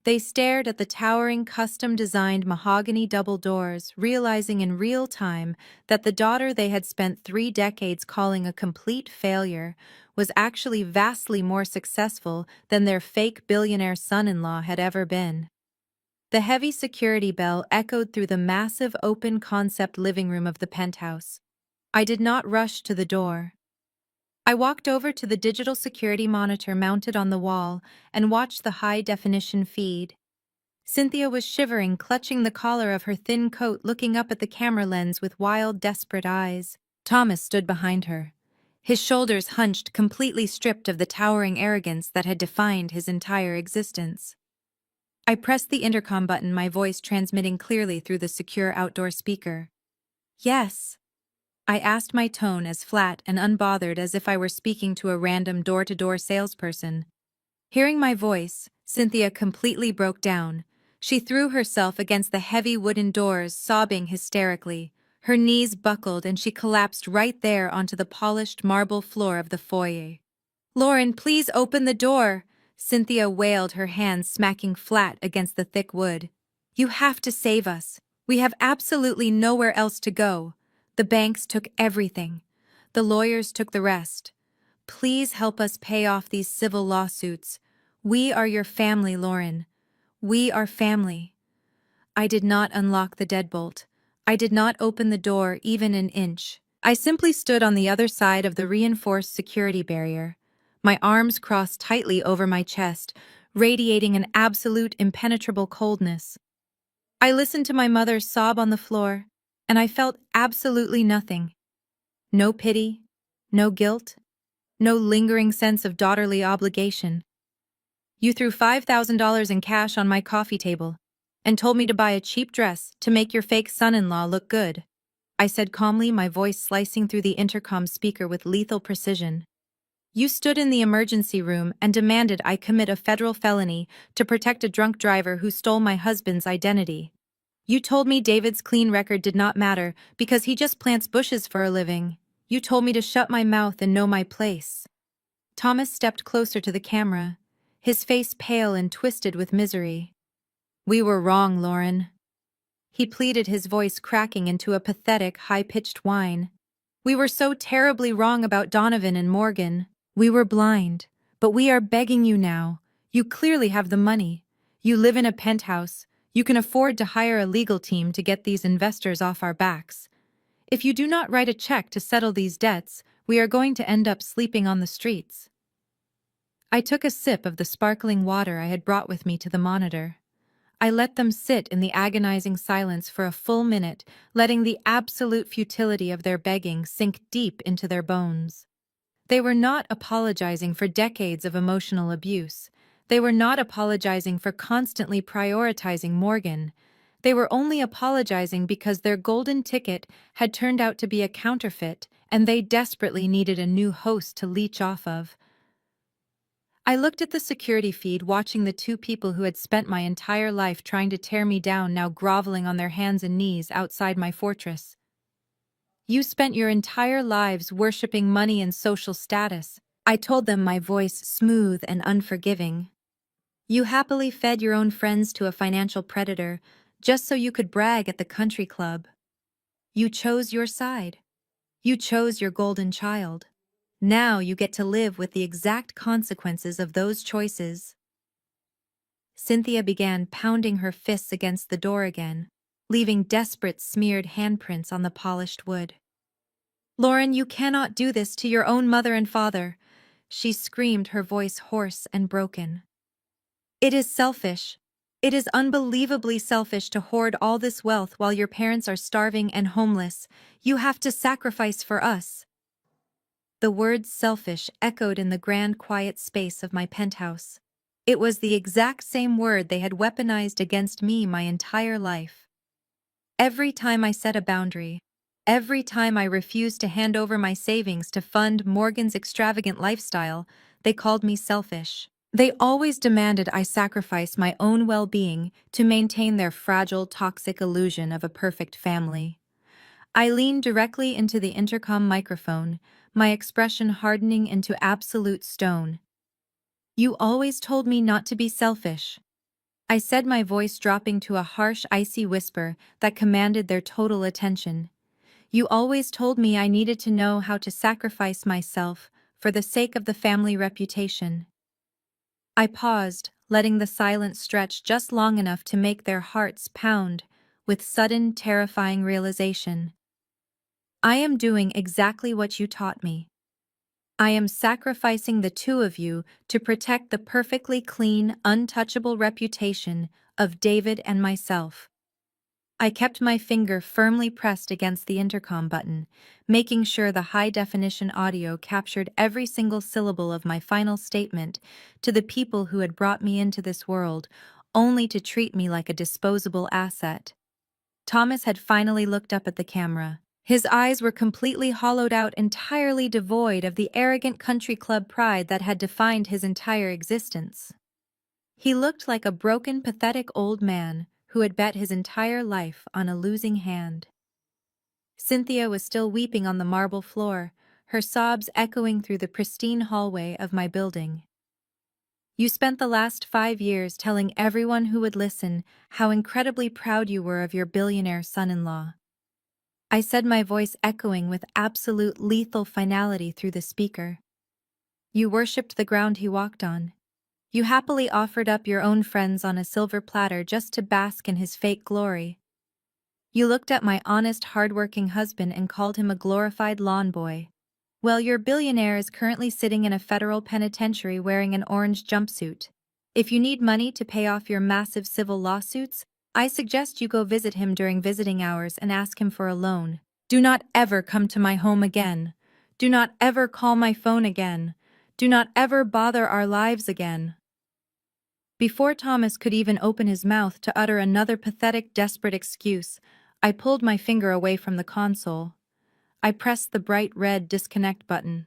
They stared at the towering, custom-designed mahogany double doors, realizing in real time that the daughter they had spent 3 decades calling a complete failure was actually vastly more successful than their fake billionaire son-in-law had ever been. The heavy security bell echoed through the massive open-concept living room of the penthouse. I did not rush to the door. I walked over to the digital security monitor mounted on the wall and watched the high-definition feed. Cynthia was shivering, clutching the collar of her thin coat, looking up at the camera lens with wild, desperate eyes. Thomas stood behind her, his shoulders hunched, completely stripped of the towering arrogance that had defined his entire existence. I pressed the intercom button, my voice transmitting clearly through the secure outdoor speaker. "Yes," I asked, my tone as flat and unbothered as if I were speaking to a random door-to-door salesperson. Hearing my voice, Cynthia completely broke down. She threw herself against the heavy wooden doors, sobbing hysterically. Her knees buckled and she collapsed right there onto the polished marble floor of the foyer. "Lauren, please open the door," Cynthia wailed, her hands smacking flat against the thick wood. "You have to save us. We have absolutely nowhere else to go. The banks took everything. The lawyers took the rest. Please help us pay off these civil lawsuits. We are your family, Lauren. We are family." I did not unlock the deadbolt. I did not open the door even an inch. I simply stood on the other side of the reinforced security barrier, my arms crossed tightly over my chest, radiating an absolute impenetrable coldness. I listened to my mother sob on the floor, and I felt absolutely nothing. No pity, no guilt, no lingering sense of daughterly obligation. You threw $5,000 in cash on my coffee table and told me to buy a cheap dress to make your fake son-in-law look good, I said calmly, my voice slicing through the intercom speaker with lethal precision. You stood in the emergency room and demanded I commit a federal felony to protect a drunk driver who stole my husband's identity. You told me David's clean record did not matter because he just plants bushes for a living. You told me to shut my mouth and know my place. Thomas stepped closer to the camera, his face pale and twisted with misery. We were wrong, Lauren. He pleaded, his voice cracking into a pathetic, high-pitched whine. We were so terribly wrong about Donovan and Morgan. We were blind, but we are begging you now. You clearly have the money. You live in a penthouse. You can afford to hire a legal team to get these investors off our backs. If you do not write a check to settle these debts, we are going to end up sleeping on the streets. I took a sip of the sparkling water I had brought with me to the monitor. I let them sit in the agonizing silence for a full minute, letting the absolute futility of their begging sink deep into their bones. They were not apologizing for decades of emotional abuse. They were not apologizing for constantly prioritizing Morgan. They were only apologizing because their golden ticket had turned out to be a counterfeit, and they desperately needed a new host to leech off of. I looked at the security feed, watching the two people who had spent my entire life trying to tear me down now groveling on their hands and knees outside my fortress. You spent your entire lives worshipping money and social status, I told them, my voice smooth and unforgiving. You happily fed your own friends to a financial predator just so you could brag at the country club. You chose your side. You chose your golden child. Now you get to live with the exact consequences of those choices. Cynthia began pounding her fists against the door again, leaving desperate smeared handprints on the polished wood. Lauren, you cannot do this to your own mother and father, she screamed, her voice hoarse and broken. It is selfish. It is unbelievably selfish to hoard all this wealth while your parents are starving and homeless. You have to sacrifice for us. The word selfish echoed in the grand quiet space of my penthouse. It was the exact same word they had weaponized against me my entire life. Every time I set a boundary, every time I refused to hand over my savings to fund Morgan's extravagant lifestyle, they called me selfish. They always demanded I sacrifice my own well-being to maintain their fragile, toxic illusion of a perfect family. I leaned directly into the intercom microphone, my expression hardening into absolute stone. You always told me not to be selfish, I said, my voice dropping to a harsh, icy whisper that commanded their total attention. You always told me I needed to know how to sacrifice myself for the sake of the family reputation. I paused, letting the silence stretch just long enough to make their hearts pound with sudden, terrifying realization. I am doing exactly what you taught me. I am sacrificing the two of you to protect the perfectly clean, untouchable reputation of David and myself. I kept my finger firmly pressed against the intercom button, making sure the high-definition audio captured every single syllable of my final statement to the people who had brought me into this world, only to treat me like a disposable asset. Thomas had finally looked up at the camera. His eyes were completely hollowed out, entirely devoid of the arrogant country club pride that had defined his entire existence. He looked like a broken, pathetic old man who had bet his entire life on a losing hand. Cynthia was still weeping on the marble floor, her sobs echoing through the pristine hallway of my building. You spent the last 5 years telling everyone who would listen how incredibly proud you were of your billionaire son-in-law. I said, my voice echoing with absolute lethal finality through the speaker. You worshipped the ground he walked on. You happily offered up your own friends on a silver platter just to bask in his fake glory. You looked at my honest, hard-working husband and called him a glorified lawn boy. Well, your billionaire is currently sitting in a federal penitentiary wearing an orange jumpsuit. If you need money to pay off your massive civil lawsuits, I suggest you go visit him during visiting hours and ask him for a loan. Do not ever come to my home again. Do not ever call my phone again. Do not ever bother our lives again. Before Thomas could even open his mouth to utter another pathetic, desperate excuse, I pulled my finger away from the console. I pressed the bright red disconnect button.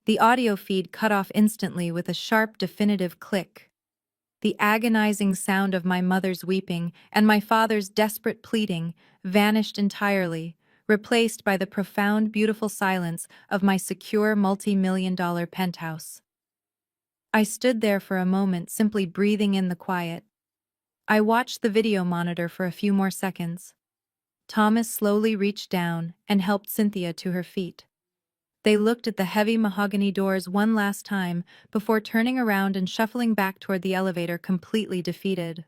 The audio feed cut off instantly with a sharp, definitive click. The agonizing sound of my mother's weeping and my father's desperate pleading vanished entirely, replaced by the profound, beautiful silence of my secure multi-million-dollar penthouse. I stood there for a moment, simply breathing in the quiet. I watched the video monitor for a few more seconds. Thomas slowly reached down and helped Cynthia to her feet. They looked at the heavy mahogany doors one last time before turning around and shuffling back toward the elevator, completely defeated.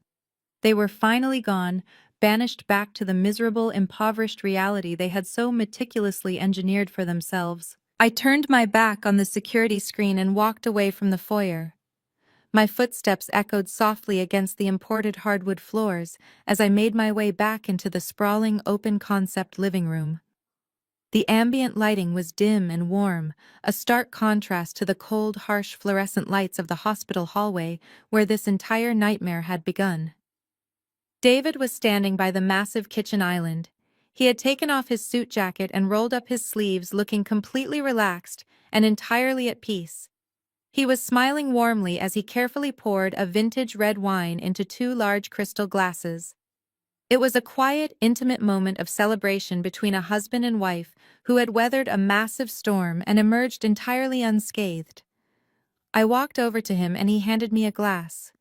They were finally gone, banished back to the miserable, impoverished reality they had so meticulously engineered for themselves. I turned my back on the security screen and walked away from the foyer. My footsteps echoed softly against the imported hardwood floors as I made my way back into the sprawling, open-concept living room. The ambient lighting was dim and warm, a stark contrast to the cold, harsh fluorescent lights of the hospital hallway where this entire nightmare had begun. David was standing by the massive kitchen island. He had taken off his suit jacket and rolled up his sleeves, looking completely relaxed and entirely at peace. He was smiling warmly as he carefully poured a vintage red wine into 2 large crystal glasses. It was a quiet, intimate moment of celebration between a husband and wife who had weathered a massive storm and emerged entirely unscathed. I walked over to him and he handed me a glass.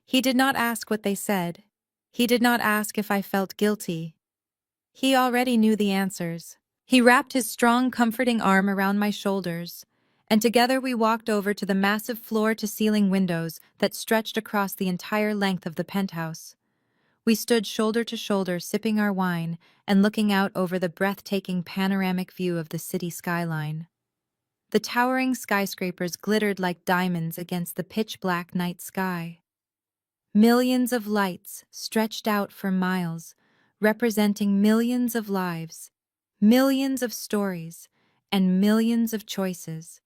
He did not ask what they said. He did not ask if I felt guilty. He already knew the answers. He wrapped his strong, comforting arm around my shoulders, and together we walked over to the massive floor-to-ceiling windows that stretched across the entire length of the penthouse. We stood shoulder to shoulder, sipping our wine and looking out over the breathtaking panoramic view of the city skyline. The towering skyscrapers glittered like diamonds against the pitch-black night sky. Millions of lights stretched out for miles, representing millions of lives, millions of stories, and millions of choices.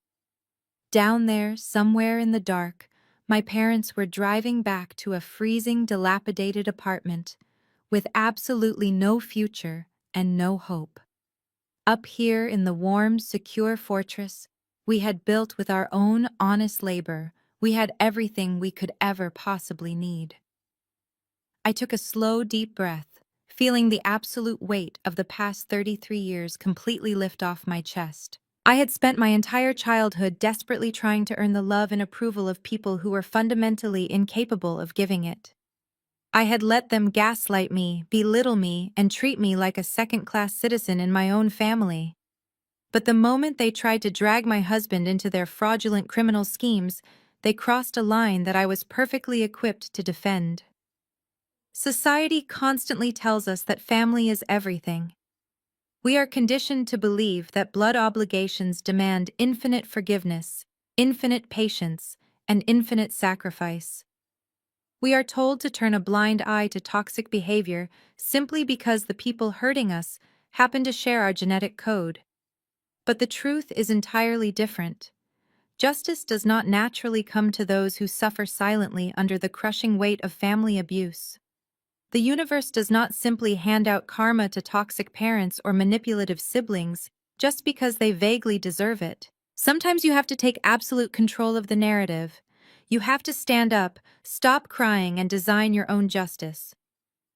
Down there, somewhere in the dark, my parents were driving back to a freezing, dilapidated apartment with absolutely no future and no hope. Up here in the warm, secure fortress we had built with our own honest labor, we had everything we could ever possibly need. I took a slow, deep breath, feeling the absolute weight of the past 33 years completely lift off my chest. I had spent my entire childhood desperately trying to earn the love and approval of people who were fundamentally incapable of giving it. I had let them gaslight me, belittle me, and treat me like a second-class citizen in my own family. But the moment they tried to drag my husband into their fraudulent criminal schemes, they crossed a line that I was perfectly equipped to defend. Society constantly tells us that family is everything. We are conditioned to believe that blood obligations demand infinite forgiveness, infinite patience, and infinite sacrifice. We are told to turn a blind eye to toxic behavior simply because the people hurting us happen to share our genetic code. But the truth is entirely different. Justice does not naturally come to those who suffer silently under the crushing weight of family abuse. The universe does not simply hand out karma to toxic parents or manipulative siblings just because they vaguely deserve it. Sometimes you have to take absolute control of the narrative. You have to stand up, stop crying, and design your own justice.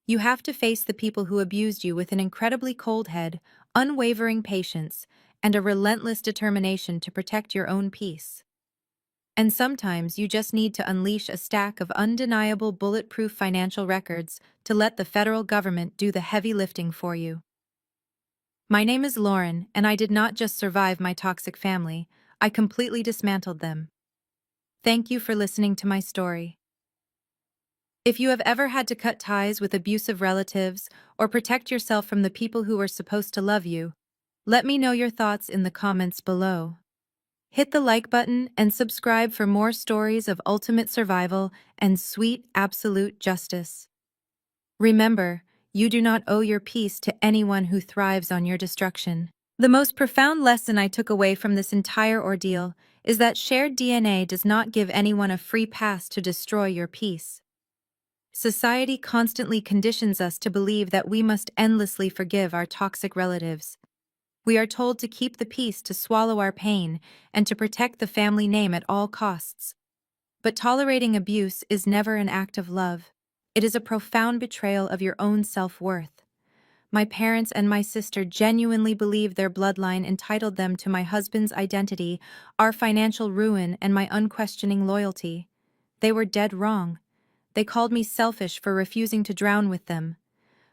You have to face the people who abused you with an incredibly cold head, unwavering patience, and a relentless determination to protect your own peace. And sometimes you just need to unleash a stack of undeniable bulletproof financial records to let the federal government do the heavy lifting for you. My name is Lauren, and I did not just survive my toxic family, I completely dismantled them. Thank you for listening to my story. If you have ever had to cut ties with abusive relatives or protect yourself from the people who were supposed to love you, let me know your thoughts in the comments below. Hit the like button and subscribe for more stories of ultimate survival and sweet absolute justice. Remember, you do not owe your peace to anyone who thrives on your destruction. The most profound lesson I took away from this entire ordeal is that shared DNA does not give anyone a free pass to destroy your peace. Society constantly conditions us to believe that we must endlessly forgive our toxic relatives. We are told to keep the peace, to swallow our pain, and to protect the family name at all costs. But tolerating abuse is never an act of love. It is a profound betrayal of your own self-worth. My parents and my sister genuinely believed their bloodline entitled them to my husband's identity, our financial ruin, and my unquestioning loyalty. They were dead wrong. They called me selfish for refusing to drown with them.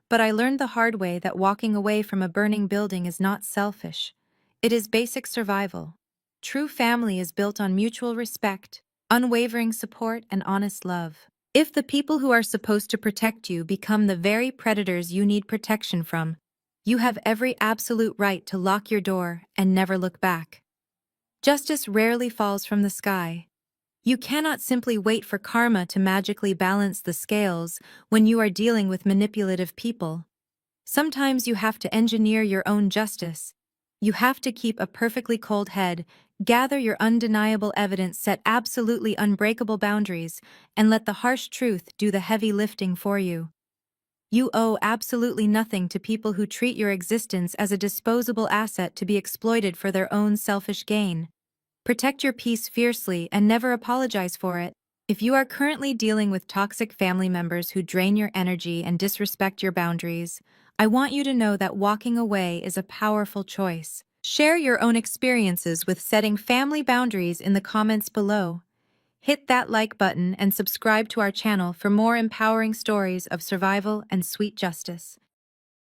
But I learned the hard way that walking away from a burning building is not selfish. It is basic survival. True family is built on mutual respect, unwavering support, and honest love. If the people who are supposed to protect you become the very predators you need protection from, you have every absolute right to lock your door and never look back. Justice rarely falls from the sky. You cannot simply wait for karma to magically balance the scales when you are dealing with manipulative people. Sometimes you have to engineer your own justice. You have to keep a perfectly cold head, gather your undeniable evidence, set absolutely unbreakable boundaries, and let the harsh truth do the heavy lifting for you. You owe absolutely nothing to people who treat your existence as a disposable asset to be exploited for their own selfish gain. Protect your peace fiercely and never apologize for it. If you are currently dealing with toxic family members who drain your energy and disrespect your boundaries, I want you to know that walking away is a powerful choice. Share your own experiences with setting family boundaries in the comments below. Hit that like button and subscribe to our channel for more empowering stories of survival and sweet justice.